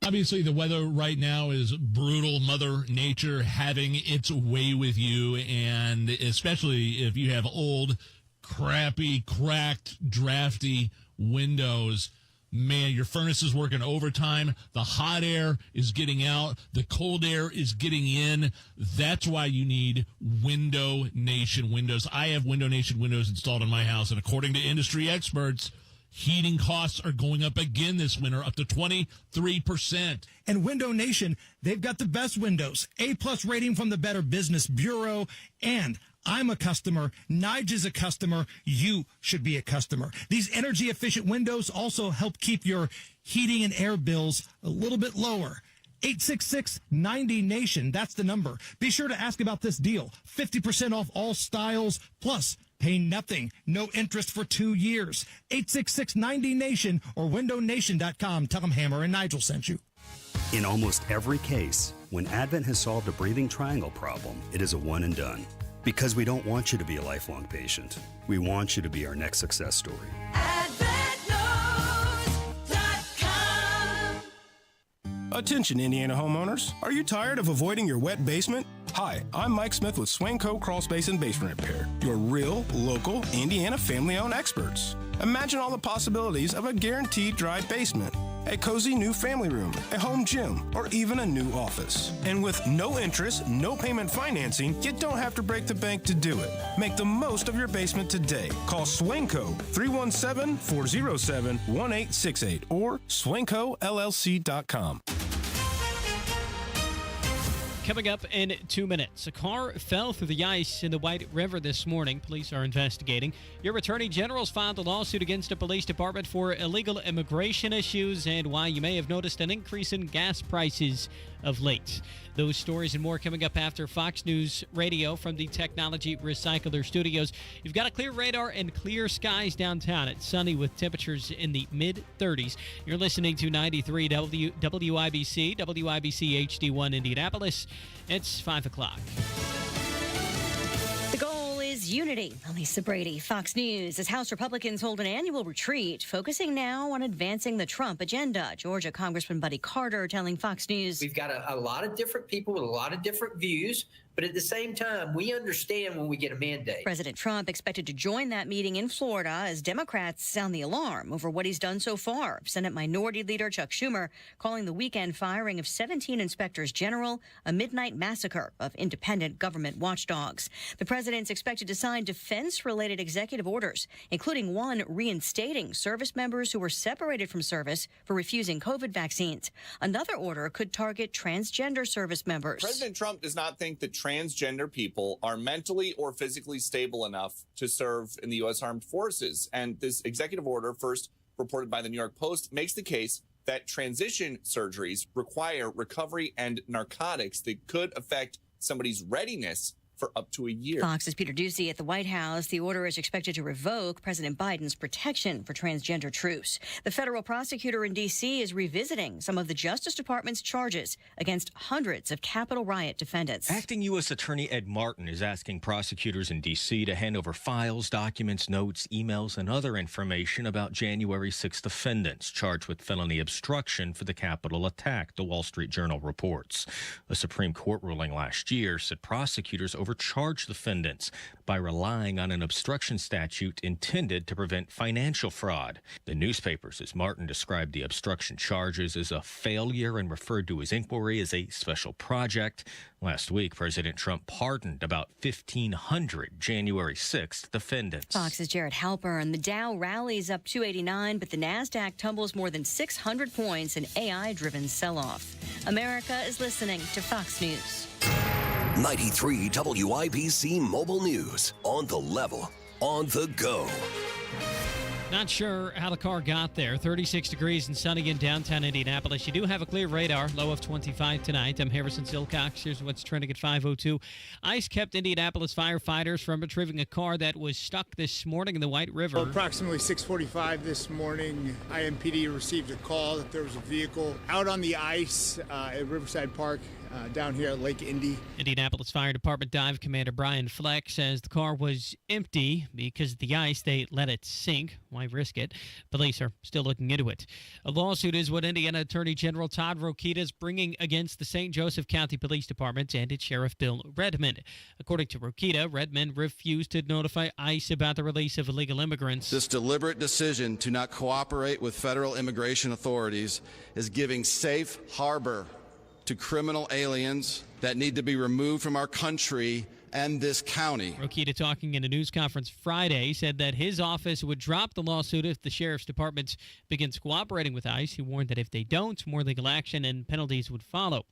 Obviously, the weather right now is brutal. Mother Nature having its way with you, and especially if you have old, crappy, cracked, drafty windows. Man, your furnace is working overtime. The hot air is getting out. The cold air is getting in. That's why you need Window Nation windows. I have Window Nation windows installed in my house, and according to industry experts, heating costs are going up again this winter, up to 23%. And Window Nation, they've got the best windows. A+ rating from the Better Business Bureau. And I'm a customer. Nigel's a customer. You should be a customer. These energy-efficient windows also help keep your heating and air bills a little bit lower. 866-90-NATION. That's the number. Be sure to ask about this deal. 50% off all styles, plus pay nothing, no interest for 2 years. 866-90-NATION or windownation.com. Tell them Hammer and Nigel sent you. In almost every case, when Advent has solved a breathing triangle problem, it is a one and done. Because we don't want you to be a lifelong patient. We want you to be our next success story. Attention, Indiana homeowners. Are you tired of avoiding your wet basement? Hi, I'm Mike Smith with Swanco Crawl Space and Basement Repair, your real, local, Indiana family-owned experts. Imagine all the possibilities of a guaranteed dry basement, a cozy new family room, a home gym, or even a new office. And with no interest, no payment financing, you don't have to break the bank to do it. Make the most of your basement today. Call Swanco 317-407-1868 or swancollc.com. Coming up in 2 minutes, a car fell through the ice in the White River this morning. Police are investigating. Your Attorney General's filed a lawsuit against the police department for illegal immigration issues and why you may have noticed an increase in gas prices of late. Those stories and more coming up after Fox News Radio from the Technology Recycler Studios. You've got a clear radar and clear skies downtown. It's sunny with temperatures in the mid-30s. You're listening to 93 WIBC, WIBC HD1 Indianapolis. It's 5 o'clock. The goal is unity. Lisa Brady, Fox News. As House Republicans hold an annual retreat, focusing now on advancing the Trump agenda. Georgia Congressman Buddy Carter telling Fox News. We've got a lot of different people with a lot of different views, but at the same time, we understand when we get a mandate. President Trump expected to join that meeting in Florida as Democrats sound the alarm over what he's done so far. Senate Minority Leader Chuck Schumer calling the weekend firing of 17 inspectors general a midnight massacre of independent government watchdogs. The president's expected to sign defense-related executive orders, including one reinstating service members who were separated from service for refusing COVID vaccines. Another order could target transgender service members. President Trump does not think that transgender people are mentally or physically stable enough to serve in the U.S. Armed Forces. And this executive order, first reported by the New York Post, makes the case that transition surgeries require recovery and narcotics that could affect somebody's readiness for up to a year. Fox's Peter Doocy at the White House. The order is expected to revoke President Biden's protection for transgender troops. The federal prosecutor in D.C. is revisiting some of the Justice Department's charges against hundreds of Capitol riot defendants. Acting U.S. Attorney Ed Martin is asking prosecutors in D.C. to hand over files, documents, notes, emails, and other information about January 6 defendants charged with felony obstruction for the Capitol attack, the Wall Street Journal reports. A Supreme Court ruling last year said prosecutors overcharged defendants by relying on an obstruction statute intended to prevent financial fraud. The newspapers, as Martin described the obstruction charges, as a failure and referred to his inquiry as a special project. Last week, President Trump pardoned about 1,500 January 6th defendants. Fox's Jared Halpern. The Dow rallies up 289, but the NASDAQ tumbles more than 600 points in AI-driven sell-off. America is listening to Fox News. 93 WIBC Mobile News. On the level, on the go. Not sure how the car got there. 36 degrees and sunny in downtown Indianapolis. You do have a clear radar, low of 25 tonight. I'm Harrison Silcox. Here's what's trending at 5:02. ICE kept Indianapolis firefighters from retrieving a car that was stuck this morning in the White River. Well, approximately 6:45 this morning, IMPD received a call that there was a vehicle out on the ice at Riverside Park down here at Lake Indy. Indianapolis Fire Department Dive Commander Brian Fleck says the car was empty because of the ice. They let it sink. Why risk it? Police are still looking into it. A lawsuit is what Indiana Attorney General Todd Rokita is bringing against the St. Joseph County Police Department and its Sheriff Bill Redmond. According to Rokita, Redmond refused to notify ICE about the release of illegal immigrants. This deliberate decision to not cooperate with federal immigration authorities is giving safe harbor to criminal aliens that need to be removed from our country and this county. Rokita, talking in a news conference Friday, said that his office would drop the lawsuit if the sheriff's department begins cooperating with ICE. He warned that if they don't, more legal action and penalties would follow.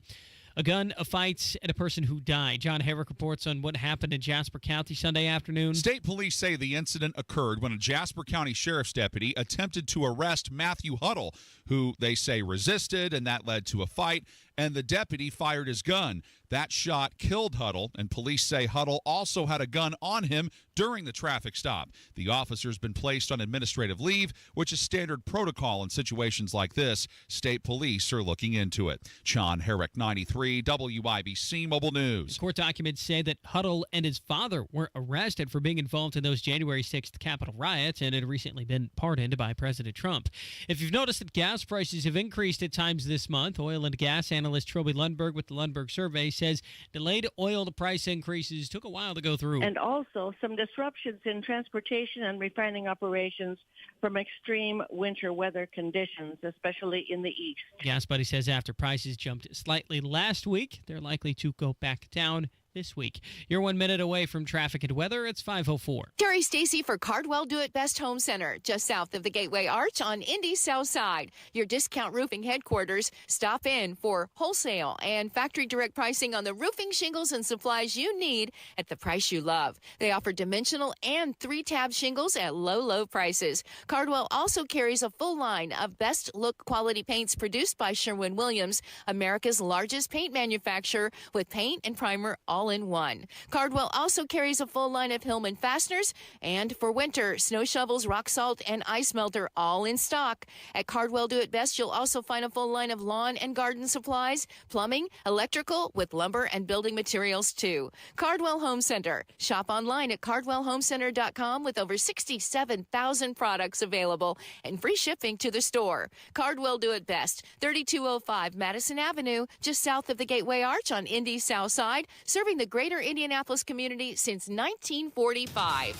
A gun, a fight, and a person who died. John Herrick reports on what happened in Jasper County Sunday afternoon. State police say the incident occurred when a Jasper County sheriff's deputy attempted to arrest Matthew Huddle, who they say resisted, and that led to a fight, and the deputy fired his gun. That shot killed Huddle, and police say Huddle also had a gun on him during the traffic stop. The officer's been placed on administrative leave, which is standard protocol in situations like this. State police are looking into it. John Herrick, 93, WIBC Mobile News. Court documents say that Huddle and his father were arrested for being involved in those January 6th Capitol riots and had recently been pardoned by President Trump. If you've noticed that gas prices have increased at times this month, oil and gas analyst Trilby Lundberg with the Lundberg Survey says delayed oil price increases took a while to go through. And also some disruptions in transportation and refining operations from extreme winter weather conditions, especially in the east. Gas Buddy says after prices jumped slightly last week, they're likely to go back down this week. You're 1 minute away from traffic and weather. It's 5:04. Terry Stacy for Cardwell Do It Best Home Center, just south of the Gateway Arch on Indy's South Side. Your discount roofing headquarters. Stop in for wholesale and factory direct pricing on the roofing shingles and supplies you need at the price you love. They offer dimensional and 3-tab shingles at low prices. Cardwell also carries a full line of best look quality paints produced by Sherwin-Williams, America's largest paint manufacturer, with paint and primer all in one. Cardwell also carries a full line of Hillman fasteners, and for winter, snow shovels, rock salt, and ice melter all in stock. At Cardwell Do It Best, you'll also find a full line of lawn and garden supplies, plumbing, electrical, with lumber and building materials too. Cardwell Home Center. Shop online at cardwellhomecenter.com with over 67,000 products available and free shipping to the store. Cardwell Do It Best, 3205 Madison Avenue, just south of the Gateway Arch on Indy's South Side, serving the greater Indianapolis community since 1945.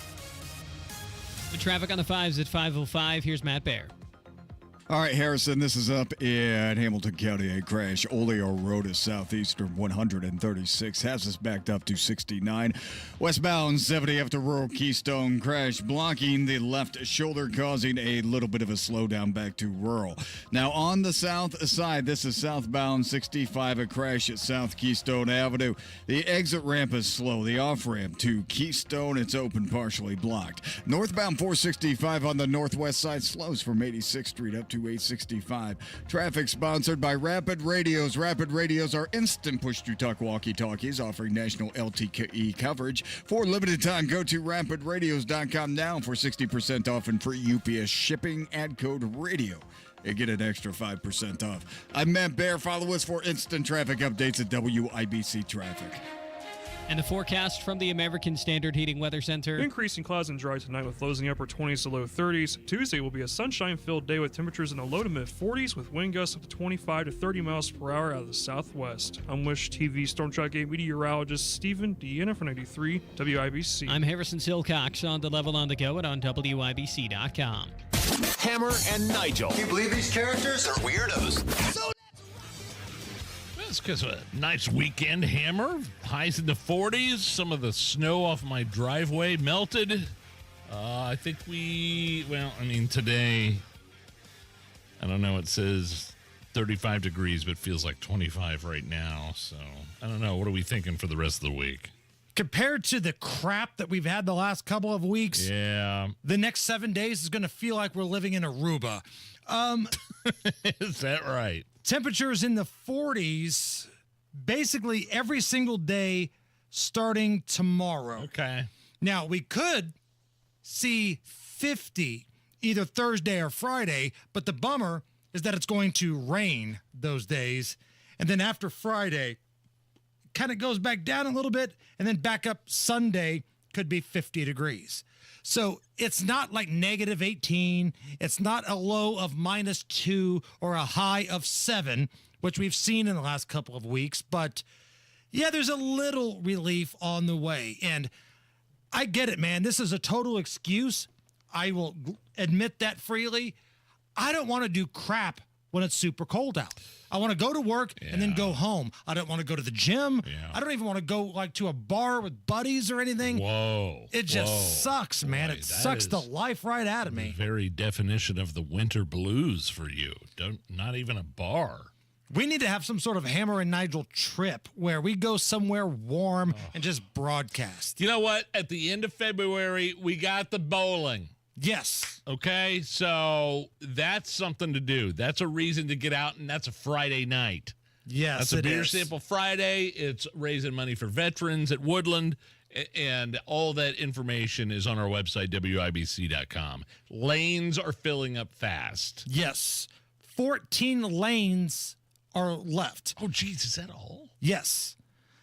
The traffic on the 5s at 5:05. Here's Matt Baer. All right, Harrison, this is up in Hamilton County. A crash. Oleo Road is southeastern 136. Has us backed up to 69. Westbound 70 after rural Keystone. Crash blocking the left shoulder, causing a little bit of a slowdown back to rural. Now, on the south side, this is southbound 65. A crash at South Keystone Avenue. The exit ramp is slow. The off-ramp to Keystone, it's open, partially blocked. Northbound 465 on the northwest side slows from 86th Street up to 865. Traffic sponsored by Rapid Radios. Rapid Radios are instant push-to-talk walkie-talkies offering national LTE coverage. For limited time, go to rapidradios.com now for 60% off and free UPS shipping. Add code RADIO and get an extra 5% off. I'm Matt Baer. Follow us for instant traffic updates at WIBC Traffic. And the forecast from the American Standard Heating Weather Center. Increasing clouds and dry tonight with lows in the upper 20s to low 30s. Tuesday will be a sunshine-filled day with temperatures in the low to mid 40s with wind gusts up to 25 to 30 miles per hour out of the southwest. I'm Wish TV Storm Track 8 meteorologist Stephen Deanna for 93 WIBC. I'm Harrison Silcox on the level on the go and on WIBC.com. Hammer and Nigel. Can you believe these characters are weirdos? It's because of a nice weekend, Hammer. Highs in the 40s. Some of the snow off my driveway melted. I think today, I don't know, it says 35 degrees, but feels like 25 right now. So, I don't know. What are we thinking for the rest of the week? Compared to the crap that we've had the last couple of weeks, yeah, the next 7 days is going to feel like we're living in Aruba. Is that right? Temperatures in the 40s basically every single day starting tomorrow. Okay. Now, we could see 50 either Thursday or Friday, but the bummer is that it's going to rain those days. And then after Friday, kind of goes back down a little bit, and then back up Sunday could be 50 degrees. So it's not like negative 18. It's not a low of -2 or a high of 7, which we've seen in the last couple of weeks. But yeah, there's a little relief on the way. And I get it, man. This is a total excuse. I will admit that freely. I don't want to do crap when it's super cold out. I want to go to work and then go home. I don't want to go to the gym. Yeah. I don't even want to go to a bar with buddies or anything. Whoa. It just sucks, man. Boy, it sucks the life right out of me. The very definition of the winter blues for you. Not even a bar. We need to have some sort of Hammer and Nigel trip where we go somewhere warm and just broadcast. You know what? At the end of February, we got the bowling. Yes. Okay, so that's something to do. That's a reason to get out, and that's a Friday night. Yes, That's a it beer is. sample Friday. It's raising money for veterans at Woodland. And all that information is on our website, WIBC.com. Lanes are filling up fast. Yes. 14 lanes are left. Oh, geez, is that all? Yes.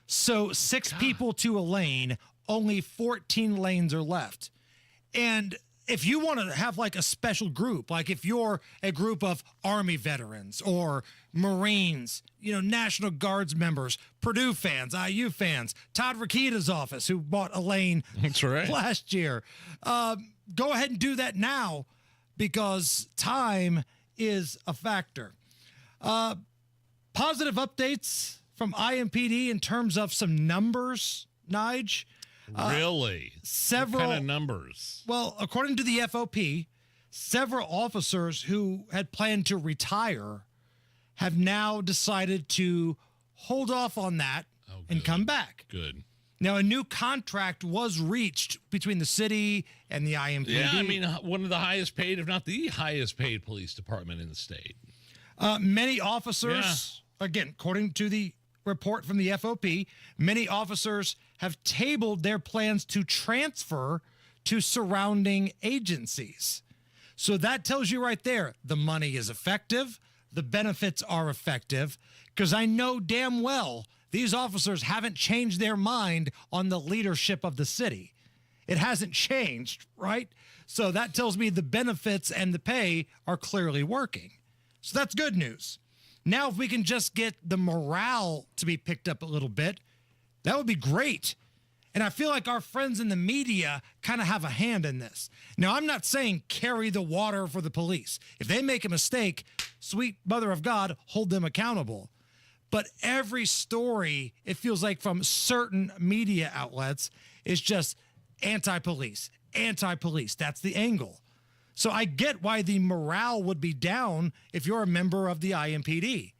So 6 people to a lane, only 14 lanes are left. And if you want to have like a special group, like if you're a group of Army veterans or Marines, National Guards members, Purdue fans, IU fans, Todd Rakita's office, who bought a lane That's right. last year, go ahead and do that now because time is a factor. Positive updates from IMPD in terms of some numbers, Nige. Really? Several what kind of numbers? Well, according to the FOP, several officers who had planned to retire have now decided to hold off on that and come back. Good. Now, a new contract was reached between the city and the IMPD. Yeah, I mean, one of the highest paid, if not the highest paid police department in the state. Many officers, again, according to the report from the FOP, many officers have tabled their plans to transfer to surrounding agencies. So that tells you right there, the money is effective, the benefits are effective, because I know damn well these officers haven't changed their mind on the leadership of the city. It hasn't changed, right? So that tells me the benefits and the pay are clearly working. So that's good news. Now, if we can just get the morale to be picked up a little bit, that would be great. And I feel like our friends in the media kind of have a hand in this. Now, I'm not saying carry the water for the police. If they make a mistake, sweet mother of God, hold them accountable. But every story, it feels like from certain media outlets, is just anti-police, anti-police. That's the angle. So I get why the morale would be down if you're a member of the IMPD.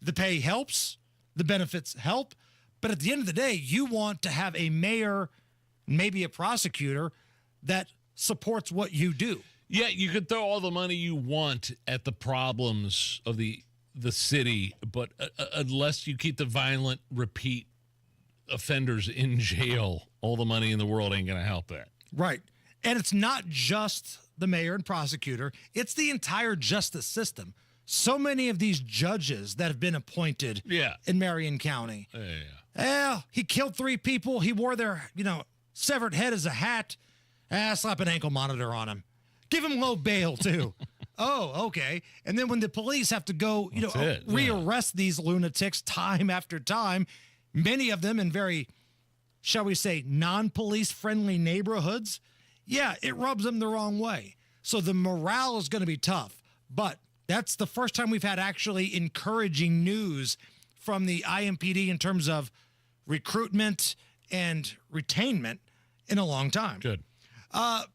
The pay helps, the benefits help, but at the end of the day, you want to have a mayor, maybe a prosecutor, that supports what you do. Yeah, you could throw all the money you want at the problems of the city, but unless you keep the violent repeat offenders in jail, all the money in the world ain't going to help that. Right. And it's not just the mayor and prosecutor, it's the entire justice system. So many of these judges that have been appointed in Marion County. He killed 3 people. He wore their, severed head as a hat. Slap an ankle monitor on him. Give him low bail, too. Oh, okay. And then when the police have to go, rearrest these lunatics time after time, many of them in very, shall we say, non-police friendly neighborhoods, it rubs them the wrong way. So the morale is going to be tough. But that's the first time we've had actually encouraging news from the IMPD in terms of recruitment and retainment in a long time. Good.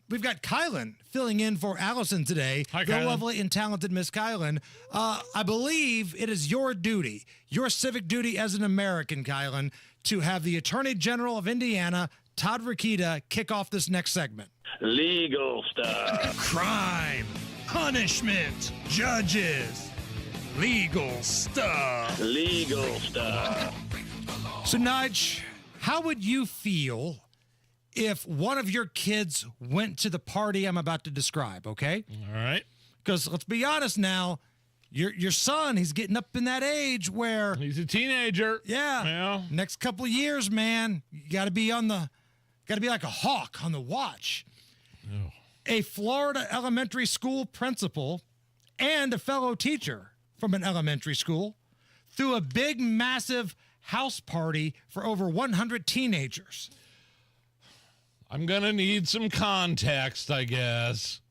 We've got Kylan filling in for Allison today. Hi, the Kylan. lovely and talented Miss Kylan. I believe it is your duty, your civic duty as an American, Kylan, to have the Attorney General of Indiana, Todd Rakita, kick off this next segment. Legal stuff. Crime, punishment, judges, legal stuff. Legal stuff. So, Nige, how would you feel if one of your kids went to the party I'm about to describe, okay? All right. Because let's be honest now, your son, he's getting up in that age where he's a teenager. Yeah. Next couple of years, man, you got to be like a hawk on the watch. Oh. A Florida elementary school principal and a fellow teacher from an elementary school threw a big, massive house party for over 100 teenagers. I'm going to need some context, I guess.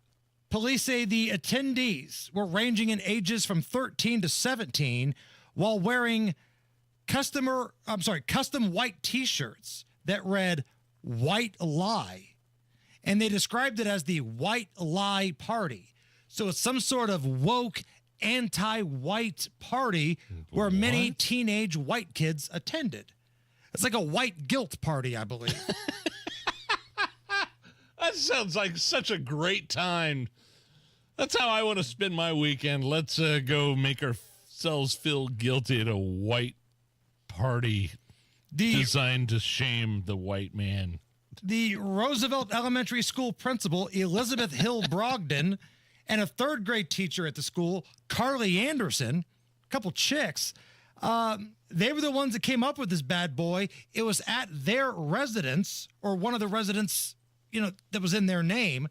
Police say the attendees were ranging in ages from 13 to 17 while wearing custom white T-shirts that read "White Lie." And they described it as the White Lie Party. So it's some sort of woke, anti-white party where many teenage white kids attended. It's like a white guilt party, I believe. That sounds like such a great time. That's how I want to spend my weekend. Let's go make sells Phil guilty at a white party designed to shame the white man. The Roosevelt Elementary School principal, Elizabeth Hill Brogdon, and a third grade teacher at the school, Carly Anderson, a couple chicks, they were the ones that came up with this bad boy. It was at their residence, or one of the residents, that was in their name.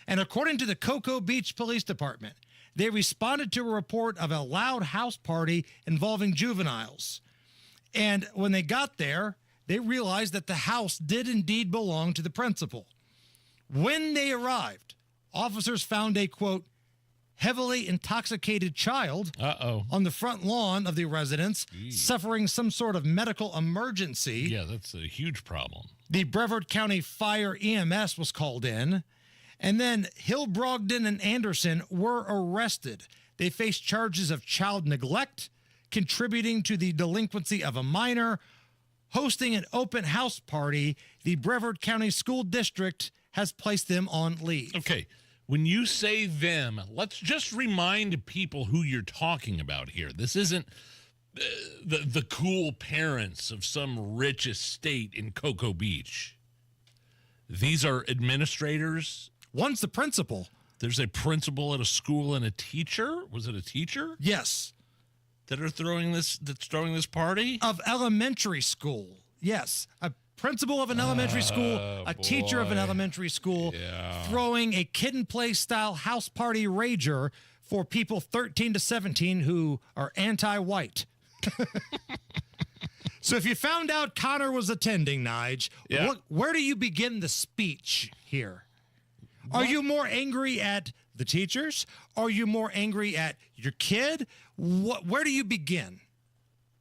And according to the Cocoa Beach Police Department, they responded to a report of a loud house party involving juveniles. And when they got there, they realized that the house did indeed belong to the principal. When they arrived, officers found a, quote, heavily intoxicated child on the front lawn of the residence, suffering some sort of medical emergency. Yeah, that's a huge problem. The Brevard County Fire EMS was called in. And then Hill, Brogdon, and Anderson were arrested. They faced charges of child neglect, contributing to the delinquency of a minor, hosting an open house party. The Brevard County School District has placed them on leave. Okay, when you say them, let's just remind people who you're talking about here. This isn't the cool parents of some rich estate in Cocoa Beach. These are administrators. One's the principal. There's a principal at a school and a teacher. Was it a teacher? Yes. That's throwing this party? Of elementary school. Yes. A principal of an elementary school, a teacher of an elementary school, throwing a kid and play style house party rager for people 13 to 17 who are anti-white. So if you found out Connor was attending, Nige, where do you begin the speech here? Are you more angry at the teachers? Are you more angry at your kid? Where do you begin?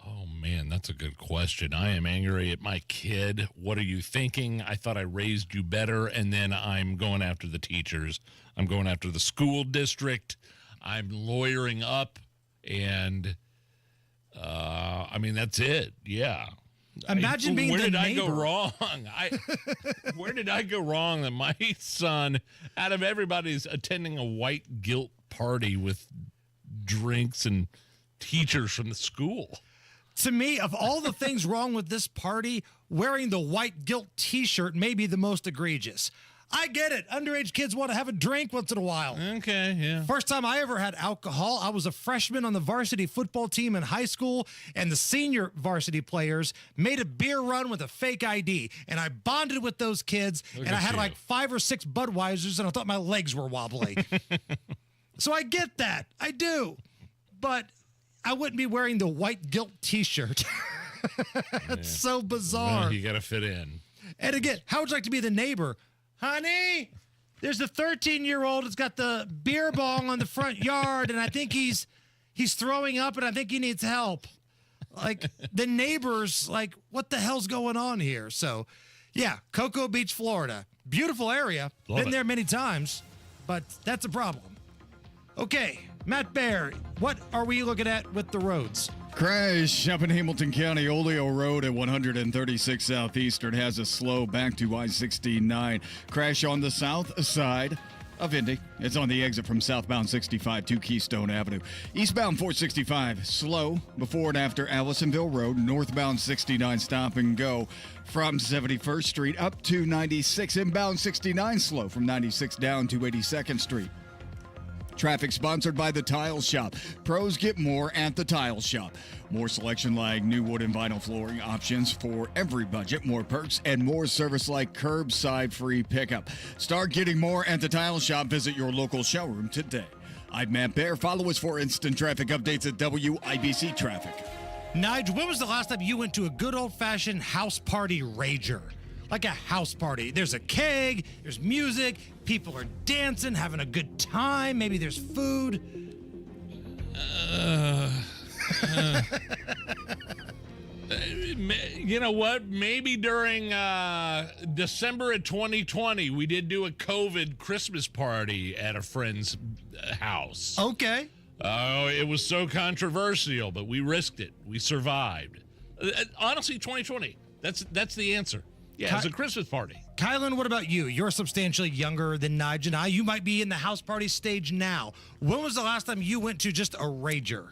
Oh, man, that's a good question. I am angry at my kid. What are you thinking? I thought I raised you better, and then I'm going after the teachers. I'm going after the school district. I'm lawyering up, and, that's it. Yeah. Imagine being the neighbor. Where did I go wrong? Where did I go wrong that my son, out of everybody's attending a white guilt party with drinks and teachers from the school? To me, of all the things wrong with this party, wearing the white guilt T-shirt may be the most egregious. I get it. Underage kids want to have a drink once in a while. Okay, yeah. First time I ever had alcohol, I was a freshman on the varsity football team in high school, and the senior varsity players made a beer run with a fake ID, and I bonded with those kids, and I had like 5 or 6 Budweisers, and I thought my legs were wobbly. So I get that. I do. But I wouldn't be wearing the white guilt T-shirt. It's so bizarre. Well, you got to fit in. And again, how would you like to be the neighbor? Honey, there's a 13-year-old that's got the beer bong on the front yard, and I think he's throwing up, and I think he needs help. Like, the neighbors, like, what the hell's going on here? So, yeah, Cocoa Beach, Florida. Beautiful area. Been there many times, but that's a problem. Okay, Matt Baer, what are we looking at with the roads? Crash up in Hamilton County. Oleo Road at 136 Southeastern has a slow back to I-69. Crash on the south side of Indy. It's on the exit from southbound 65 to Keystone Avenue. Eastbound 465 slow before and after Allisonville Road. Northbound 69 stop and go from 71st Street up to 96. Inbound 69 slow from 96 down to 82nd Street. Traffic sponsored by The Tile Shop. Pros get more at The Tile Shop. More selection like new wood and vinyl flooring options for every budget. More perks and more service like curbside free pickup. Start getting more at The Tile Shop. Visit your local showroom today. I'm Matt Baer. Follow us for instant traffic updates at WIBC Traffic. Nigel, when was the last time you went to a good old-fashioned house party rager? Like a house party. There's a keg, there's music, people are dancing, having a good time, maybe there's food. You know what? Maybe during December of 2020, we did do a COVID Christmas party at a friend's house. Okay. Oh, it was so controversial, but we risked it. We survived. Honestly, 2020. That's the answer. Yeah, it's a Christmas party. Kylan, what about you? You're substantially younger than Nigel and I. You might be in the house party stage now. When was the last time you went to just a rager?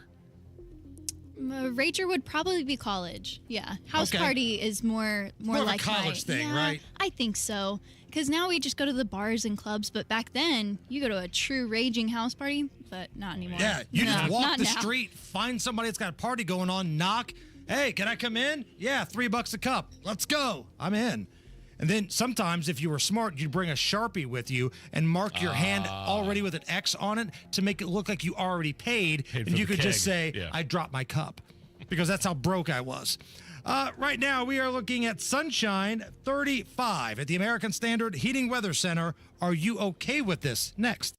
Rager would probably be college. Yeah. House Okay. party is more More of a like college thing, yeah, right? I think so. Because now we just go to the bars and clubs, but back then you go to a true raging house party, but not anymore. Yeah, you No, just walk not the now. street, find somebody that's got a party going on, knock. Hey, can I come in? Yeah, $3 a cup. Let's go. I'm in. And then sometimes, if you were smart, you'd bring a Sharpie with you and mark your hand already with an X on it to make it look like you already paid Paid and for you the could just keg. say, Yeah. I dropped my cup. Because that's how broke I was. Right now, we are looking at sunshine 35 at the American Standard Heating Weather Center. Are you okay with this? Next.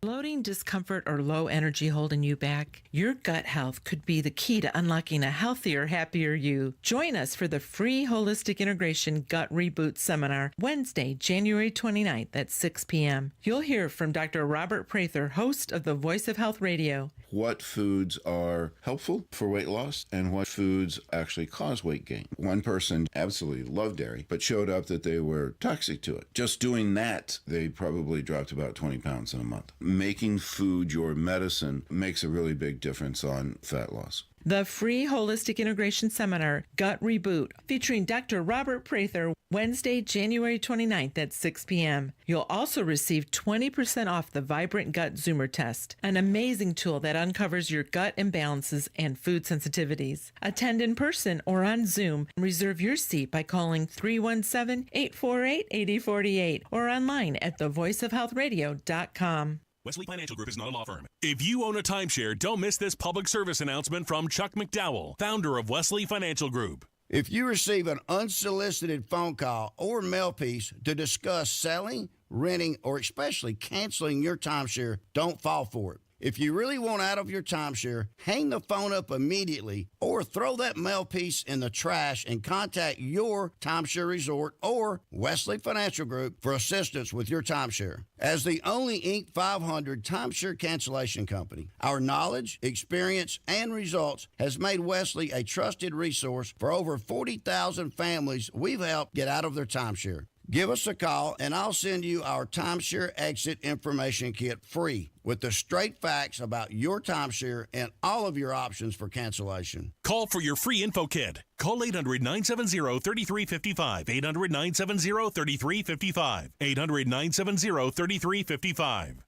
Bloating, discomfort, or low energy holding you back? Your gut health could be the key to unlocking a healthier, happier you. Join us for the free Holistic Integration Gut Reboot Seminar, Wednesday, January 29th at 6 p.m. You'll hear from Dr. Robert Prather, host of the Voice of Health Radio. What foods are helpful for weight loss and what foods actually cause weight gain. One person absolutely loved dairy, but showed up that they were toxic to it. Just doing that, they probably dropped about 20 pounds in a month. Making food your medicine makes a really big difference on fat loss. The free Holistic Integration Seminar, Gut Reboot, featuring Dr. Robert Prather, Wednesday, January 29th at 6 p.m. You'll also receive 20% off the Vibrant Gut Zoomer Test, an amazing tool that uncovers your gut imbalances and food sensitivities. Attend in person or on Zoom. Reserve your seat by calling 317-848-8048 or online at thevoiceofhealthradio.com. Wesley Financial Group is not a law firm. If you own a timeshare, don't miss this public service announcement from Chuck McDowell, founder of Wesley Financial Group. If you receive an unsolicited phone call or mail piece to discuss selling, renting, or especially canceling your timeshare, don't fall for it. If you really want out of your timeshare, hang the phone up immediately or throw that mail piece in the trash and contact your timeshare resort or Wesley Financial Group for assistance with your timeshare. As the only Inc. 500 timeshare cancellation company, our knowledge, experience, and results has made Wesley a trusted resource for over 40,000 families we've helped get out of their timeshare. Give us a call, and I'll send you our timeshare exit information kit free with the straight facts about your timeshare and all of your options for cancellation. Call for your free info kit. Call 800-970-3355. 800-970-3355. 800-970-3355.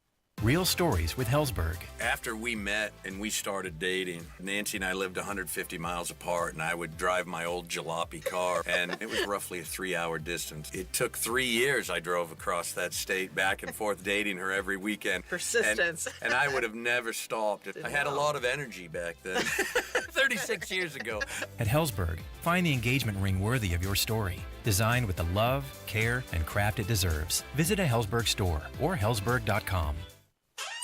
Real Stories with Hellsberg. After we met and we started dating, Nancy and I lived 150 miles apart, and I would drive my old jalopy car, and it was roughly a 3-hour distance. It took 3 years I drove across that state back and forth dating her every weekend. Persistence. And I would have never stopped. I had a lot of energy back then, 36 years ago. At Hellsberg, find the engagement ring worthy of your story. Designed with the love, care, and craft it deserves. Visit a Hellsberg store or hellsberg.com.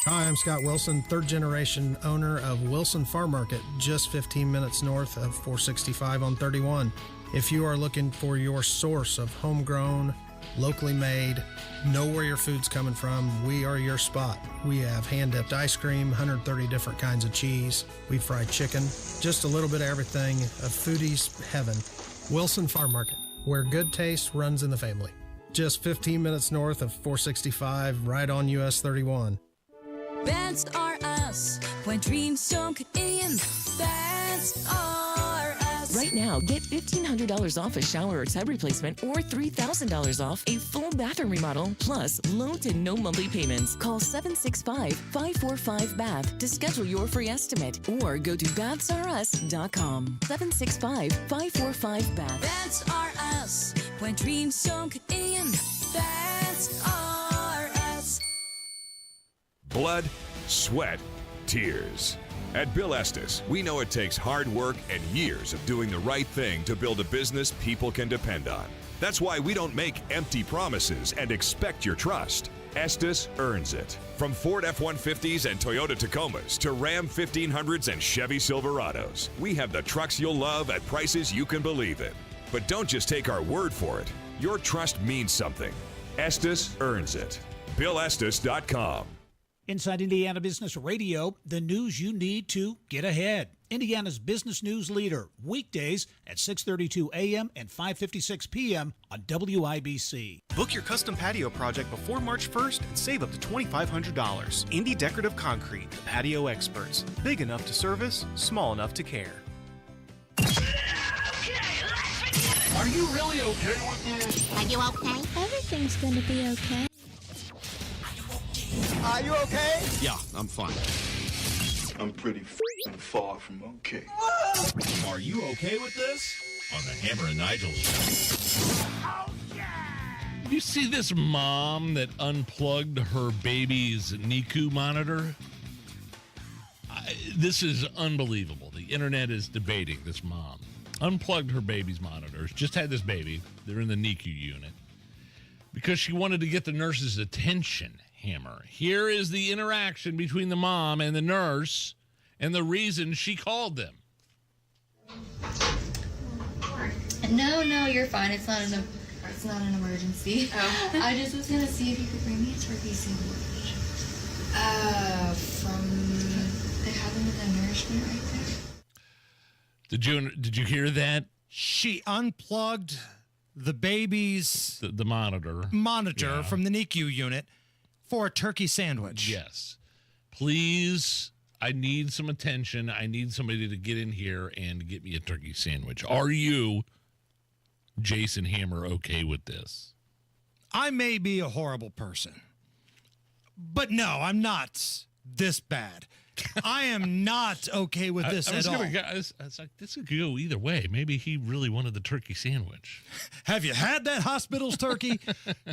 Hi, I'm Scott Wilson, third generation owner of Wilson Farm Market, just 15 minutes north of 465 on 31. If you are looking for your source of homegrown, locally made, know where your food's coming from, we are your spot. We have hand-dipped ice cream, 130 different kinds of cheese. We fry chicken, just a little bit of everything, a foodie's heaven. Wilson Farm Market, where good taste runs in the family. Just 15 minutes north of 465, right on US 31. Beds are us when dreams don't get in. Beds are us. Right now, get $1,500 off a shower or tub replacement or $3,000 off a full bathroom remodel, plus low to no monthly payments. Call 765-545-BATH to schedule your free estimate or go to BathsRUs.com. 765-545-BATH. Beds are us when dreams don't get in. Beds are us. Blood, sweat, tears. At Bill Estes, we know it takes hard work and years of doing the right thing to build a business people can depend on. That's why we don't make empty promises and expect your trust. Estes earns it. From Ford F-150s and Toyota Tacomas to Ram 1500s and Chevy Silverados, we have the trucks you'll love at prices you can believe in. But don't just take our word for it. Your trust means something. Estes earns it. BillEstes.com. Inside Indiana Business Radio, the news you need to get ahead. Indiana's business news leader, weekdays at 6:32 a.m. and 5:56 p.m. on WIBC. Book your custom patio project before March 1st and save up to $2,500. Indy Decorative Concrete, the patio experts. Big enough to service, small enough to care. Are you really okay with this? Are you okay? Everything's gonna be okay. Are you okay? Yeah, I'm fine. I'm pretty far from okay. Are you okay with this? On the Hammer and Nigel show. You see this mom that unplugged her baby's NICU monitor? This is unbelievable. The internet is debating this mom. Unplugged her baby's monitors, just had this baby. They're in the NICU unit. Because she wanted to get the nurse's attention, Hammer. Here is the interaction between the mom and the nurse and the reason she called them. No, you're fine. It's not an emergency. Oh. I just was gonna see if you could bring me a turkey sandwich. They have them in the nourishment right there. Did you hear that? She unplugged the baby's the monitor yeah. from the NICU unit for a turkey sandwich. Yes. Please, I need some attention. I need somebody to get in here and get me a turkey sandwich. Are you, Jason Hammer, okay with this? I may be a horrible person, but no, I'm not this bad. I am not okay with this at all. I was like, this could go either way. Maybe he really wanted the turkey sandwich. Have you had that hospital's turkey?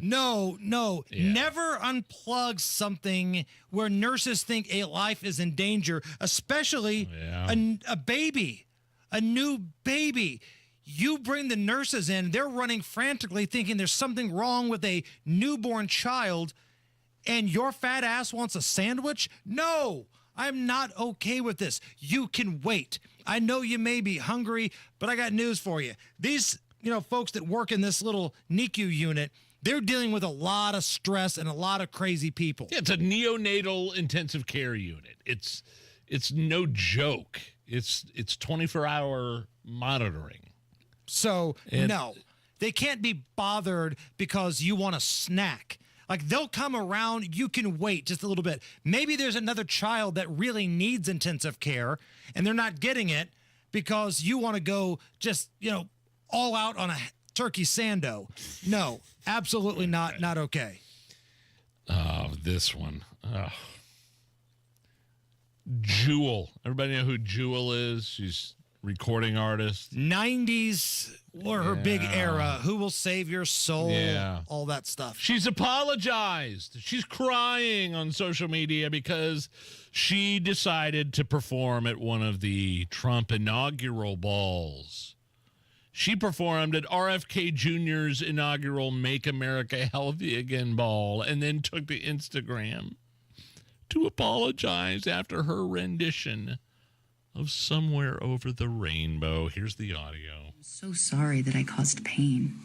No. Yeah. Never unplug something where nurses think a life is in danger, especially a baby, a new baby. You bring the nurses in, they're running frantically thinking there's something wrong with a newborn child, and your fat ass wants a sandwich? No. I'm not okay with this. You can wait. I know you may be hungry, but I got news for you. These, folks that work in this little NICU unit, they're dealing with a lot of stress and a lot of crazy people. Yeah, it's a neonatal intensive care unit. It's no joke. It's 24-hour monitoring. So, no, they can't be bothered because you want a snack. Like, they'll come around, you can wait just a little bit. Maybe there's another child that really needs intensive care, and they're not getting it because you want to go just, all out on a turkey sando. No, absolutely not okay. Oh, this one. Oh. Jewel. Everybody know who Jewel is? She's recording artist. 90s were her big era. Who Will Save Your Soul? Yeah. All that stuff. She's apologized. She's crying on social media because she decided to perform at one of the Trump inaugural balls. She performed at RFK Jr.'s inaugural Make America Healthy Again ball and then took to Instagram to apologize after her rendition of Somewhere Over the Rainbow. Here's the audio. I'm so sorry that I caused pain.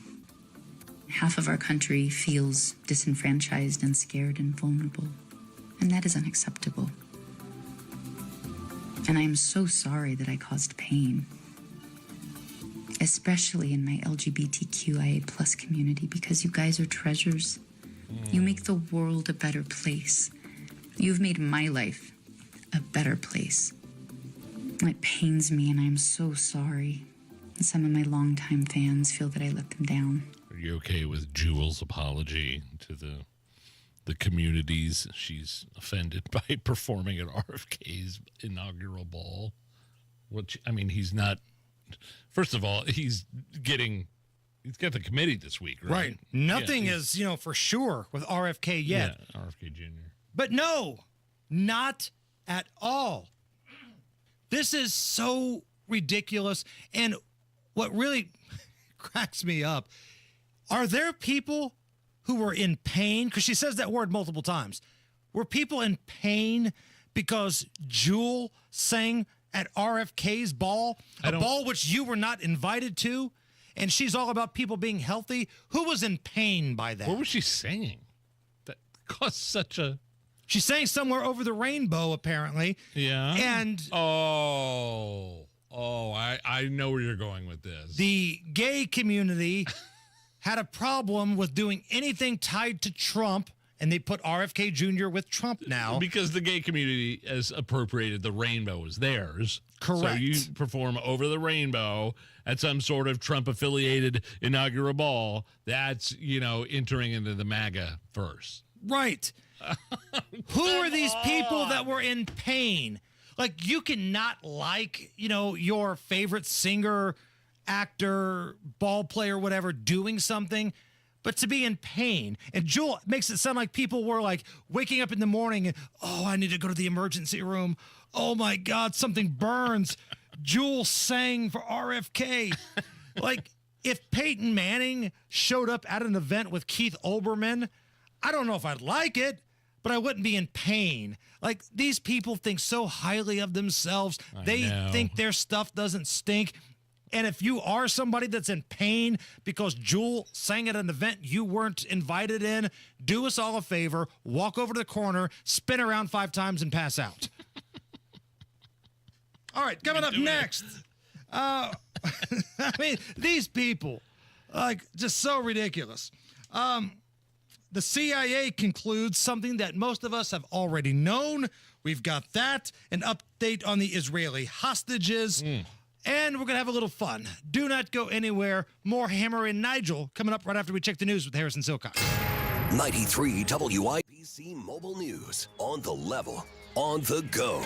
Half of our country feels disenfranchised and scared and vulnerable, and that is unacceptable. And I am so sorry that I caused pain, especially in my LGBTQIA plus community, because you guys are treasures. You make the world a better place. You've made my life a better place. It pains me, and I'm so sorry. Some of my longtime fans feel that I let them down. Are you okay with Jewel's apology to the communities she's offended by performing at RFK's inaugural ball? He's not. First of all, he's got the committee this week, right? Right. Nothing is, for sure with RFK yet. Yeah, RFK Jr. But no, not at all. This is so ridiculous. And what really cracks me up, are there people who were in pain? Because she says that word multiple times. Were people in pain because Jewel sang at RFK's ball? A ball which you were not invited to? And she's all about people being healthy? Who was in pain by that? What was she singing that caused such a... She sang Somewhere Over the Rainbow, apparently. Yeah. And I know where you're going with this. the gay community had a problem with doing anything tied to Trump, and they put RFK Jr. with Trump now. Because the gay community has appropriated the rainbow as theirs. Correct. So you perform Over the Rainbow at some sort of Trump-affiliated inaugural ball. That's, entering into the MAGA verse. Right. Who are these people that were in pain? Like, you cannot like, your favorite singer, actor, ball player, whatever, doing something, but to be in pain. And Jewel makes it sound like people were like waking up in the morning and, oh, I need to go to the emergency room. Oh my God, something burns. Jewel sang for RFK. Like, if Peyton Manning showed up at an event with Keith Olbermann, I don't know if I'd like it, but I wouldn't be in pain. Like, these people think so highly of themselves. They think their stuff doesn't stink. And if you are somebody that's in pain because Jewel sang at an event you weren't invited in, do us all a favor, walk over to the corner, spin around 5 times, and pass out. All right, coming up next. I mean, these people, just so ridiculous. The CIA concludes something that most of us have already known. We've got that, an update on the Israeli hostages, and we're going to have a little fun. Do not go anywhere. More Hammer and Nigel coming up right after we check the news with Harrison Silcock. 93 WIBC Mobile News. On the level, on the go.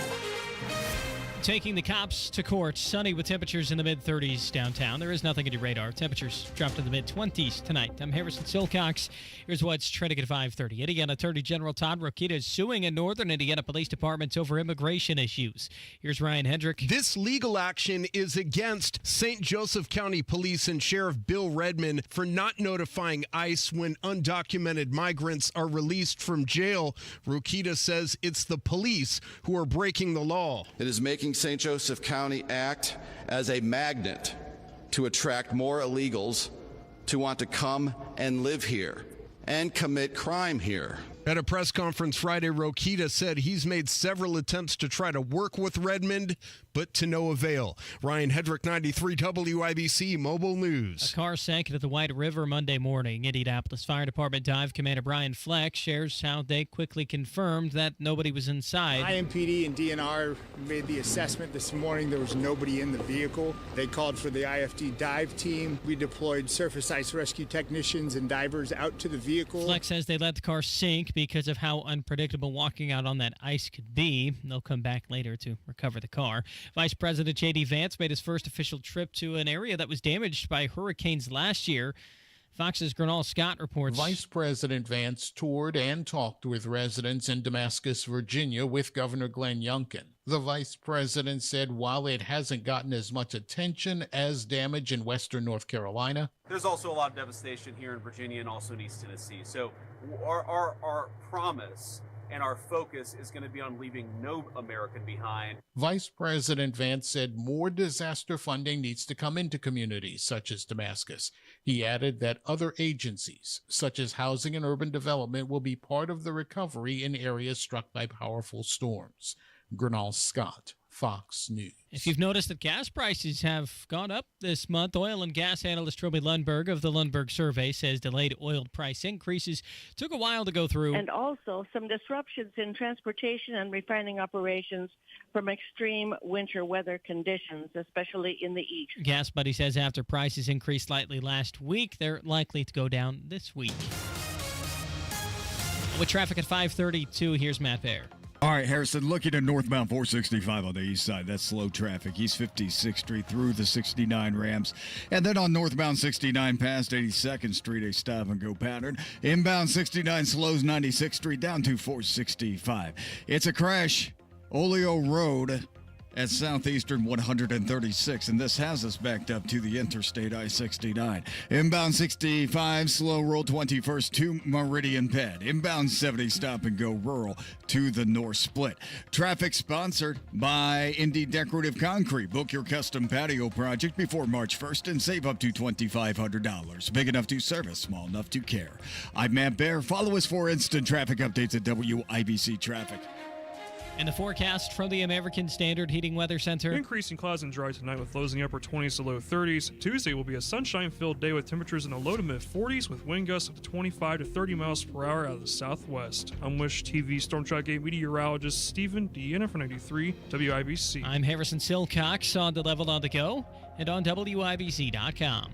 Taking the cops to court. Sunny with temperatures in the mid-30s downtown. There is nothing in your radar. Temperatures dropped to the mid-20s tonight. I'm Harrison Silcox. Here's what's trending at 5:30. Indiana Attorney General Todd Rokita is suing a Northern Indiana Police Department over immigration issues. Here's Ryan Hendrick. This legal action is against St. Joseph County Police and Sheriff Bill Redmond for not notifying ICE when undocumented migrants are released from jail. Rokita says it's the police who are breaking the law. It is making St. Joseph County act as a magnet to attract more illegals to want to come and live here and commit crime here. At a press conference Friday, Rokita said he's made several attempts to try to work with Redmond, but to no avail. Ryan Hedrick, 93 WIBC Mobile News. A car sank into the White River Monday morning. Indianapolis Fire Department Dive Commander Brian Fleck shares how they quickly confirmed that nobody was inside. IMPD and DNR made the assessment this morning. There was nobody in the vehicle. They called for the IFD dive team. We deployed surface ice rescue technicians and divers out to the vehicle. Fleck says they let the car sink because of how unpredictable walking out on that ice could be. They'll come back later to recover the car. Vice President J.D. Vance made his first official trip to an area that was damaged by hurricanes last year. Fox's Gernal Scott reports. Vice President Vance toured and talked with residents in Damascus, Virginia, with Governor Glenn Youngkin. The vice president said while it hasn't gotten as much attention as damage in western North Carolina, there's also a lot of devastation here in Virginia and also in East Tennessee. So our promise and our focus is going to be on leaving no American behind. Vice President Vance said more disaster funding needs to come into communities such as Damascus. He added that other agencies, such as Housing and Urban Development, will be part of the recovery in areas struck by powerful storms. Gernal Scott, Fox News. If you've noticed that gas prices have gone up this month, oil and gas analyst Troby Lundberg of the Lundberg Survey says delayed oil price increases took a while to go through. And also some disruptions in transportation and refining operations from extreme winter weather conditions, especially in the east. Gas Buddy says after prices increased slightly last week, they're likely to go down this week. With traffic at 5:32, here's Matt Baer. All right, Harrison, looking at northbound 465 on the east side. That's slow traffic. East 56th Street through the 69 Rams. And then on northbound 69 past 82nd Street, a stop-and-go pattern. Inbound 69 slows 96th Street down to 465. It's a crash. Oleo Road at Southeastern 136, and this has us backed up to the Interstate I-69. Inbound 65, slow roll 21st to Meridian Ped. Inbound 70, stop and go rural to the North Split. Traffic sponsored by Indy Decorative Concrete. Book your custom patio project before March 1st and save up to $2,500. Big enough to service, small enough to care. I'm Matt Bear. Follow us for instant traffic updates at WIBC Traffic. And the forecast from the American Standard Heating Weather Center. Increasing clouds and dry tonight with lows in the upper 20s to low 30s. Tuesday will be a sunshine-filled day with temperatures in the low to mid 40s with wind gusts up to 25 to 30 miles per hour out of the southwest. I'm Wish TV Storm Track 8 meteorologist Stephen Deanna for 93 WIBC. I'm Harrison Silcox on the Level on the Go and on WIBC.com.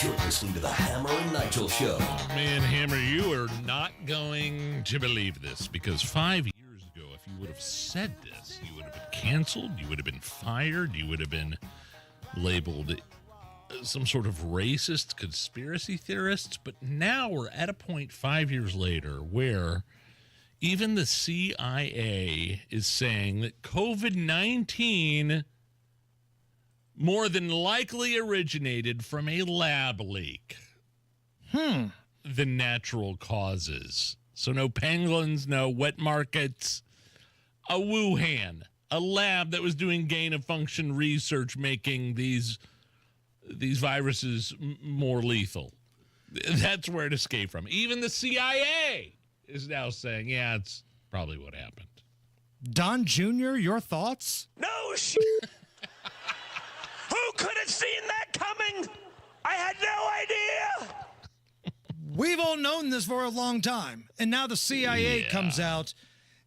You're listening to the Hammer and Nigel Show. Oh, man, Hammer, you are not going to believe this because 5 years ago, if you would have said this, you would have been canceled, you would have been fired, you would have been labeled some sort of racist conspiracy theorist. But now we're at a point 5 years later where even the CIA is saying that COVID-19 more than likely originated from a lab leak. The natural causes. So no pangolins, no wet markets. A Wuhan, a lab that was doing gain-of-function research making these viruses more lethal. That's where it escaped from. Even the CIA is now saying, yeah, it's probably what happened. Don Jr., your thoughts? No shit. Who could have seen that coming? I had no idea. We've all known this for a long time, and now the CIA comes out.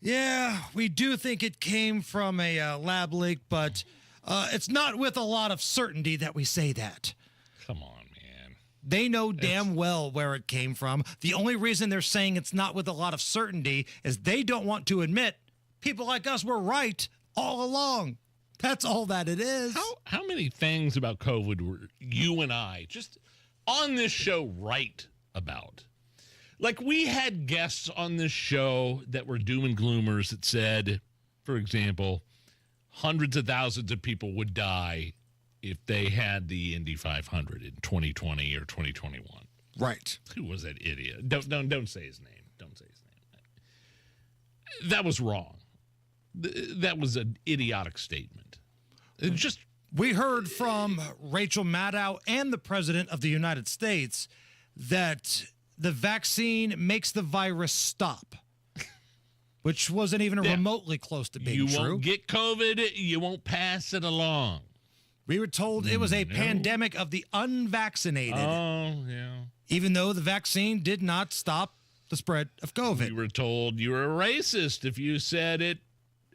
Yeah, we do think it came from a lab leak, but it's not with a lot of certainty that we say that. Come on, man. They know damn well where it came from. The only reason they're saying it's not with a lot of certainty is they don't want to admit people like us were right all along. That's all that it is. How many things about COVID were you and I just on this show right about? Like, we had guests on this show that were doom and gloomers that said, for example, hundreds of thousands of people would die if they had the Indy 500 in 2020 or 2021. Right. Who was that idiot? Don't say his name. Don't say his name. That was wrong. That was an idiotic statement. It just we heard from Rachel Maddow and the President of the United States that the vaccine makes the virus stop, which wasn't even remotely close to being true. You won't get COVID. You won't pass it along. We were told it was a pandemic of the unvaccinated. Oh, yeah. Even though the vaccine did not stop the spread of COVID. We were told you were a racist if you said it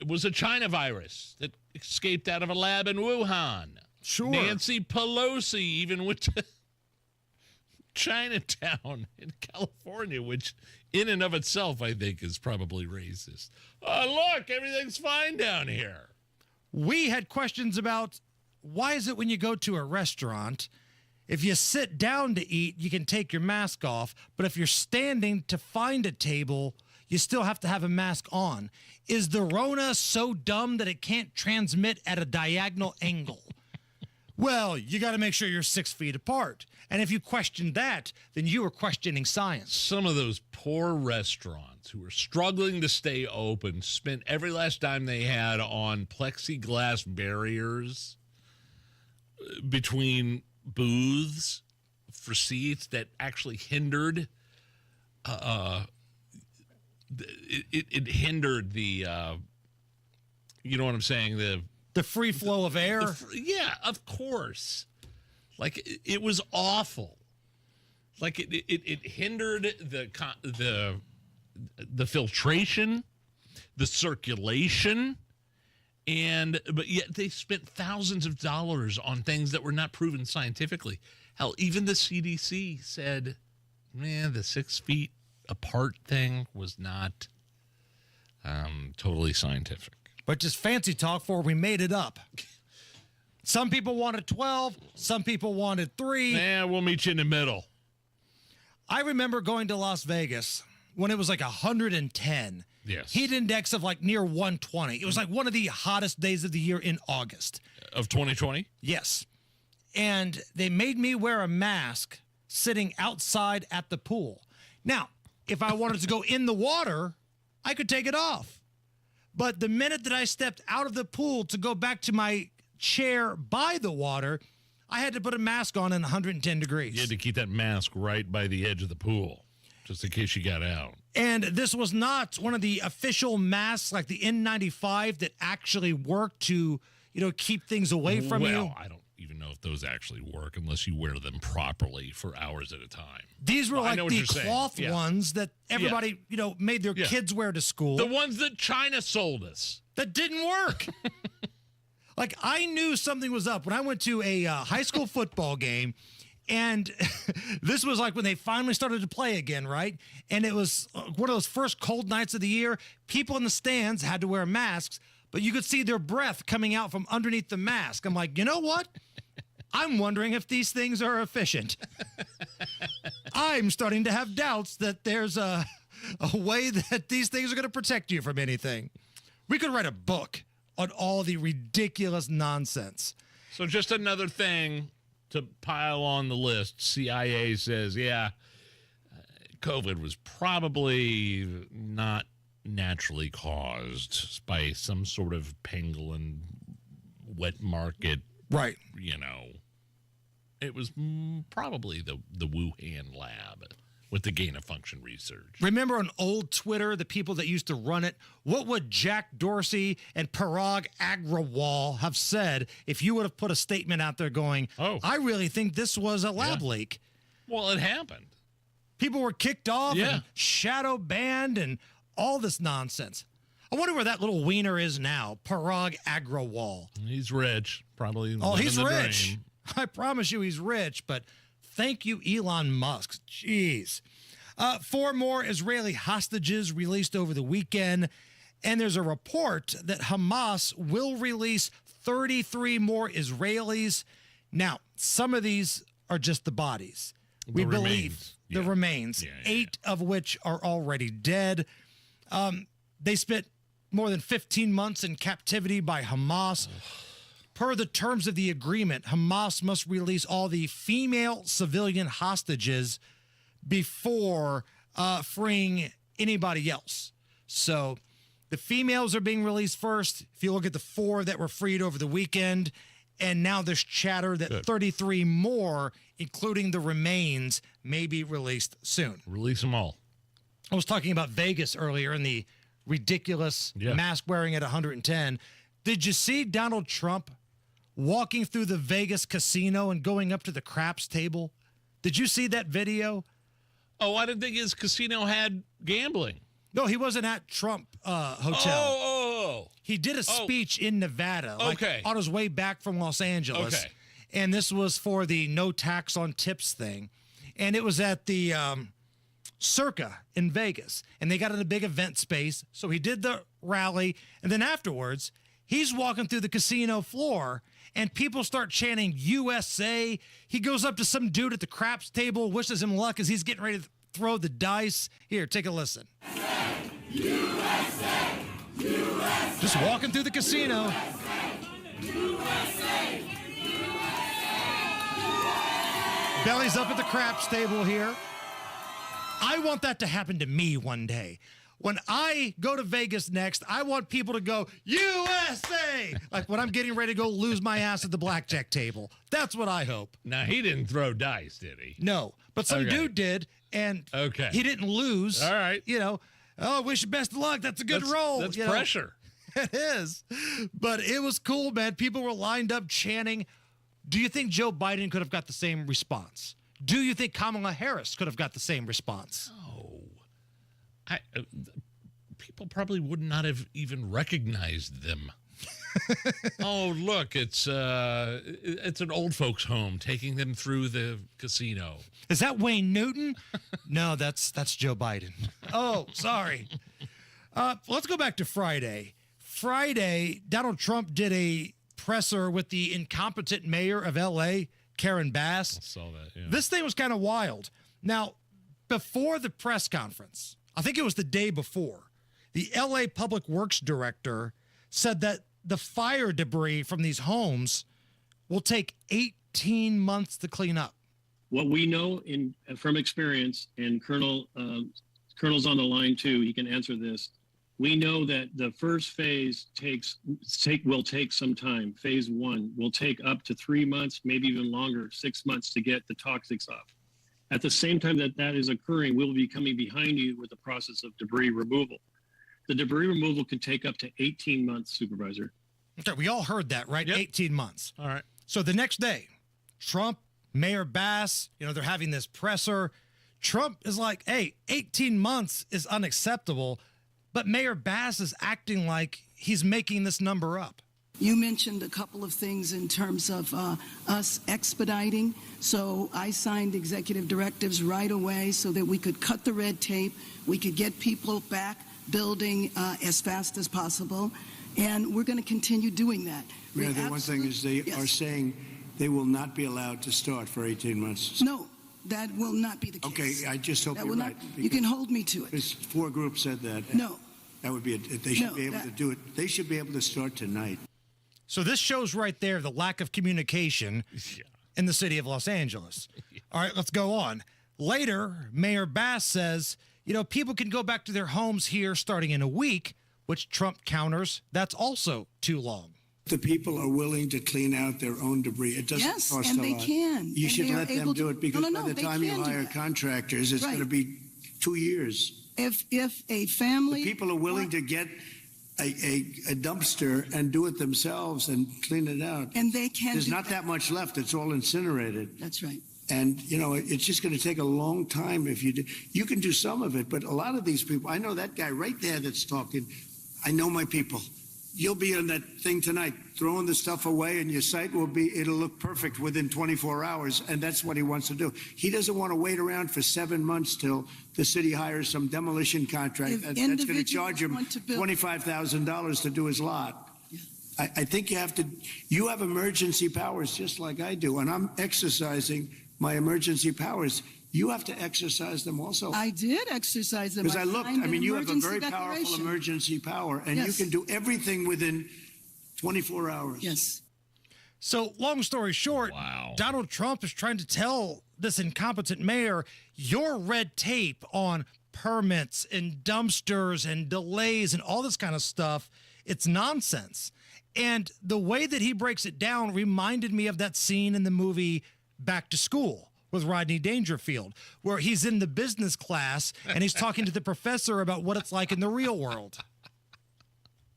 was a China virus that escaped out of a lab in Wuhan. Sure. Nancy Pelosi even went to Chinatown in California, which in and of itself I think is probably racist. Oh, look, everything's fine down here. We had questions about why is it when you go to a restaurant, if you sit down to eat, you can take your mask off, but if you're standing to find a table, you still have to have a mask on. Is the Rona so dumb that it can't transmit at a diagonal angle? Well, you got to make sure you're 6 feet apart. And if you questioned that, then you were questioning science. Some of those poor restaurants who were struggling to stay open spent every last dime they had on plexiglass barriers between booths for seats that actually hindered it hindered the you know what I'm saying, the free flow of air. Yeah, of course. Like it was awful. Like it hindered the filtration, the circulation, but yet they spent thousands of dollars on things that were not proven scientifically. Hell, even the CDC said, man, the 6 feet apart thing was not totally scientific. But just fancy talk for we made it up. Some people wanted 12, some people wanted 3. Yeah, we'll meet you in the middle. I remember going to Las Vegas when it was like 110. Yes. Heat index of like near 120. It was like one of the hottest days of the year in August. Of 2020? Yes. And they made me wear a mask sitting outside at the pool. Now, if I wanted to go in the water, I could take it off. But the minute that I stepped out of the pool to go back to my chair by the water, I had to put a mask on in 110 degrees. You had to keep that mask right by the edge of the pool, just in case you got out. And this was not one of the official masks like the N95 that actually worked to, keep things away from you. Well, I don't even know if those actually work unless you wear them properly for hours at a time. These were like the cloth ones that everybody, made their Yeah. kids wear to school. The ones that China sold us. That didn't work. Like, I knew something was up when I went to a high school football game, and this was like when they finally started to play again, right? And it was one of those first cold nights of the year. People in the stands had to wear masks, but you could see their breath coming out from underneath the mask. I'm like, you know what? I'm wondering if these things are efficient. I'm starting to have doubts that there's a way that these things are going to protect you from anything. We could write a book on all the ridiculous nonsense. So just another thing to pile on the list. CIA says, COVID was probably not naturally caused by some sort of pangolin wet market. Right. It was probably the Wuhan lab with the gain-of-function research. Remember on old Twitter, the people that used to run it? What would Jack Dorsey and Parag Agrawal have said if you would have put a statement out there going, I really think this was a lab leak? Well, it happened. People were kicked off and shadow banned and all this nonsense. I wonder where that little wiener is now, Parag Agrawal. He's rich, probably. Oh, he's living the rich. dream. I promise you he's rich, but thank you, Elon Musk. Jeez. 4 more Israeli hostages released over the weekend, and there's a report that Hamas will release 33 more Israelis. Now, some of these are just the bodies. We believe the remains, 8 of which are already dead. They spent more than 15 months in captivity by Hamas. Per the terms of the agreement, Hamas must release all the female civilian hostages before freeing anybody else. So the females are being released first. If you look at the 4 that were freed over the weekend, and now there's chatter that 33 more, including the remains, may be released soon. Release them all. I was talking about Vegas earlier and the ridiculous mask wearing at 110. Did you see Donald Trump walking through the Vegas casino and going up to the craps table? Did you see that video? Oh, I didn't think his casino had gambling. No, he wasn't at Trump Hotel. Oh. He did a speech in Nevada, on his way back from Los Angeles. Okay. And this was for the no tax on tips thing. And it was at the Circa in Vegas. And they got in a big event space. So he did the rally. And then afterwards, he's walking through the casino floor and people start chanting USA. He goes up to some dude at the craps table, wishes him luck as he's getting ready to throw the dice. Here, take a listen. USA! USA! Just walking through the casino. USA! Belly's up at the craps table here. I want that to happen to me one day. When I go to Vegas next, I want people to go, USA! Like when I'm getting ready to go lose my ass at the blackjack table. That's what I hope. Now, he didn't throw dice, did he? No, but some dude did, and he didn't lose. All right. I wish you best of luck. That's a good roll. That's pressure. It is. But it was cool, man. People were lined up chanting. Do you think Joe Biden could have got the same response? Do you think Kamala Harris could have got the same response? People probably would not have even recognized them. Oh, look, it's an old folks' home taking them through the casino. Is that Wayne Newton? No, that's Joe Biden. Oh, sorry. Let's go back to Friday. Friday, Donald Trump did a presser with the incompetent mayor of L.A., Karen Bass. I saw that, yeah. This thing was kind of wild. Now, before the press conference, I think it was the day before, the LA Public Works director said that the fire debris from these homes will take 18 months to clean up. What we know from experience, and Colonel's on the line too, he can answer this. We know that the first phase will take some time. Phase 1 will take up to 3 months, maybe even longer, 6 months to get the toxics off. At the same time that is occurring, we'll be coming behind you with the process of debris removal. The debris removal can take up to 18 months, Supervisor. Okay, we all heard that, right? Yep. 18 months. All right. So the next day, Trump, Mayor Bass, they're having this presser. Trump is like, hey, 18 months is unacceptable. But Mayor Bass is acting like he's making this number up. You mentioned a couple of things in terms of us expediting. So I signed executive directives right away so that we could cut the red tape. We could get people back building as fast as possible. And we're going to continue doing that. Mayor, the one thing is they are saying they will not be allowed to start for 18 months. No, that will not be the case. Okay, I just hope that you're right. You can hold me to it. Because 4 groups said that. No. That would be they should be able to do it. They should be able to start tonight. So this shows right there the lack of communication in the city of Los Angeles. All right, let's go on. Later, Mayor Bass says, people can go back to their homes here starting in a week, which Trump counters. That's also too long. The people are willing to clean out their own debris. It doesn't cost a lot. Yes, and they can. You should let them do it because by the time you hire contractors, it's going to be 2 years. If a family... The people are willing to get a dumpster and do it themselves and clean it out. And they can. There's not that much left. It's all incinerated. That's right. And, it's just going to take a long time if you do. You can do some of it, but a lot of these people, I know that guy right there that's talking. I know my people. You'll be on that thing tonight, throwing the stuff away, and your site it'll look perfect within 24 hours, and that's what he wants to do. He doesn't want to wait around for 7 months till the city hires some demolition contract that's going to charge him $25,000 to do his lot. Yeah. I think you have emergency powers just like I do, and I'm exercising my emergency powers. You have to exercise them also. I did exercise them. Because I looked, you have a very powerful emergency power, and you can do everything within 24 hours. Yes. So, long story short, Donald Trump is trying to tell this incompetent mayor, your red tape on permits and dumpsters and delays and all this kind of stuff, it's nonsense. And the way that he breaks it down reminded me of that scene in the movie Back to School with Rodney Dangerfield, where he's in the business class and he's talking to the professor about what it's like in the real world.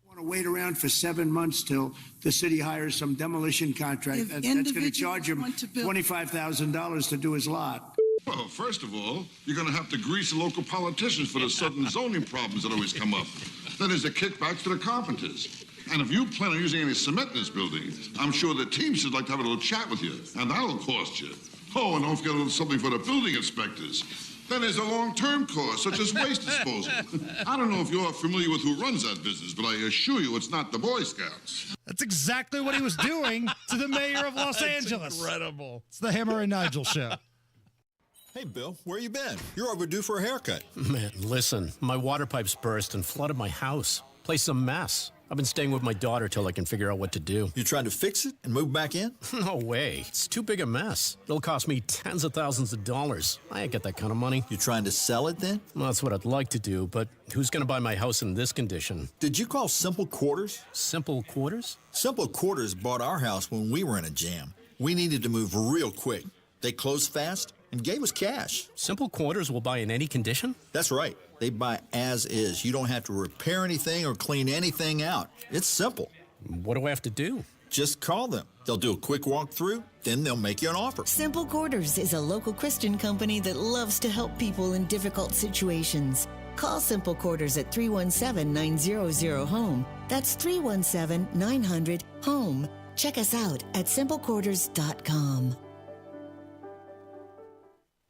Want to wait around for 7 months till the city hires some demolition contract that's going to charge him $25,000 to do his lot. Well, first of all, you're going to have to grease the local politicians for the sudden zoning problems that always come up. Then there's the kickbacks to the carpenters. And if you plan on using any cement in this building, I'm sure the teams would like to have a little chat with you, and that'll cost you. Oh, and don't forget a little something for the building inspectors. Then there's a long-term cost, such as waste disposal. I don't know if you're familiar with who runs that business, but I assure you it's not the Boy Scouts. That's exactly what he was doing to the mayor of Los Angeles. Incredible. It's the Hammer and Nigel show. Hey, Bill, where you been? You're overdue for a haircut. Man, listen, my water pipes burst and flooded my house. Place is a mess. I've been staying with my daughter till I can figure out what to do. You trying to fix it and move back in? No way. It's too big a mess. It'll cost me tens of thousands of dollars. I ain't got that kind of money. You trying to sell it then? Well, that's what I'd like to do, but who's going to buy my house in this condition? Did you call Simple Quarters? Simple Quarters? Simple Quarters bought our house when we were in a jam. We needed to move real quick. They closed fast and gave us cash. Simple Quarters will buy in any condition? That's right. They buy as is. You don't have to repair anything or clean anything out. It's simple. What do I have to do? Just call them. They'll do a quick walkthrough, then they'll make you an offer. Simple Quarters is a local Christian company that loves to help people in difficult situations. Call Simple Quarters at 317-900-HOME. That's 317-900-HOME. Check us out at simplequarters.com.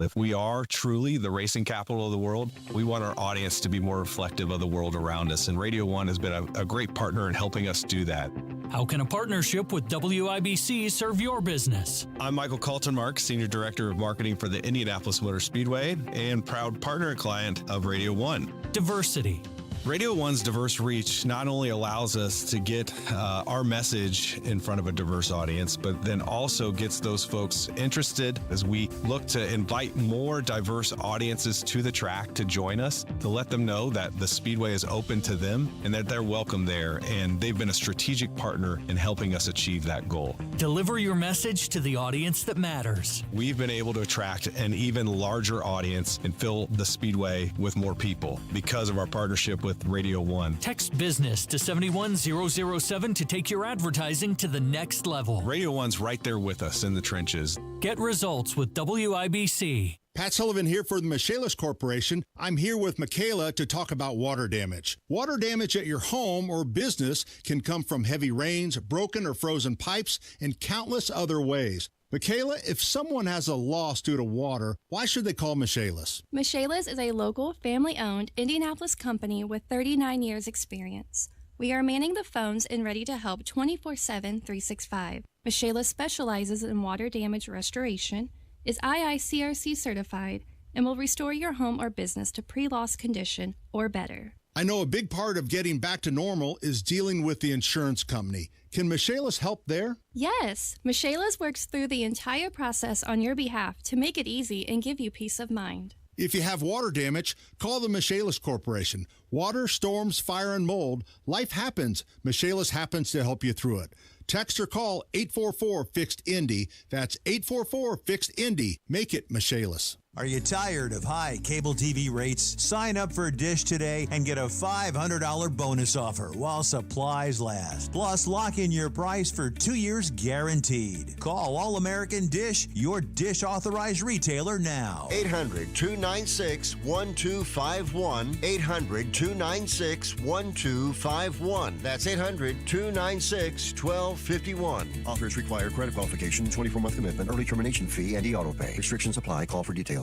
If we are truly the racing capital of the world, we want our audience to be more reflective of the world around us. And Radio 1 has been a great partner in helping us do that. How can a partnership with WIBC serve your business? I'm Michael Kaltenmark, Senior Director of Marketing for the Indianapolis Motor Speedway and proud partner and client of Radio 1. Diversity. Radio 1's diverse reach not only allows us to get our message in front of a diverse audience, but then also gets those folks interested as we look to invite more diverse audiences to the track to join us, to let them know that the Speedway is open to them and that they're welcome there. And they've been a strategic partner in helping us achieve that goal. Deliver your message to the audience that matters. We've been able to attract an even larger audience and fill the Speedway with more people because of our partnership with Radio 1. Text business to 71007 to take your advertising to the next level. Radio 1's right there with us in the trenches. Get results with WIBC. Pat Sullivan here for the Michaelis Corporation. I'm here with Michaela to talk about water damage. Water damage at your home or business can come from heavy rains, broken or frozen pipes, and countless other ways. Michaela, if someone has a loss due to water, why should they call Michaelis? Michaelis is a local, family-owned Indianapolis company with 39 years experience. We are manning the phones and ready to help 24/7, 365. Michaelis specializes in water damage restoration, is IICRC certified, and will restore your home or business to pre-loss condition or better. I know a big part of getting back to normal is dealing with the insurance company. Can Michaelis help there? Yes, Michaelis works through the entire process on your behalf to make it easy and give you peace of mind. If you have water damage, call the Michaelis Corporation. Water, storms, fire, and mold, life happens. Michaelis happens to help you through it. Text or call 844-FIXED-INDY. That's 844-FIXED-INDY. Make it Michaelis. Are you tired of high cable TV rates? Sign up for Dish today and get a $500 bonus offer while supplies last. Plus, lock in your price for 2 years guaranteed. Call All American Dish, your Dish authorized retailer now. 800-296-1251. 800-296-1251. That's 800-296-1251. Offers require credit qualification, 24-month commitment, early termination fee, and e-auto pay. Restrictions apply. Call for details.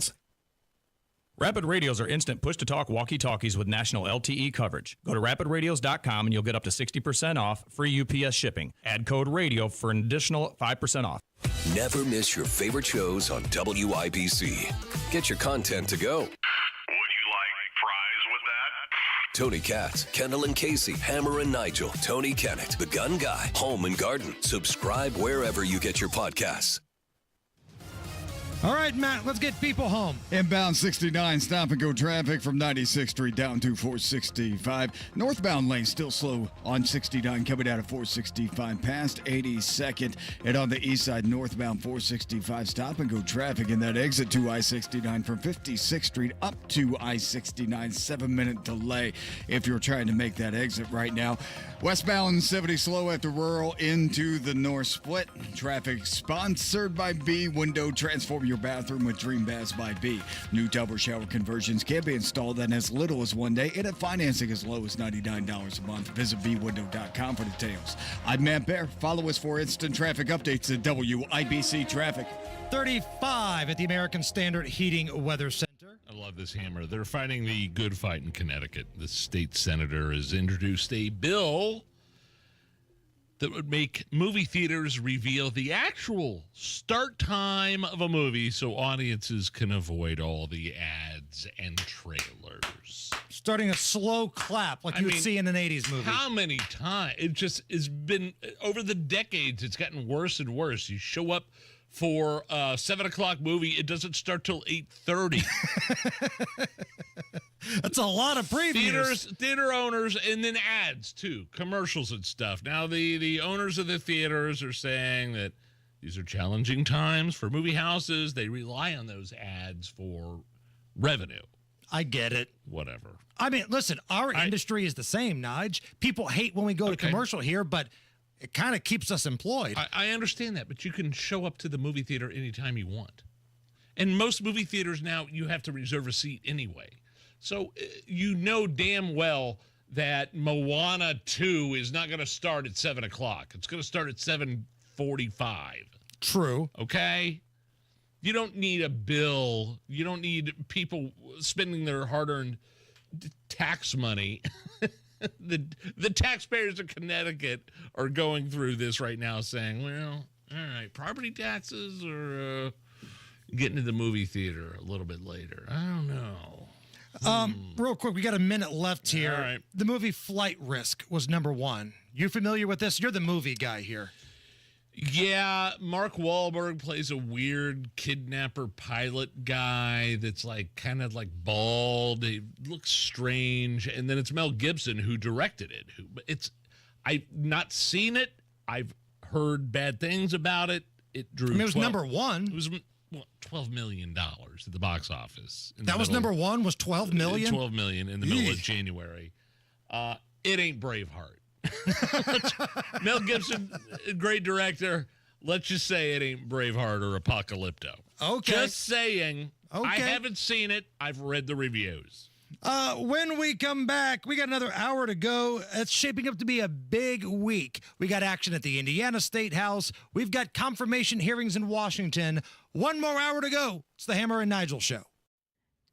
Rapid Radios are instant push-to-talk walkie-talkies with national LTE coverage. Go to rapidradios.com and you'll get up to 60% off, free UPS shipping. Add code RADIO for an additional 5% off. Never miss your favorite shows on WIBC. Get your content to go. Tony Katz, Kendall and Casey, Hammer and Nigel, Tony Kennett, The Gun Guy, Home and Garden. Subscribe wherever you get your podcasts. All right, Matt, let's get people home. Inbound 69, stop and go traffic from 96th Street down to 465. Northbound lane still slow on 69 coming out of 465 past 82nd. And on the east side, northbound 465, stop and go traffic in that exit to I-69 from 56th Street up to I-69. 7-minute delay if you're trying to make that exit right now. Westbound 70 slow at the rural into the north split. Traffic sponsored by B. Window Transform your bathroom with Dream Baths by B. New tub or shower conversions can be installed in as little as 1 day and at financing as low as $99 a month. Visit bwindow.com for details. I'm Matt Bear. Follow us for instant traffic updates at WIBC Traffic. 35 at the American Standard Heating Weather Center. I love this, Hammer. They're fighting the good fight in Connecticut. The state senator has introduced a bill that would make movie theaters reveal the actual start time of a movie so audiences can avoid all the ads and trailers. Starting a slow clap like you would see in an 80s movie. How many times? It just has been, over the decades, it's gotten worse and worse. You show up for a 7 o'clock movie, it doesn't start till 8:30. That's a lot of previews. Theater owners, and then ads too, commercials and stuff. Now the owners of the theaters are saying that these are challenging times for movie houses. They rely on those ads for revenue. I get it. Whatever. I mean, listen, our industry is the same, Nige. People hate when we go to commercial here, but it kind of keeps us employed. I understand that, but you can show up to the movie theater anytime you want. And most movie theaters now, you have to reserve a seat anyway. So you know damn well that Moana 2 is not going to start at 7 o'clock. It's going to start at 7:45. True. Okay? You don't need a bill. You don't need people spending their hard-earned tax money the taxpayers of Connecticut are going through this right now saying, well, all right, property taxes or getting to the movie theater a little bit later. I don't know. Real quick, we got a minute left here. All right. The movie Flight Risk was number one. You familiar with this? You're the movie guy here. Yeah, Mark Wahlberg plays a weird kidnapper pilot guy that's like kind of like bald. He looks strange, and then it's Mel Gibson who directed it. I've not seen it. I've heard bad things about it. It drew. It was number one. It was $12 million at the box office. That was number one. Was $12 million? $12 million in the middle of January. It ain't Braveheart. Mel Gibson, great director. Let's just say it ain't Braveheart or Apocalypto. Okay. Just saying. Okay. I haven't seen it. I've read the reviews. When we come back, we got another hour to go. It's shaping up to be a big week. We got action at the Indiana State House. We've got confirmation hearings in Washington. One more hour to go. It's the Hammer and Nigel Show.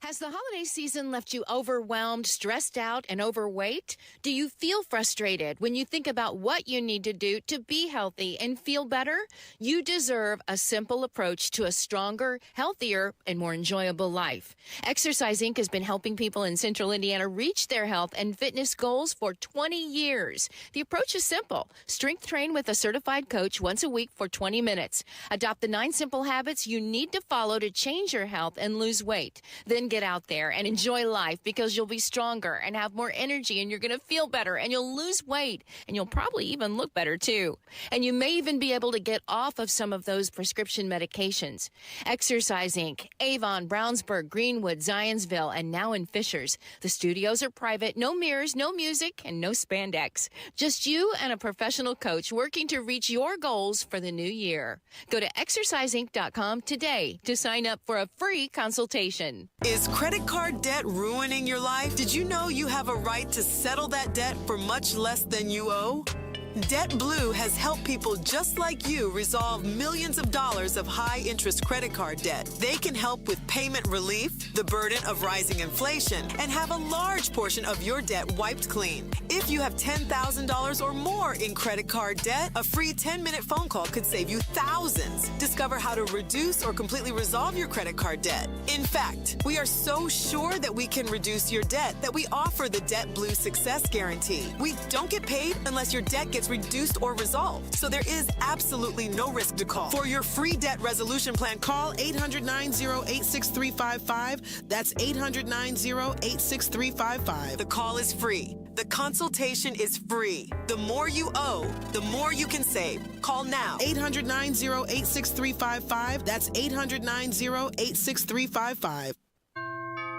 Has the holiday season left you overwhelmed, stressed out, and overweight? Do you feel frustrated when you think about what you need to do to be healthy and feel better? You deserve a simple approach to a stronger, healthier, and more enjoyable life. Exercise Inc. has been helping people in Central Indiana reach their health and fitness goals for 20 years. The approach is simple. Strength train with a certified coach once a week for 20 minutes. Adopt the 9 simple habits you need to follow to change your health and lose weight. Then get out there and enjoy life because you'll be stronger and have more energy and you're going to feel better and you'll lose weight and you'll probably even look better too. And you may even be able to get off of some of those prescription medications. Exercise Inc., Avon, Brownsburg, Greenwood, Zionsville, and now in Fishers. The studios are private, no mirrors, no music, and no spandex. Just you and a professional coach working to reach your goals for the new year. Go to exerciseinc.com today to sign up for a free consultation. Is credit card debt ruining your life? Did you know you have a right to settle that debt for much less than you owe? DebtBlue has helped people just like you resolve millions of dollars of high-interest credit card debt. They can help with payment relief, the burden of rising inflation, and have a large portion of your debt wiped clean. If you have $10,000 or more in credit card debt, a free 10-minute phone call could save you thousands. Discover how to reduce or completely resolve your credit card debt. In fact, we are so sure that we can reduce your debt that we offer the DebtBlue Success Guarantee. We don't get paid unless your debt gets reduced or resolved. So there is absolutely no risk to call. For your free debt resolution plan, call 800-908-6355. That's 800-908-6355. The call is free. The consultation is free. The more you owe, the more you can save. Call now. 800-908-6355. That's 800-908-6355.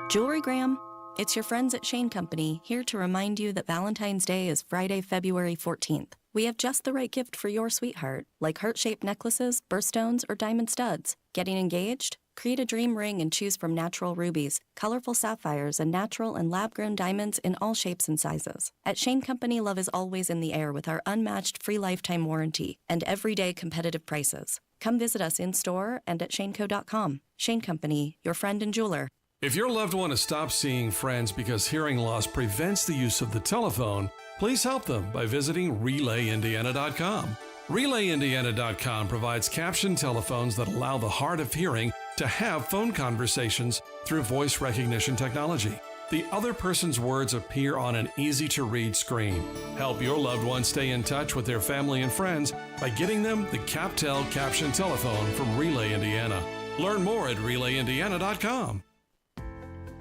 Jewelry Gram, it's your friends at Shane Company here to remind you that Valentine's Day is Friday, February 14th. We have just the right gift for your sweetheart, like heart-shaped necklaces, birthstones, or diamond studs. Getting engaged? Create a dream ring and choose from natural rubies, colorful sapphires, and natural and lab-grown diamonds in all shapes and sizes. At Shane Company, love is always in the air with our unmatched free lifetime warranty and everyday competitive prices. Come visit us in-store and at shaneco.com. Shane Company, your friend and jeweler. If your loved one has stopped seeing friends because hearing loss prevents the use of the telephone, please help them by visiting RelayIndiana.com. RelayIndiana.com provides captioned telephones that allow the hard of hearing to have phone conversations through voice recognition technology. The other person's words appear on an easy-to-read screen. Help your loved one stay in touch with their family and friends by getting them the CapTel captioned telephone from Relay Indiana. Learn more at RelayIndiana.com.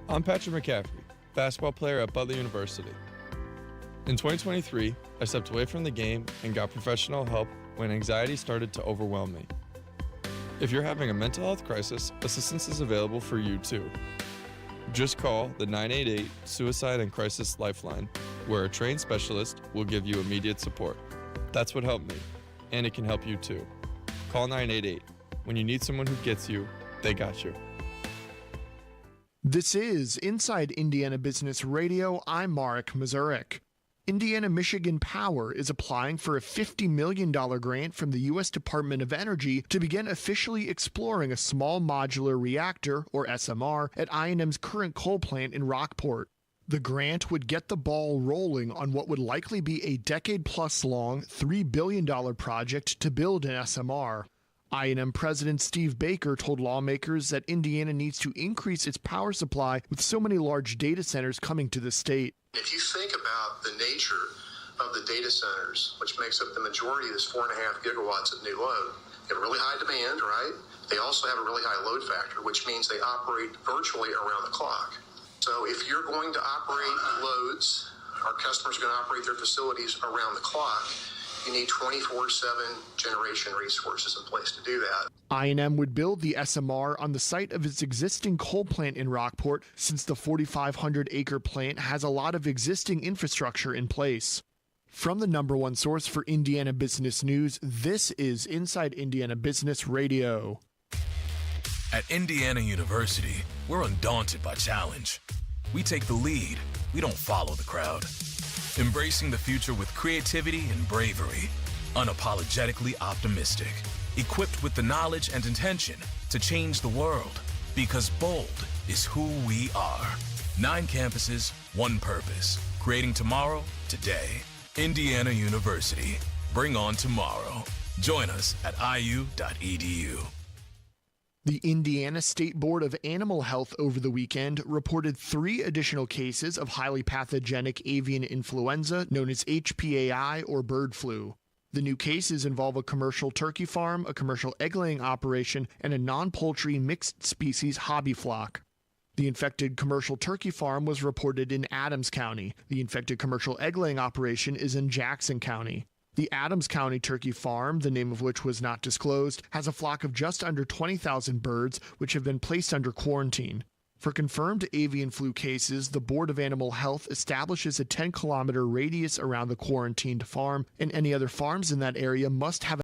I'm Patrick McCaffrey, basketball player at Butler University. In 2023, I stepped away from the game and got professional help when anxiety started to overwhelm me. If you're having a mental health crisis, assistance is available for you too. Just call the 988 Suicide and Crisis Lifeline, where a trained specialist will give you immediate support. That's what helped me, and it can help you too. Call 988. When you need someone who gets you, they got you. This is Inside Indiana Business Radio. I'm Marek Mazurek. Indiana Michigan Power is applying for a $50 million grant from the U.S. Department of Energy to begin officially exploring a small modular reactor, or SMR, at I&M's current coal plant in Rockport. The grant would get the ball rolling on what would likely be a decade-plus long $3 billion project to build an SMR. I&M President Steve Baker told lawmakers that Indiana needs to increase its power supply with so many large data centers coming to the state. If you think about the nature of the data centers, which makes up the majority of this 4.5 gigawatts of new load, they have really high demand, right? They also have a really high load factor, which means they operate virtually around the clock. So if you're going to operate loads, our customers are going to operate their facilities around the clock, you need 24/7 generation resources in place to do that. I&M would build the SMR on the site of its existing coal plant in Rockport, since the 4,500-acre plant has a lot of existing infrastructure in place. From the #1 source for Indiana business news, this is Inside Indiana Business Radio. At Indiana University, we're undaunted by challenge. We take the lead. We don't follow the crowd. Embracing the future with creativity and bravery. Unapologetically optimistic. Equipped with the knowledge and intention to change the world. Because bold is who we are. 9 campuses, 1 purpose. Creating tomorrow, today. Indiana University. Bring on tomorrow. Join us at iu.edu. The Indiana State Board of Animal Health over the weekend reported 3 additional cases of highly pathogenic avian influenza known as HPAI or bird flu. The new cases involve a commercial turkey farm, a commercial egg-laying operation, and a non-poultry mixed-species hobby flock. The infected commercial turkey farm was reported in Adams County. The infected commercial egg-laying operation is in Jackson County. The Adams County turkey farm, the name of which was not disclosed, has a flock of just under 20,000 birds, which have been placed under quarantine. For confirmed avian flu cases, the Board of Animal Health establishes a 10-kilometer radius around the quarantined farm, and any other farms in that area must have